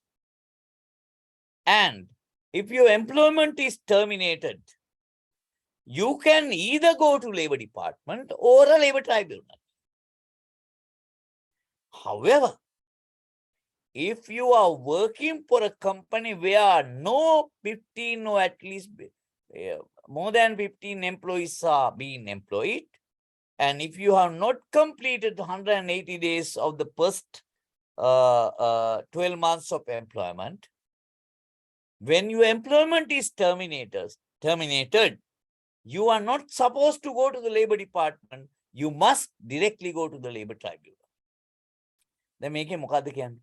and if your employment is terminated, you can either go to Labor Department or a Labor Tribunal. However, if you are working for a company where no 15 or at least more than 15 employees are being employed, and if you have not completed 180 days of the first 12 months of employment, When your employment is terminated, you are not supposed to go to the Labour Department. You must directly go to the Labour Tribunal. දැන් මේකේ මොකද්ද කියන්නේ?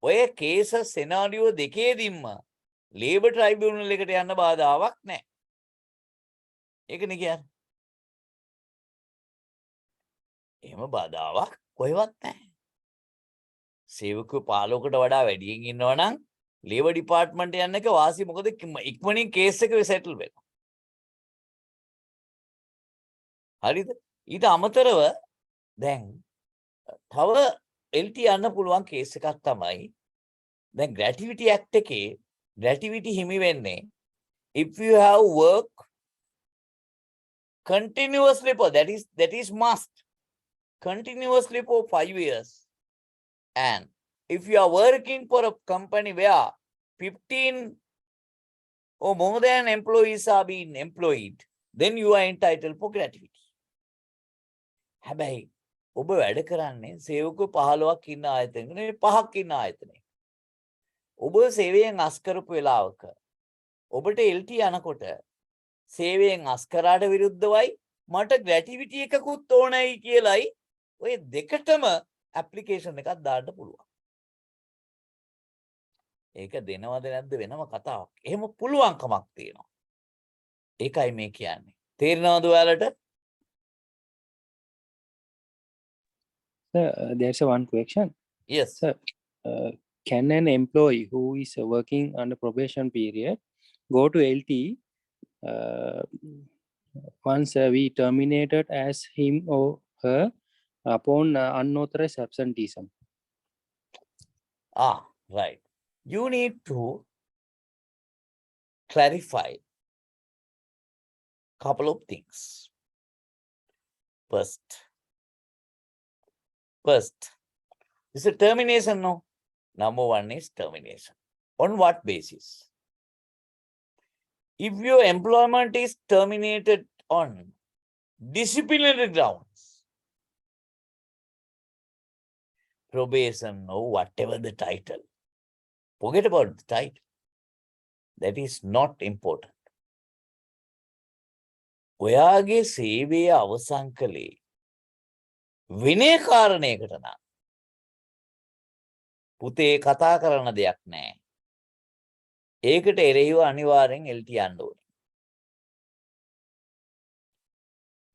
ඔය කේස සෙනාරියෝ දෙකේදීම Labour Tribunal එකට යන්න බාධාවක් නැහැ. ඒකනේ කියන්නේ. එහෙම බාධාවක් කොහෙවත් නැහැ. සේවකයෝ 15කට වඩා වැඩියෙන් ඉන්නවා නම් Labour Department යන්න එක වාසිය මොකද ඉක්මනින් කේස් එක සෙටල් වෙනවා. හරිද? ඊට අමතරව දැන් තව LT යන්න පුළුවන් කේස් එකක් තමයි දැන් gratuity act එකේ gratuity හිමි වෙන්නේ if you have work continuously for that is must continuously for 5 years, and if you are working for a company where 15 or more than employees are being employed, then you are entitled for gratuity. හැබැයි ඔබ වැඩ කරන්නේ සේවකයෝ 15ක් ඉන්න ආයතනයක නෙවෙයි 5ක් ඉන්න ආයතනයක. ඔබ සේවයෙන් අස් කරපු වෙලාවක ඔබට LT යනකොට සේවයෙන් අස් කරාට විරුද්ධවයි මට gratuity එකකුත් ඕනයි කියලයි ඔය දෙකටම ඇප්ලිකේෂන් එකක් දාන්න පුළුවන්. ඒක දෙනවද නැද්ද වෙනම කතාවක්. එහෙම පුළුවන්කමක් තියෙනවා. ඒකයි මේ කියන්නේ. තේරෙනවද ඔයාලට? Sir, there's one question. Yes. Sir, can an employee who is working under probation period go to LT once we terminated as him or her upon unauthorized absenteeism? Right. You need to clarify couple of things. First, is a termination, no? Number one is termination. On what basis? If your employment is terminated on disciplinary grounds, probation or whatever the title, forget about the title. That is not important. ඔයාගේ සේවය අවසන් කළේ විනය කාරණයකට නම් පුතේ කතා කරන දෙයක් නැහැ. ඒකට එරෙහිව අනිවාර්යෙන් LT යන්න ඕනේ.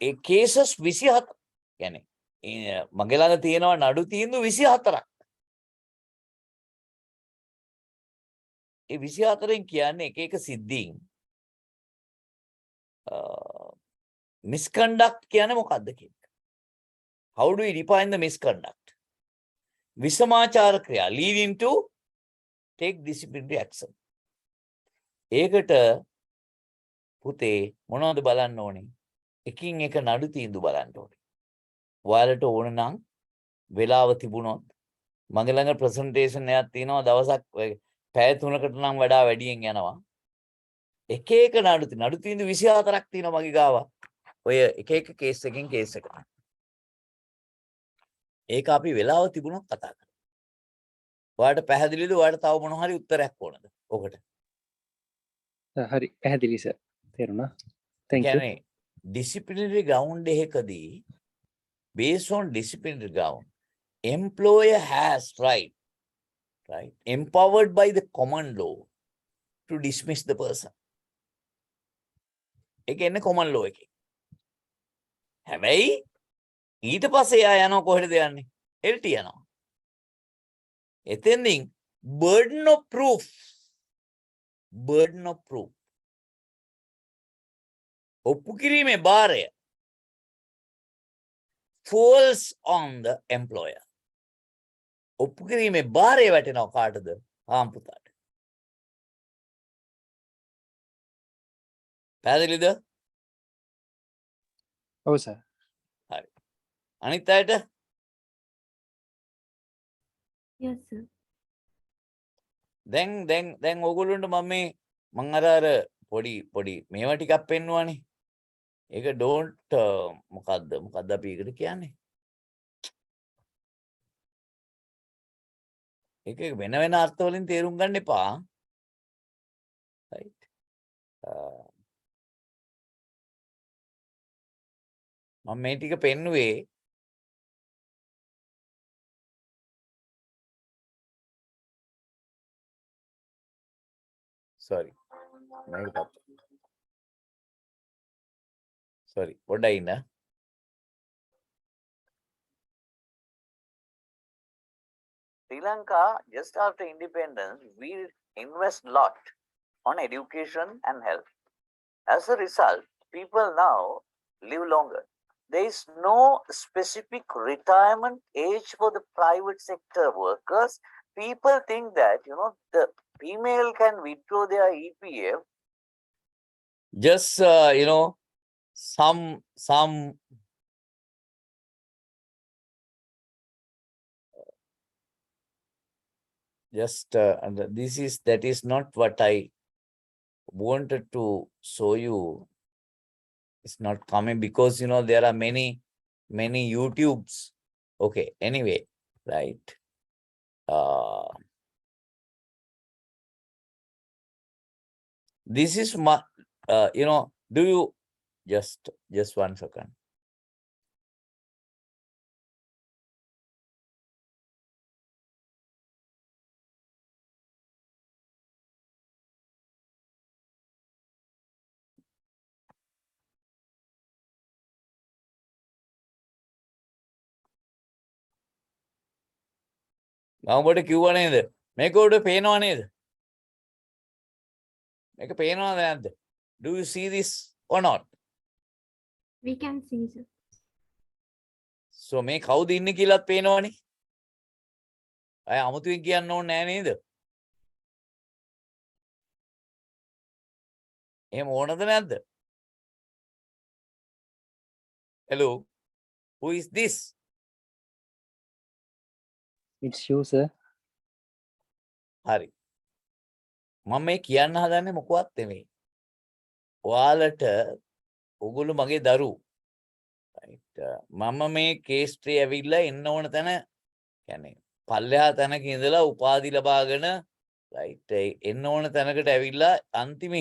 ඒ කේසස් 27 කියන්නේ මගේ ළඟ තියෙනවා නඩු තීන්දුව 24ක්. ඒ 24න් කියන්නේ එක එක සිද්ධීන් misconduct කියන්නේ මොකක්ද කියන එක. How do we define the misconduct? විසමාචාර ක්‍රියා leading to take disciplinary action. ඒකට පුතේ මොනවද බලන්න ඕනේ? එකින් එක නඩු තීන්දුව බලන්න ඕනේ. ඔයාලට ඕන නම් වෙලාව තිබුණොත් මගේ ළඟ ප්‍රසන්ටේෂන් එකක් තියෙනවා දවසක් පැය 3කට නම් වඩා වැඩියෙන් යනවා. එක එක නඩු තීන්දුව 24ක් තියෙනවා මගේ ගාව. ඔය එක එක කේස් එකකින් කේස් එකට. ඒක අපි වෙලාව තිබුණොත් කතා කරමු. ඔයාලට පැහැදිලිද? ඔයාලට තව මොන හරි උත්තරයක් ඕනද? ඔකට. හරි පැහැදිලි සර්. තේරුණා. Thank you. කියන්නේ disciplinary ground එකකදී based on disciplinary ground, employer has right empowered by the common law to dismiss the person. ඒක එන්නේ common law එකේ. හැබැයි ඊට පස්සේ ආය යනවා කොහෙද යන්නේ? LT යනවා. එතෙන්දින් burden of proof ඔප්පු කිරීමේ භාරය falls on the employer. ඔප්පු කිරීමේ භාරය වැටෙනවා කාටද? ආම්පුතාට. පැහැදිලිද? ඔව් සර්. හරි. අනිත් අයට Yes, sir. දැන් ඕගොල්ලන්ට මම අර පොඩි මේවා ටිකක් පෙන්නුවානේ. ඒක don't මොකද්ද අපි ඒකට කියන්නේ? ඒක වෙන අර්ථ වලින් තේරුම් ගන්න එපා. මම මේ ටික පෙන්නුවේ sorry මේක sorry පොඩ්ඩයි ඉන්න Sri Lanka, just after independence, we invest a lot on education and health. As a result, people now live longer. There is no specific retirement age for the private sector workers. People think that, the female can withdraw their EPF. Just, some just and that is not what I wanted to show you. It's not coming because there are many YouTubes. Okay, anyway, right. This is my do you just 1 second. මම ඔබට කිව්වා නේද මේක උඩ පේනව නේද මේක පේනවද නැද්ද do you see this or not We can see, sir. so මේ කවුද ඉන්නේ කියලාත් පේනවනේ අය අමුතුවෙන් කියන්න ඕනේ නෑ නේද එහෙම ඕනද නැද්ද hello who is this It's you, sir. හරි මම මේ කියන්න හදන්නේ මොකවත් නෙමෙයි ඔයාලට ඔගොල්ලෝ මගේ දරුවෝ right මම මේ කේස්ට්‍රේ ඇවිල්ලා එන්න ඕන තැන කියන්නේ පල්ලෙහා තැනක ඉඳලා උපාධි ලබාගෙන right එන්න ඕන තැනකට ඇවිල්ලා අන්තිම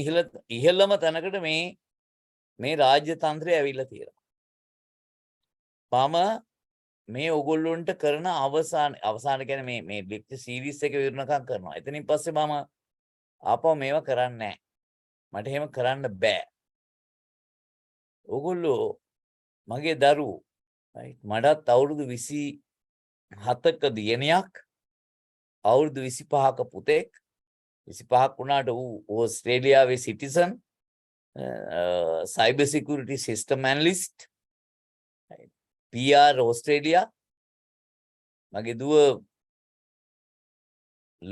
ඉහළම තැනකට මේ රාජ්‍ය තන්ත්‍රය ඇවිල්ලා තියෙනවා මම මේ ඔගොල්ලොන්ට කරන අවසාන කියන්නේ මේ ලෙක්චර් සීරීස් එක විවරණකම් කරනවා එතනින් පස්සේ මම ආපහු මේවා කරන්නේ නැහැ මට එහෙම කරන්න බෑ ඔගොල්ලෝ මගේ දරුවෝ right මටත් අවුරුදු 27ක දියණියක් අවුරුදු 25ක පුතෙක් 25ක් වුණාට ඌ ඕස්ට්‍රේලියාවේ citizen cyber security system analyst PR Australia මගේ දුව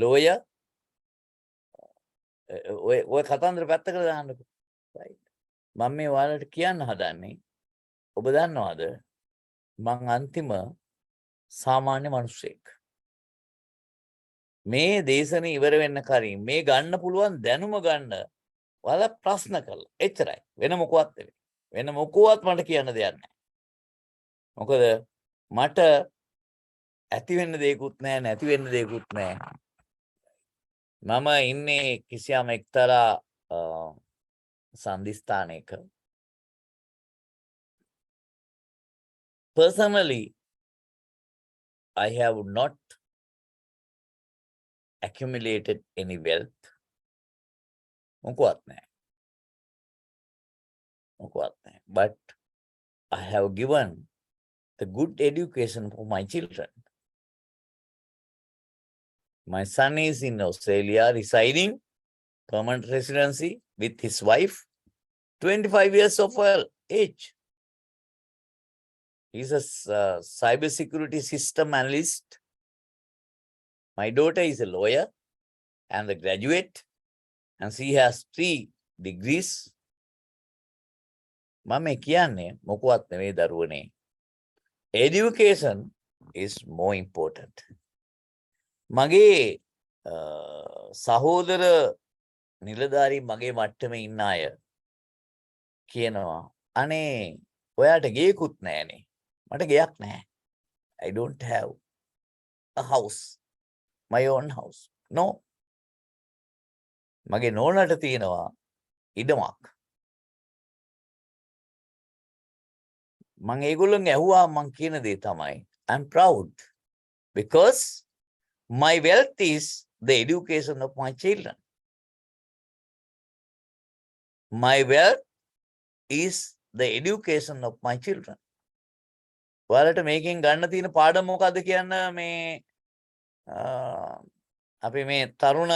lawyer ඔය කතන්දර පැත්තකට දාන්නකෝ right මම මේ ඔයාලට කියන්න හදන්නේ ඔබ දන්නවද මං අන්තිම සාමාන්‍ය මිනිස්සෙක් මේ දේශනේ ඉවර වෙන්න කලින් මේ ගන්න පුළුවන් දැනුම ගන්න ඔයාලා ප්‍රශ්න කළා එච්චරයි වෙන මොකවත් නෙවෙයි වෙන මොකවත් මට කියන්න දෙයක් නැහැ මොකද මට ඇති වෙන්න දෙයක්වත් නැහැ නැති වෙන්න දෙයක්වත් නැහැ මම ඉන්නේ කිසියම් එක්තරා සම්දිස්ථානයක personally I have not accumulated any wealth මොකවත් නැහැ but I have given the good education for my children my son is in Australia residing permanent residency with his wife 25 years of age he's a cyber security system analyst my daughter is a lawyer and a graduate and she has 3 degrees මම කියන්නේ මොකවත් නෙවෙයි දරුවනේ education is more important මගේ සහෝදර නිලධාරී මගේ මට්ටමේ ඉන්න අය කියනවා අනේ ඔයාට ගෙයකුත් නැහනේ මට ගෙයක් නැහැ I don't have a house my own house no මගේ නෝනට තියෙනවා ඉඩමක්. මං ඒගොල්ලන් ඇහුවා මං කියන දේ තමයි I'm proud because my wealth is the education of my children. My wealth is the education of my children. ඔයාලට මේකෙන් ගන්න තියෙන පාඩම මොකද්ද කියන්න මේ අපි මේ තරුණ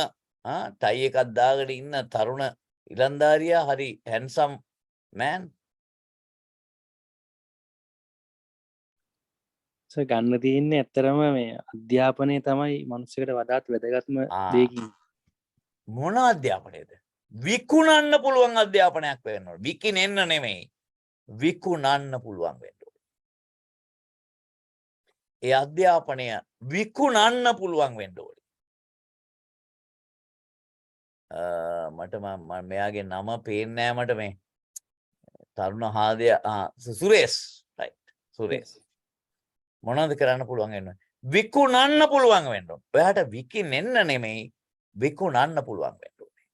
ටයි එකක් දාගෙන ඉන්න තරුණ ඉලන්දාරියා හරි හැන්සම් මෑන්. ගන්න තියන්නේ ඇත්තරම මේ අධ්‍යාපනය තමයි මනුස්සකට වඩාත් වැදගත්ම දේකින්. මොන අධ්‍යාපනයද? විකුණන්න පුළුවන් අධ්‍යාපනයක් වෙන්න ඕනේ. විකිනෙන්න නෙමෙයි. විකුණන්න පුළුවන් වෙන්න ඕනේ. ඒ අධ්‍යාපනය විකුණන්න පුළුවන් වෙන්න ඕනේ. මට මෙයාගේ නම පේන්නේ නැහැ මට මේ තරුණ හාදය සුරේෂ් රයිට් සුරේෂ් මොනවද කරන්න පුළුවන් වෙන්නේ? විකුණන්න පුළුවන් වෙන්න ඕනේ. ඔයාට විකිනෙන්න නෙමෙයි විකුණන්න පුළුවන් වෙන්න ඕනේ.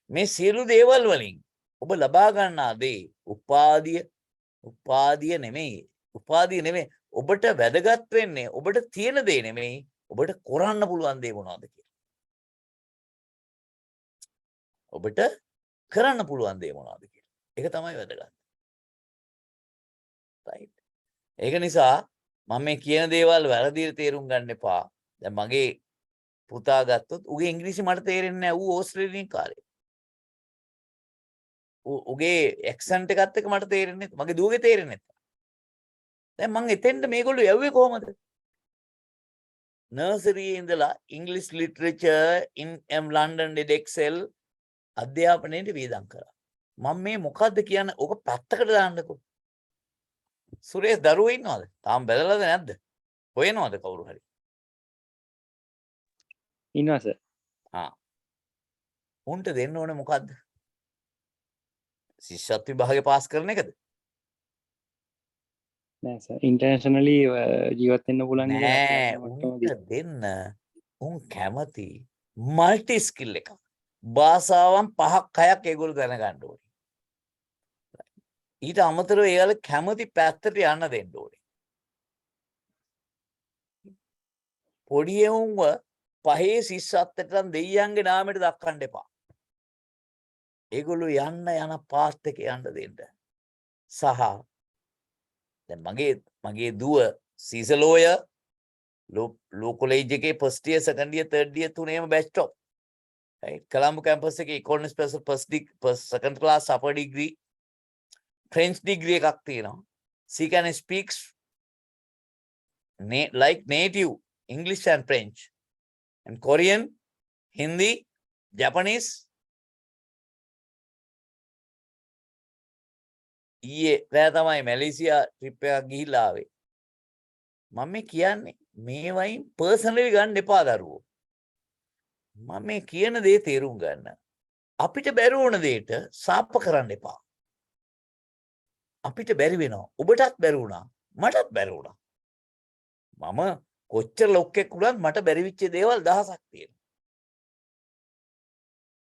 මේ සියලු දේවල් වලින් ඔබ ලබා ගන්නා දේ උපාධිය නෙමෙයි. උපාධිය නෙමෙයි. ඔබට වැදගත් වෙන්නේ ඔබට තියෙන දේ නෙමෙයි ඔබට කරන්න පුළුවන් දේ මොනවද කියලා. ඔබට කරන්න පුළුවන් දේ මොනවද කියලා. ඒක තමයි වැදගත්. right. ඒක නිසා මම මේ කියන දේවල් වැරදිට තේරුම් ගන්න එපා. දැන් මගේ පුතා ගත්තොත් උගේ ඉංග්‍රීසි මට තේරෙන්නේ නැහැ. ඌ ඕස්ට්‍රේලියානු කාරේ. උගේ ඇක්සන්ට් එකත් එක්ක මට තේරෙන්නේ නැහැ. මගේ දුවගේ තේරෙන්නේ නැහැ. දැන් මං එතෙන්ට මේගොල්ලෝ යවුවේ කොහමද? නර්සරි ඉඳලා ඉංග්‍රීසි ලිටරේචර් in London did excel අධ්‍යාපනයේ වේදම් කරා. මම මේ මොකද්ද කියන්නේ? ඔක පැත්තකට දාන්නකෝ. සුරේෂ් දරුවෝ ඉන්නවද? තාම බැලලාද නැද්ද? හොයනවද කවුරු හරි? ඉන්නවා සර්. උන්ට දෙන්න ඕනේ මොකද්ද? ශිෂ්‍යත්ව විභාගේ පාස් කරන එකද? නෑ සර්. ඉන්ටර්නැෂනලි ජීවත් වෙන්න පුළුවන් නෑ උන්ට දෙන්න උන් කැමති මල්ටි ස්කිල් එකක්. භාෂාවන් 5ක් 6ක් ඒගොල්ලෝ දැනගන්න ඕනේ. ඊට අමතරව ඒගොල්ලෝ කැමති පැත්තට යන්න දෙන්න ඕනේ. පොඩි එවුන්ව පහේ ශිෂ්‍යත්වයටනම් දෙයියන්ගේ නාමයට දක්වන්න එපා. ඒගොල්ලෝ යන්න යන පාත් එක යන්න දෙන්න. සහ දැන් මගේ දුව සීසලෝය ලෝ කොලේජ් එකේ first year second year third year තුනේම batch top. right Colombo campus එකේ economics first second class upper degree French degree එකක් තියෙනවා. She can speaks like native English and French and Korean, Hindi, Japanese. ඊයේ රෑ තමයි Malaysia trip එකක් ගිහිල්ලා ආවේ. මම මේ කියන්නේ මේ වයින් පර්සනලි ගන්න එපා දරුවෝ. මම මේ කියන දේ තේරුම් ගන්න. අපිට බැරි වුණ දෙයට සාප කරන්න එපා. අපිට බැරි වෙනවා. ඔබටත් බැරි වුණා. මටත් බැරි වුණා. මම කොච්චර ලොක්ෙක් වුණත් මට බැරි වෙච්ච දේවල් දහසක් තියෙනවා.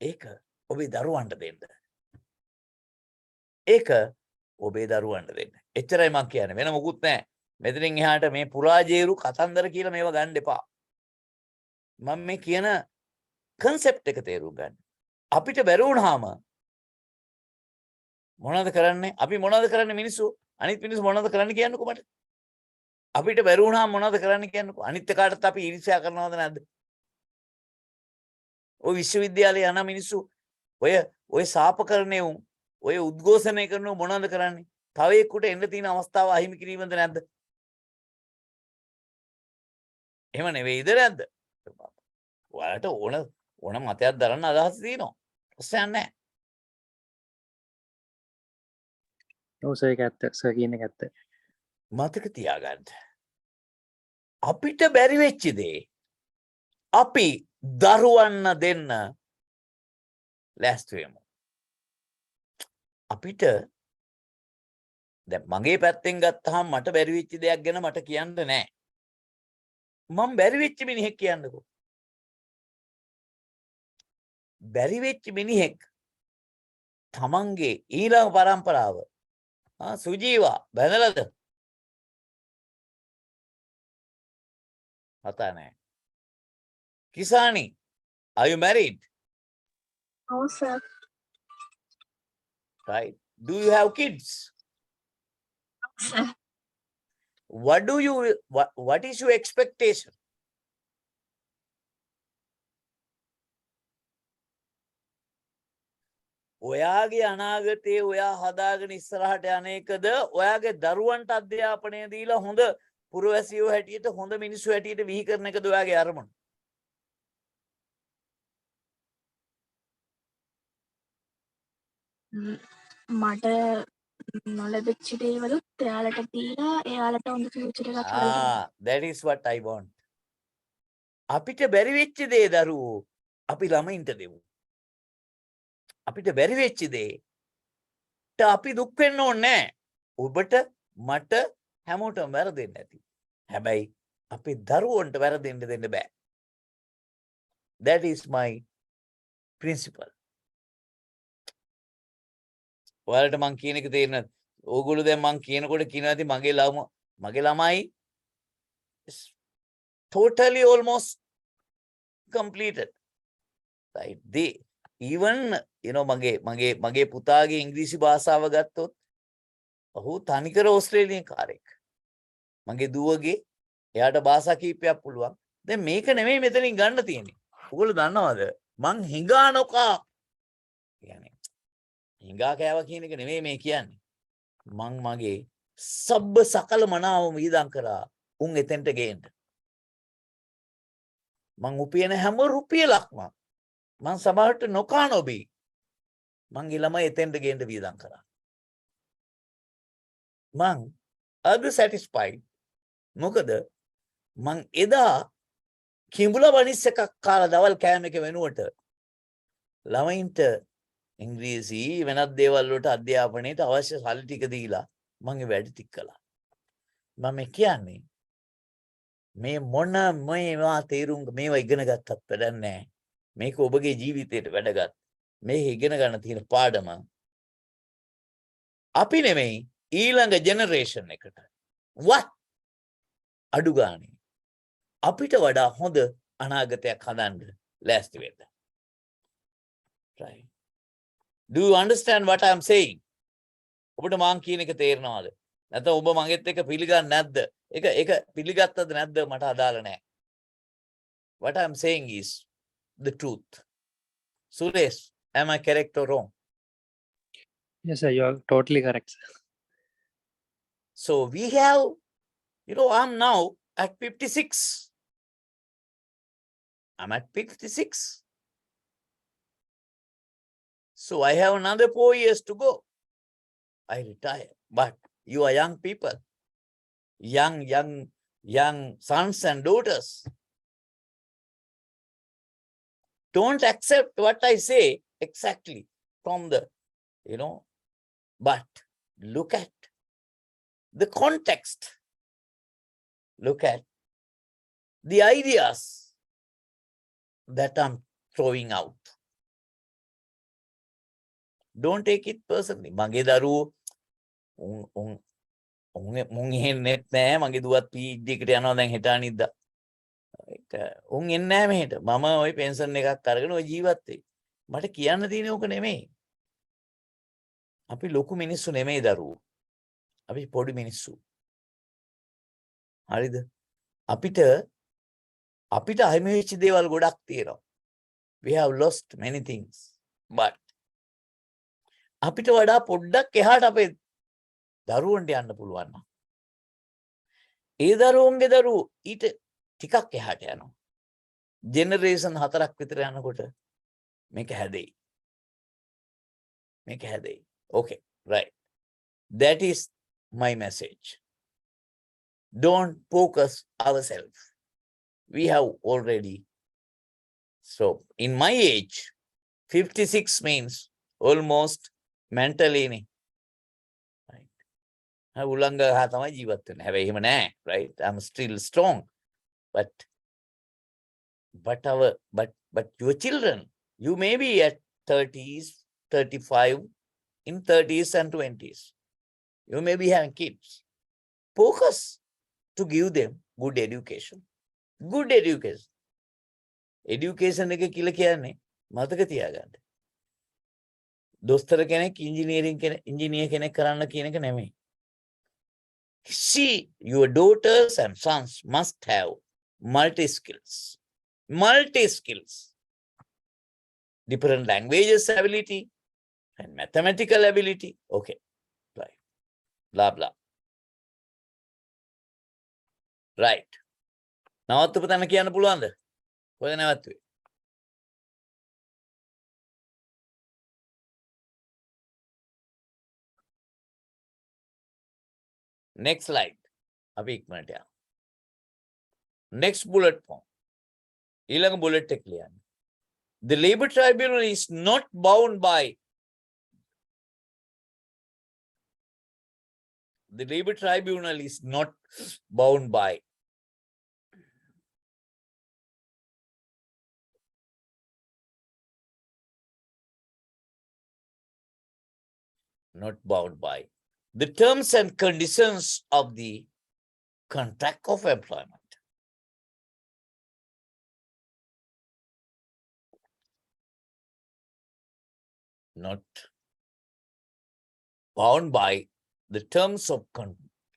ඒක ඔබේ දරුවන්ට දෙන්න. ඒක ඔබේ දරුවන්ට දෙන්න. එච්චරයි මම කියන්නේ. වෙන මොකුත් නැහැ. මෙතනින් එහාට මේ පුරාජේරු කතන්දර කියලා මේවා ගන්න එපා. මම මේ කියන concept එක තේරුම් ගන්න. අපිට බැරි වුණාම මොනවද කරන්නේ? අපි මොනවද කරන්නේ මිනිස්සු? අනිත් මිනිස්සු මොනවද කරන්නේ කියන්නකෝ මට. අපිට බැරි වුණාම මොනවද කරන්නේ කියන්නකෝ. අනිත් කාටත් අපි ඊර්ෂ්‍යා කරනවද නැද්ද? ඔය විශ්වවිද්‍යාලේ යන මිනිස්සු ඔය සාපකරණේ ඔය උද්ඝෝෂණය කරනව මොනවද කරන්නේ? තව එක්කට එන්න තියෙන අවස්ථාව අහිමි කිරීමද නැද්ද? එහෙම නෙවෙයිද නැද්ද? ඔයාලට ඕන මතයක් දරන්න අදහස් තියෙනවා. ප්‍රශ්නයක් නැහැ. ඔව් සර් ඒක ඇත්ත. සර් කියන එක ඇත්ත. මතක තියාගන්න. අපිට බැරි වෙච්ච දේ අපි දරුවන්න දෙන්න ලෑස්ති වෙමු. අපිට දැන් මගේ පැත්තෙන් ගත්තාම මට බැරි වෙච්ච දෙයක් ගැන මට කියන්න නෑ. මම බැරි වෙච්ච මිනිහෙක් කියන්නකෝ. බැරි වෙච්ච මිනිහෙක් තමන්ගේ ඊළඟ පරම්පරාව සුජීවා බැනලද? කතා නැහැ. කිසානි, are you married? No, sir. Right. Do you have kids? Sir. What is your expectation? ඔයාගේ අනාගතේ ඔයා හදාගෙන ඉස්සරහට යන එකද ඔයාගේ දරුවන්ට අධ්‍යාපනය දීලා හොඳ පුරවැසියෝ හැටියට හොඳ මිනිස්සු හැටියට විහි කරන එකද ඔයාගේ අරමුණ? මට නොලැබිච්ච දේවලුත් එයාලට දීලා එයාලට හොඳ ෆියුචර් එකක් හදලා that is what I want. අපිට බැරි වෙච්ච දේ දරුවෝ අපි ළමයින්ට දෙමු. අපිට බැරි වෙච්ච දේට අපි දුක් වෙන්න ඕනේ නැහැ. ඔබට මට හැමෝටම වැරදෙන්න ඇති. හැබැයි අපි දරුවන්ට වැරදෙන්න දෙන්න බෑ. That is my principle. ඔයාලට මං කියන එක තේරෙනවද? ඕගොල්ලෝ දැන් මං කියනකොට කියනවා ඇති මගේ ළමයි totally almost completed. Right? They even මගේ පුතාගේ ඉංග්‍රීසි භාෂාව ගත්තොත් ඔහු තනිකර ඕස්ට්‍රේලියානු කාරෙක්. මගේ දුවගේ එයාට භාෂා කීපයක් පුළුවන්. දැන් මේක නෙමෙයි මෙතනින් ගන්න තියෙන්නේ. ඔයගොල්ලෝ දන්නවද? මං හිඟා නොකා කියන්නේ හිඟා කෑවා කියන එක නෙමෙයි මේ කියන්නේ. මං මගේ සබ්බ සකල මනාව වියදම් කරා උන් එතෙන්ට ගේන්න. මං උපයන හැම රුපියලක්ම මං සමහරට නොකා නොබී මං ළමයි එතෙන්ට ගේන්න වියදම් කරා. මං අද satisfied. මොකද මං එදා කිඹුල වනිස් එකක් කාලා දවල් කෑම එක වෙනුවට ළමයින්ට ඉංග්‍රීසි වෙනත් දේවල් වලට අධ්‍යාපනයට අවශ්‍ය සල්ලි ටික දීලා මං ඒ වැඩ ටික කළා. මම කියන්නේ මේ මේවා තේරුම් මේවා ඉගෙන ගත්තත් වැඩක් නැහැ. මේක ඔබගේ ජීවිතයට වැදගත්. මේක ඉගෙන ගන්න තියෙන පාඩම අපි නෙමෙයි ඊළඟ ජෙනරේෂන් එකට අඩු ගානේ අපිට වඩා හොඳ අනාගතයක් හදන්න ලෑස්ති වෙන්න. Right. Do you understand what I am saying? ඔබට මං කියන එක තේරෙනවද? නැත්නම් ඔබ මගෙත් එක පිළිගන්නේ නැද්ද? ඒක පිළිගත්තද නැද්ද මට අදාළ නැහැ. What I am saying is the truth. Suresh, am I correct or wrong? Yes, sir, you are totally correct, sir. So we have, I'm now at 56. I'm at 56. So I have another 4 years to go. I retire. But you are young people, young sons and daughters. Don't accept what I say exactly from the, but look at the context. Look at the ideas that I'm throwing out. Don't take it personally. මගේ දරුවෝ උන් එන්නෙත් නැහැ. මගේ දුවත් PhD එකට යනවා දැන් හෙට අනිද්දා. උන් එන්නේ නැහැ මෙහෙට. මම ওই පෙන්ෂන් එකක් අරගෙන ওই ජීවත් වෙයි. මට කියන්න තියෙන්නේ ඕක නෙමෙයි. අපි ලොකු මිනිස්සු නෙමෙයි දරුවෝ. අපි පොඩි මිනිස්සු. හරිද? අපිට අහිමි වෙච්ච දේවල් ගොඩක් තියෙනවා. We have lost many things. But අපිට වඩා පොඩ්ඩක් එහාට අපේ දරුවන්ට යන්න පුළුවන් නම් ඒ දරුවන්ගේ දරුවෝ ඊට ටිකක් එහාට යනවා. ජෙනරේෂන් 4ක් විතර යනකොට මේක හැදෙයි. Okay, right. That is my message. Don't focus ourselves. We have already. So in my age, 56 means almost mentally. Right. උලංග හා තමයි ජීවත් වෙන්නේ. හැබැයි එහෙම නෑ. Right. I'm still strong. But your children, You may be at 30s, 35, in 30s and 20s. You may be having kids. Focus to give them good education. Good education. Education එක කියලා කියන්නේ මතක තියාගන්න. දොස්තර කෙනෙක් engineer කෙනෙක් කරන්න කියන එක නෙමෙයි. See, your daughters and sons must have multi skills. Multi skills. Different languages ability and mathematical ability. Okay, right. Blah blah. Right. නවත්තපු තැන කියන්න පුළුවන්ද? කොහෙද නැවතුනේ? Next slide. අපි ඉක්මනට යමු. Next bullet point. ඊළඟ bullet එක ලියන්න. The labor tribunal is not bound by the labor tribunal is not bound by the terms and conditions of the contract of employment. Not bound by the terms of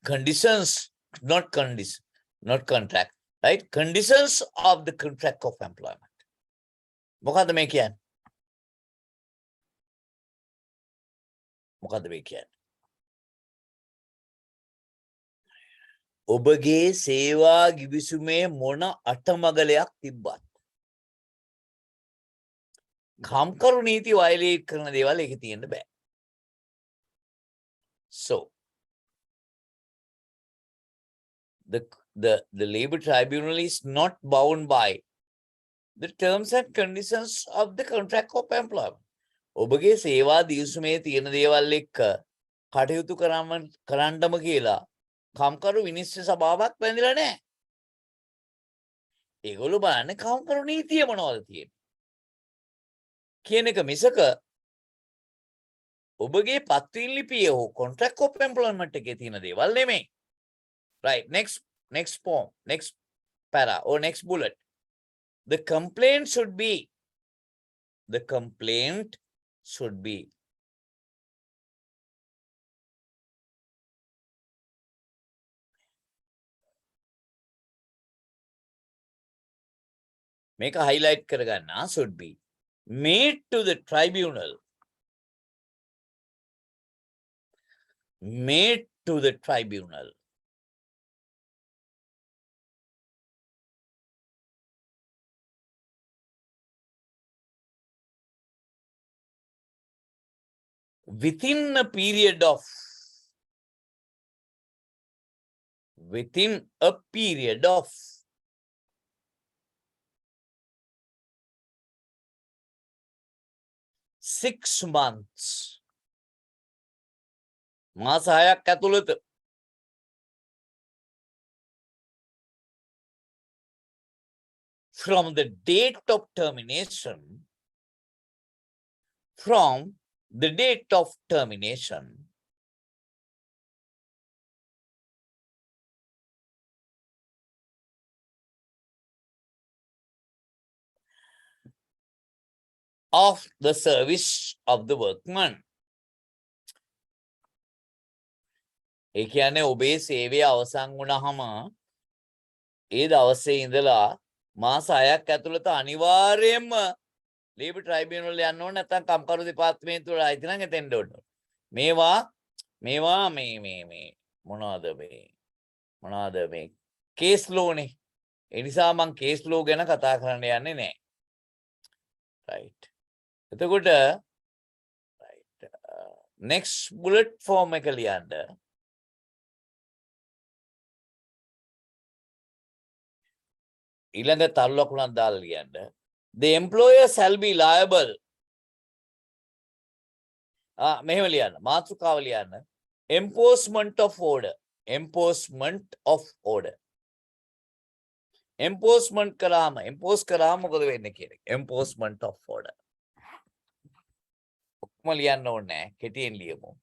conditions, not contract, right? Conditions of the contract of employment. මොකද්ද මේ කියන්නේ? මොකද්ද මේ කියන්නේ? ඔබගේ සේවා ගිවිසුමේ මොන අටමගලයක් තිබ්බත් කම්කරු නීති වයලේට් කරන දේවල් ඒකේ තියෙන්න බෑ. So the labor tribunal is not bound by the terms and conditions of the contract of employment. ඔබගේ සේවා දිවිසුමේ තියෙන දේවල් එක්ක කටයුතු කරන්නම කියලා කම්කරු විනිශ්චය සභාවක් බැඳිලා නැහැ. ඒගොල්ලෝ බලන්නේ කම්කරු නීතිය මොනවද තියෙන්නේ කියන එක මිසක ඔබගේ පත්වීම් ලිපියේ හෝ contract of employment එකේ තියෙන දේවල් නෙමෙයි. Right, next form, next para or next bullet. The complaint should be make a highlight karagana should be made to the tribunal within a period of 6 months. මාස 6ක් ඇතුළත from the date of termination of the service of the workman. ඒ කියන්නේ ඔබේ සේවය අවසන් වුණාම ඒ දවසේ ඉඳලා මාස 6ක් ඇතුළත අනිවාර්යයෙන්ම ලේබර් ට්‍රයිබියුනල් යන්න ඕන නැත්නම් කම්කරු දෙපාර්තමේන්තුවට ආйти නම් එතෙන්ට ඕන. මේවා මේ මොනවද මේ කේස් ලෝනේ. ඒ නිසා මම කේස් ලෝ ගැන කතා කරන්න යන්නේ නැහැ. right. එතකොට right next bullet form එක ලියන්න. ඊළඟ තරු ලකුණක් දාලා ලියන්න. The employer shall be liable. මෙහෙම ලියන්න. මාතෘකාව ලියන්න. Enforcement of order. Enforcement කරාම මොකද වෙන්නේ කියන්නේ? Enforcement of order. ලියන්න ඕනේ නැහැ. කෙටියෙන් ලියමු.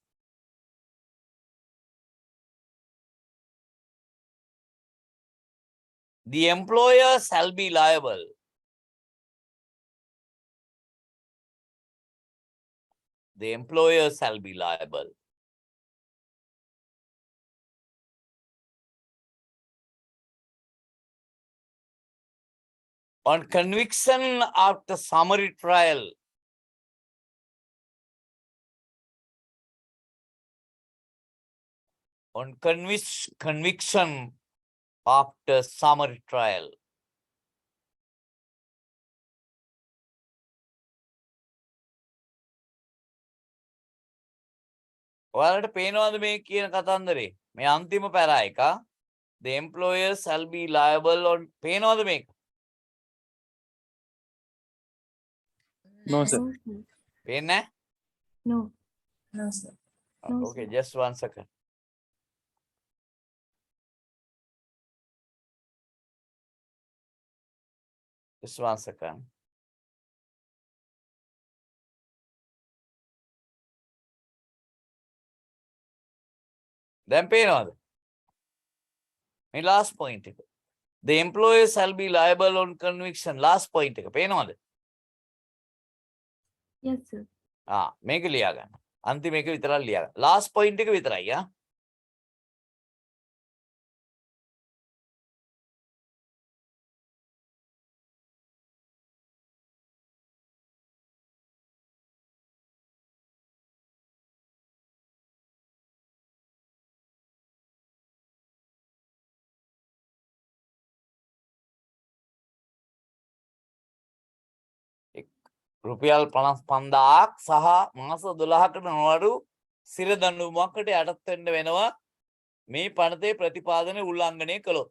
The employer shall be liable on conviction after summary trial conviction after summary trial. ඔයාලට පේනවද මේ කියන කතන්දරේ? මේ අන්තිම පැරා එක. The employer shall be liable on පේනවද මේක? No, sir. No, sir. පේන්නේ නැහැ? No. No, sir. No, Okay, sir. just 1 second. Just 1 second. දැන් පේනවද? මේ last point එක. The employer shall be liable on conviction. Last point එක පේනවද? Yes, sir. මේක ලියා ගන්න. අන්තිම එක විතරක් ලියා ගන්න. Last point එක විතරයි ආ. රුපියල් 55,000ක් සහ මාස 12කට නොඅඩු සිර දඬුවමකට යටත් වෙන්න වෙනවා මේ පනතේ ප්‍රතිපාදන උල්ලංඝනය කළොත්.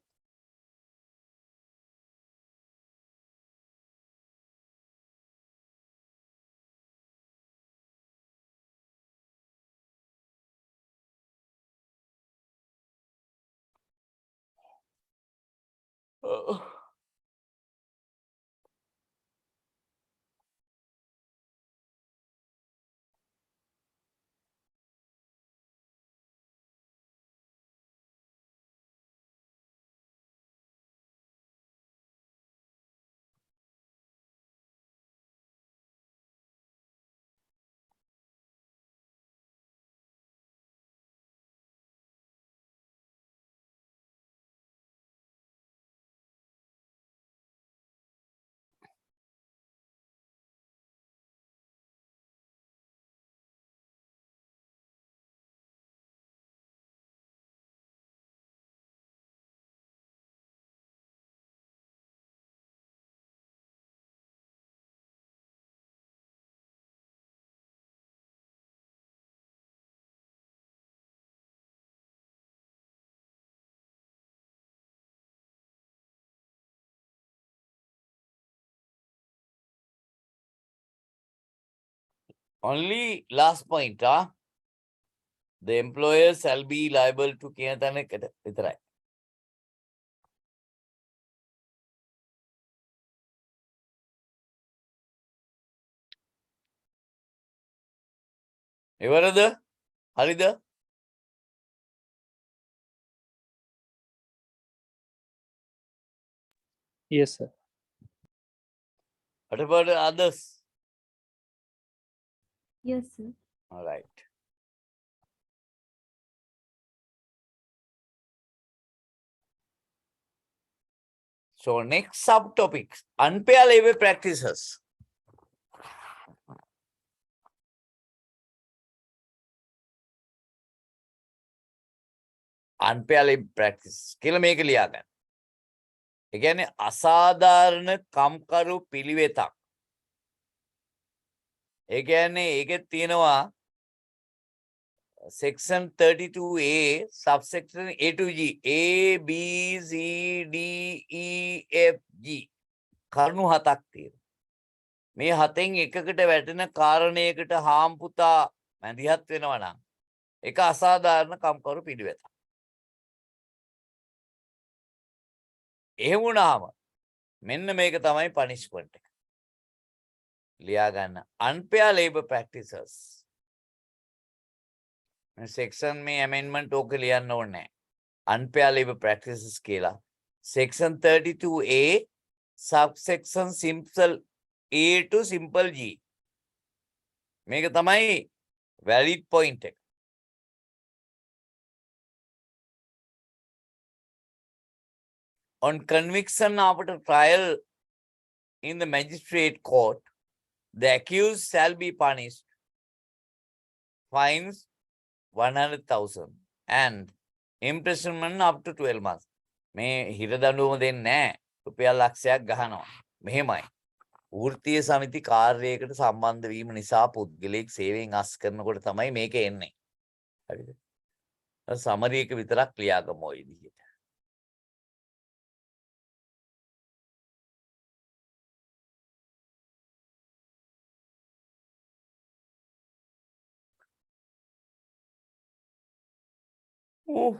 Only last point, the employer shall be liable to කියන තැනකට විතරයි. ඉවරද? හරිද? Yes, sir. What about others? Yes, sir. All right. So next subtopic, unfair labor practices. Unfair labor practice. කියලා මේක ලියා ගන්න. ඒ කියන්නේ අසාධාරණ කම්කරු පිළිවෙතක්. ඒ කියන්නේ ඒකෙත් තියෙනවා section 32A subsection A to G A B C D E F G කරුණු හතක් තියෙනවා. මේ හතෙන් එකකට වැටෙන කාරණයකට හාම්පුතා මැදිහත් වෙනවා නම් ඒක අසාධාරණ කම්කරු පිළිවෙතක්. එහෙම වුණාම මෙන්න මේක තමයි punishment එක. ලියා ගන්න unfair labor practices section මේ amendment ඕක ලියන්න ඕනේ. Unfair labor practices කියලා. Section 32A subsection simple A to simple G. මේක තමයි valid point එක. On conviction after trial in the magistrate court, the accused shall be punished fines 100,000 and imprisonment up to 12 months. මේ හිර දඬුවම දෙන්නේ නැහැ. රුපියල් ලක්ෂයක් ගහනවා. මෙහෙමයි. වෘත්තීය සමිති කාර්යයකට සම්බන්ධ වීම නිසා පුද්ගලයෙක් සේවයෙන් අස් කරනකොට තමයි මේක එන්නේ. හරිද? සමරි එක විතරක් ක්‍රියාගම ඔය විදිහට. ඕ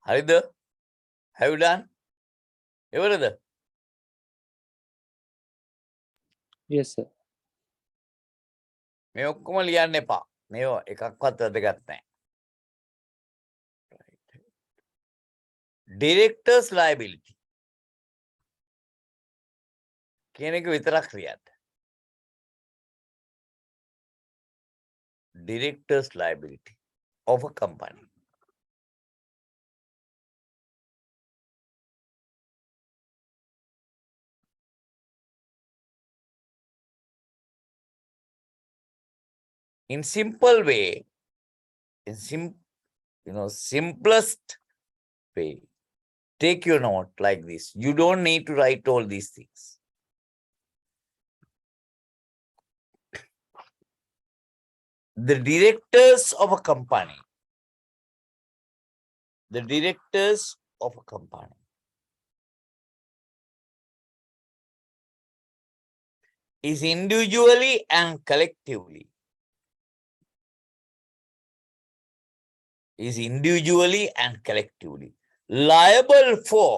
හරිද? Have you done? එවලද? Yes, sir. මේ ඔක්කොම ලියන්න එපා. මේවා එකක්වත් වැදගත් නැහැ. Director's liability කියන එක විතරක් ලියන්න. Director's liability of a company. In simple way, simplest way, take your note like this. You don't need to write all these things. The directors of a company, is individually and collectively liable for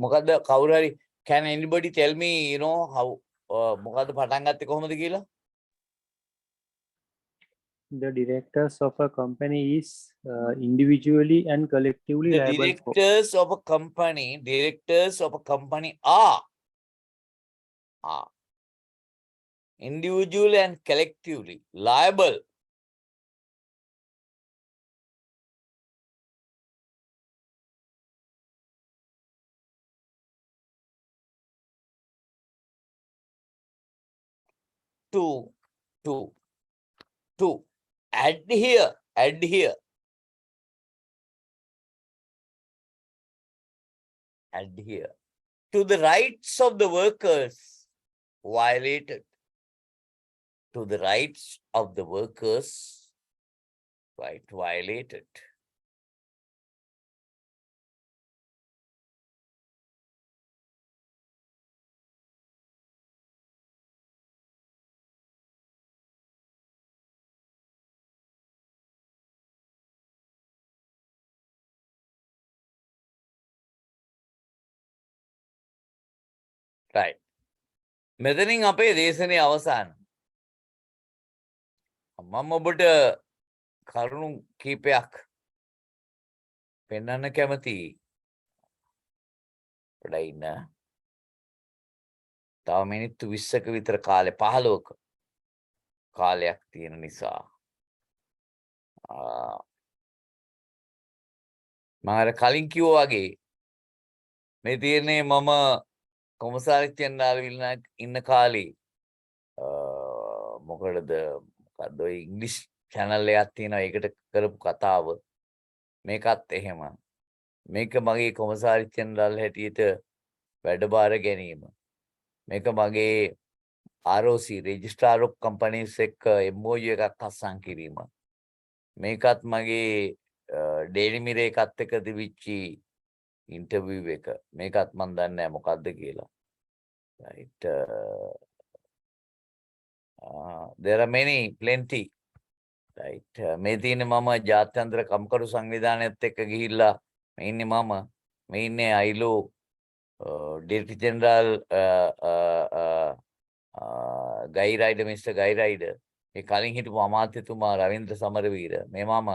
මොකද කවුරු හරි can anybody tell me how මොකද පටන් ගත්තේ කොහොමද කියලා? The directors of a company is individually and collectively The liable for. directors of a company are individually and collectively liable to adhere to the rights of the workers violated. To the rights of the workers, violated. right. මෙතනින් අපේ දේශනයේ අවසාන. මම ඔබට කරුණු කීපයක් පෙන්වන්න කැමතියි. අපිට ඉන්න තව මිනිත්තු 20ක විතර කාලේ 15ක කාලයක් තියෙන නිසා මම අර කලින් කිව්වා වගේ මේ තියෙන්නේ මම කොමසාරිච්චන් දාලා ඉන්න කාලේ මොකටද මොකද්ද ඔය ඉංග්‍රීසි channel එකක් තියෙනවා ඒකට කරපු කතාව මේකත් එහෙම මේක මගේ කොමසාරිච්චන් දාලා හැටියට වැඩබාර ගැනීම මේක මගේ ROC registrar of companies එක්ක MOU එකක් අත්සන් කිරීම මේකත් මගේ ඩේලි මිරේ එකත් එක්ක තිබිච්චි ඉන්ටර්විව් එක මේකත් මම දන්නේ නැහැ මොකද්ද කියලා right there are many plenty right මේ තියෙන මම ජාත්‍යන්තර කම්කරු සංවිධානයත් එක්ක ගිහිල්ලා මේ ඉන්නේ මම මේ ඉන්නේ ILO Director General Guy Rider Mr. Guy Rider මේ කලින් හිටපු අමාත්‍යතුමා රවීන්ද්‍ර සමරවීර මේ මම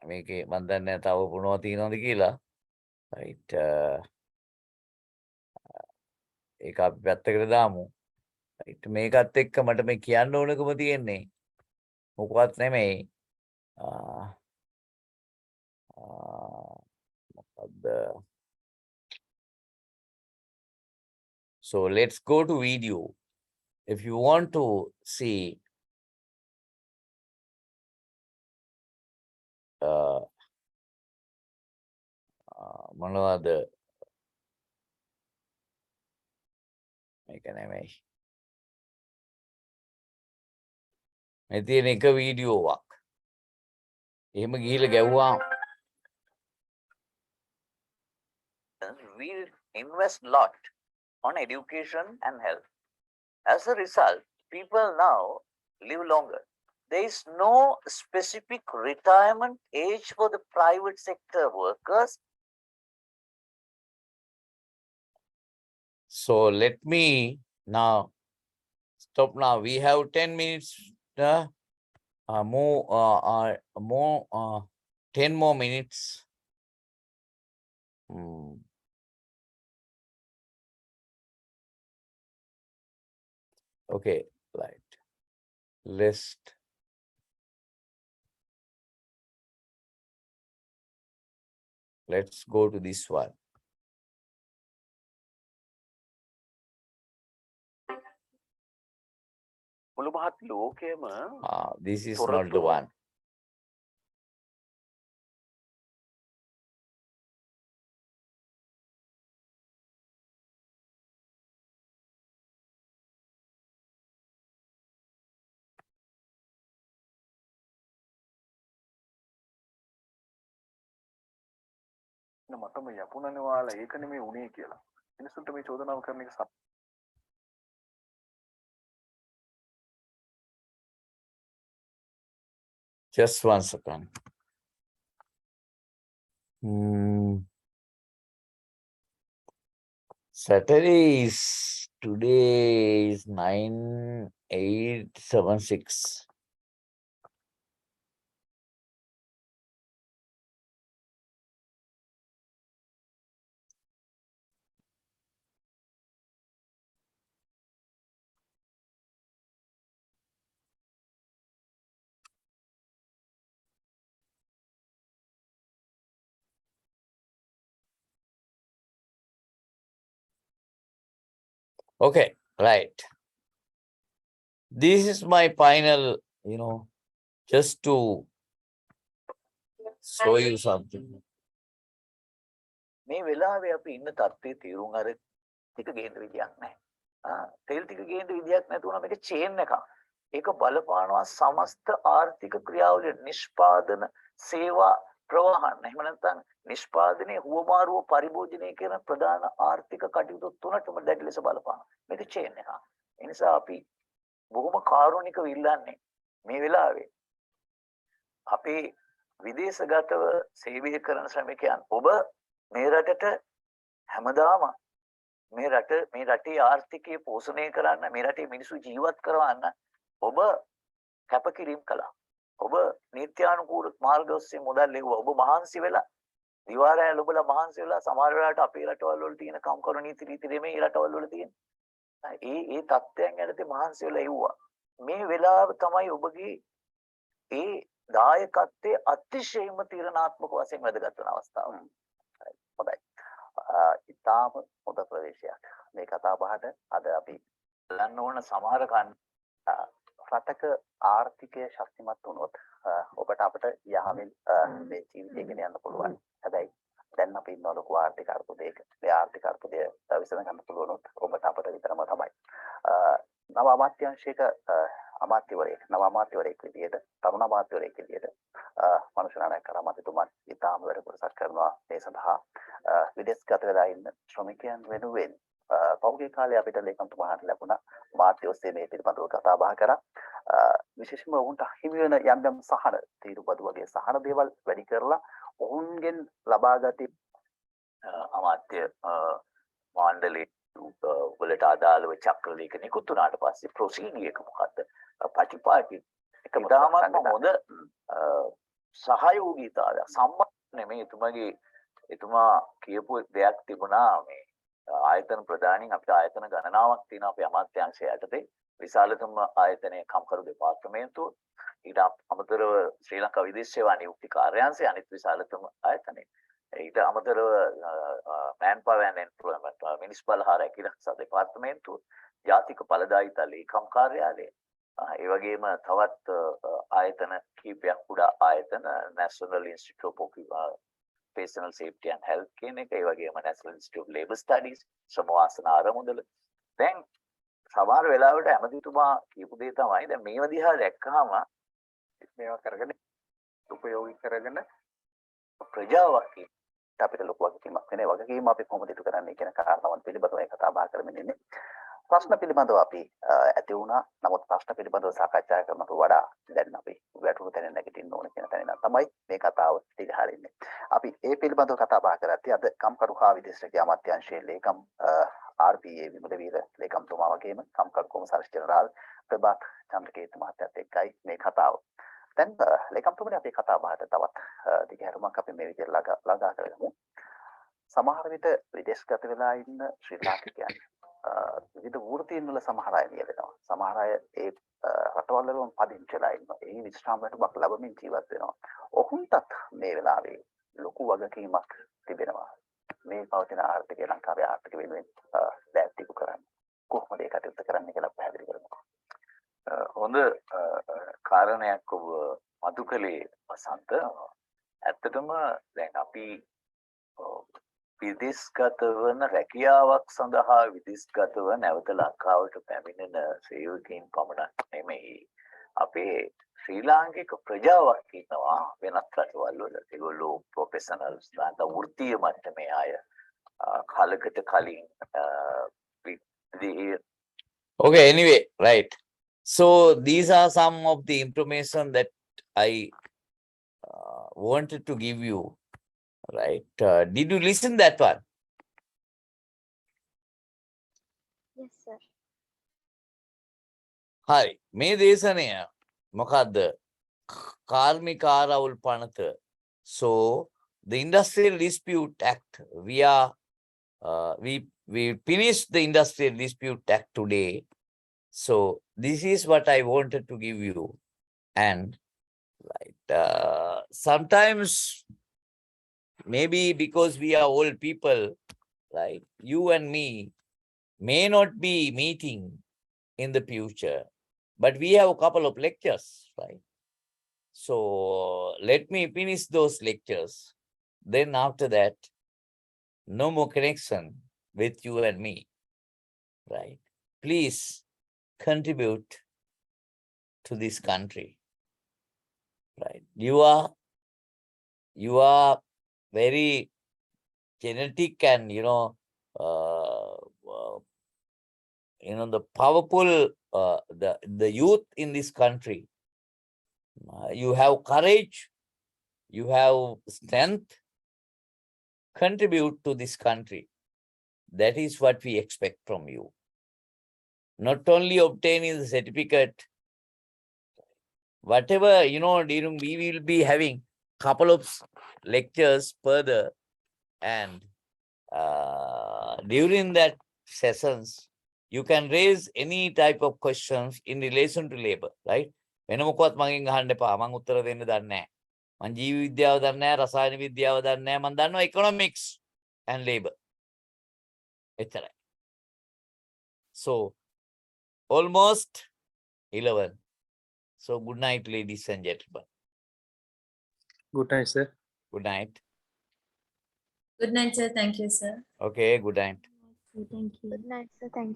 මේකේ මම දන්නේ නැහැ තව මොනවද තියෙනවද කියලා right ඒක අපි පැත්තකට දාමු right මේකත් එක්ක මට මේ කියන්න ඕනකම තියෙන්නේ මොකවත් නෙමෙයි මොකද්ද so let's go to video if you want to see මොනවද මේක නෙමෙයි මේ තියෙන එක වීඩියෝවක් එහෙම ගිහිල්ලා ගැව්වා we invest lot on education and health as a result people now live longer there is no specific retirement age for the private sector workers so let me now stop now we have 10 minutes more 10 more minutes okay right let's go to this one මුළු මහත් ලෝකයේම this is not the one මටම යපුණනේ ඔයාලා ඒක නෙමෙයි උනේ කියලා. මිනිස්සුන්ට මේ චෝදනාව කරන එක just one second Saturday is today is 9876 okay right this is my final just to show you something මේ වෙලාවේ අපි ඉන්න තත්ත්වයේ තීරුම් අර ටික ගේන්න විදියක් නැහැ. තෙල් ටික ගේන්න විදියක් නැතුණා මේක චේන් එකක්. ඒක බලපානවා සමස්ත ආර්ථික ක්‍රියාවලිය නිෂ්පාදන සේවා ප්‍රවාහන. එහෙම නැත්නම් නිෂ්පාදනයේ හුවමාරුව පරිභෝජනය කියන ප්‍රධාන ආර්ථික කටයුතු තුනටම දැඩි ලෙස බලපානවා. මේක චේන් එකක්. ඒ නිසා අපි බොහොම කාරුණිකව ඉල්ලන්නේ මේ වෙලාවේ අපේ විදේශගතව සේවය කරන ශ්‍රමිකයන් ඔබ මේ රටට හැමදාම මේ රටේ ආර්ථිකය පෝෂණය කරන්න මේ රටේ මිනිස්සු ජීවත් කරවන්න ඔබ කැපකිරීම කළා. ඔබ නීත්‍යානුකූල මාර්ග ඔස්සේ මුදල් ලැබුවා. ඔබ මහන්සි වෙලා දිවාරය ලොබලා මහන්සි වෙලා සමහර වෙලාවට අපේ රටවල් වල තියෙන කම්කරු නීති රීති නෙමෙයි රටවල් වල තියෙන. ඒ තත්ත්වයන් යටතේ මහන්සි වෙලා එව්වා. මේ වෙලාව තමයි ඔබගේ ඒ දායකත්වයේ අතිශයින්ම තීරණාත්මක වශයෙන් වැදගත් වෙන අවස්ථාව. හොඳයි. ඉතාම හොඳ ප්‍රවේශයක්. මේ කතා බහට අද අපි බලන්න ඕන සමහර රටක ආර්ථිකය ශක්තිමත් වුණොත් ඔබට අපිට යහමින් මේ ජීවිතය ගෙන යන්න පුළුවන්. හැබැයි දැන් අපි ඉන්න ලොකු ආර්ථික අර්බුදයක. මේ ආර්ථික අර්බුදය විසඳ ගන්න පුළුවන් උත් ඔබට අපිට විතරම තමයි. නව අමාත්‍යාංශයක නව අමාත්‍යවරයෙක් විදියට තරුණ අමාත්‍යවරයෙක් විදියට මනුෂ්‍ය නායක කරමතුමන් ඉතාම වැඩ කොටසක් කරනවා මේ සඳහා විදේශගත වෙලා ඉන්න ශ්‍රමිකයන් වෙනුවෙන් පෞද්ගලික කාලේ අපිට ලේකම්තුමාට ලැබුණා මාධ්‍ය ඔස්සේ මේ පිළිබඳව කතා බහ කරා විශේෂයෙන්ම ඔවුන්ට හිමි වෙන යම් සහන තීරුබදු වගේ සහන දේවල් වැඩි කරලා ඔවුන්ගෙන් ලබාගත් අමාත්‍ය මණ්ඩලයේ වලට අදාළව චක්‍ර ලේඛන නිකුත් වුණාට පස්සේ ප්‍රොසීඩියර් එක මොකද්ද පටිපාටි ඉතාමත්ම හොඳ සහයෝගීතාවය සම්මාන මේ එතුමා කියපු දෙයක් තිබුණා මේ ආයතන ප්‍රධානීන් අපිට ආයතන ගණනාවක් තියෙනවා අපේ අමාත්‍යාංශය යටතේ විශාලතම ආයතනයේ කම්කරු දෙපාර්තමේන්තුව ඊට අමතරව ශ්‍රී ලංකා විදේශ සේවා නියුක්ති කාර්යාංශය අනිත් විශාලතම ආයතනය ඊට අමතරව මෑන් පවර් ඇන්ඩ් එම්ප්ලොයිමන්ට් මිනිස්පල් හා රැකිරක්ෂා දෙපාර්තමේන්තුව ජාතික ඵලදායිතා ලේකම් කාර්යාලය ඒ වගේම තවත් ආයතන කීපයක් කුඩා ආයතන National Institute of Occupational Safety and Health කියන එක ඒ වගේම National Institute of Labour Studies ශ්‍රමවාසන ආරමුදල දැන් සමහර වෙලාවට ඇමතිතුමා කියපු දේ තමයි දැන් මේව දිහා දැක්කහම මේවා කරගෙන උපයෝගී කරගෙන ප්‍රජාවක් අපිට ලොකු වගකීමක් වෙන වගකීම අපි කොහොමද ඉටු කරන්නේ කියන කාරණාවන් පිළිබඳව කතා බහ කරමින් ඉන්නේ. ප්‍රශ්න පිළිබඳව අපි ඇති වුණා. නමුත් ප්‍රශ්න පිළිබඳව සාකච්ඡා කරනකොට වඩා දැන් අපි වැටුණු තැන නැගිටින්න ඕන කියන තැන නම් තමයි මේ කතාව දිගහරින්නේ. අපි ඒ පිළිබඳව කතා බහ කරද්දී අද කම්කරු හා විදේශ රැකියා අමාත්‍යාංශයේ ලේකම් RPA විමලවීර ලේකම්තුමා වගේම කම්කරු කොමසාරිස් ජෙනරාල් ප්‍රභාත් චන්ද්‍රකේත මහත්තයාත් එක්කයි මේ කතාව. දැන් ලේකම්තුමනි අපේ කතා බහට තවත් දිගහැරුමක් අපි මේ විදිහට ළඟා කරගමු. සමහර විට විදේශගත වෙලා ඉන්න ශ්‍රී ලාංකිකයන් විවිධ වෘත්තීන් වල සමහර අය නියැලෙනවා. සමහර අය ඒ රටවල් වලම පදිංචිලා ඉන්නවා. ඒ විශ්‍රාම වැටුපක් ලැබමින් ජීවත් වෙනවා. ඔවුන්ටත් මේ වෙලාවේ ලොකු වගකීමක් තිබෙනවා. මේ පවතින ආර්ථිකය ලංකාවේ ආර්ථික වෙනුවෙන් දැක්ටිකු කරන්න. කොහොමද ඒ කටයුත්ත කරන්න කියලා පැහැදිලි කරමුකෝ. හොඳ කාරණයක් ඔබ මතු කළේ වසන්ත. ඇත්තටම දැන් අපි විදේශගත වන රැකියාවක් සඳහා විදේශගතව නැවත ලංකාවට පැමිණෙන සේවකයන් පමණක් නෙමෙයි අපේ ශ්‍රී ලාංකික ප්‍රජාවක් ඉන්නවා වෙනත් රටවල් වල. ඒගොල්ලෝ ප්‍රොෆෙෂනල්ස් නැත්නම් වෘත්තීය මට්ටමේ අය කාලයකට කලින් Okay, anyway, right. So these are some of the information that I wanted to give you. Right. Did you listen that one? Yes, sir. Hi. මේ දේශනය මොකද්ද? කාර්මික ආරවුල් පනත. So the Industrial Dispute Act, we finished the Industrial Dispute Act today. So this is what I wanted to give you. And right, sometimes maybe because we are old people, right, you and me may not be meeting in the future, but we have a couple of lectures, right? So let me finish those lectures. Then after that, no more connection with you and me, right? Please contribute to this country, right? You are very genetic and the powerful the youth in this country. You have courage, you have strength, contribute to this country. That is what we expect from you. Not only obtaining the certificate, whatever, during we will be having couple of lectures further, and during that sessions, you can raise any type of questions in relation to labor, right? වෙන මොකවත් මගෙන් අහන්න එපා. මම උත්තර දෙන්න දන්නේ නැහැ. මම ජීව විද්‍යාව දන්නේ නැහැ, රසායන විද්‍යාව දන්නේ නැහැ. මම දන්නවා economics and labor. එච්චරයි. So almost 11. So good night, ladies and gentlemen. good night sir. Good night. Good night, sir. Thank you, sir. Okay, good night. Thank you. Good night, sir. Thank you.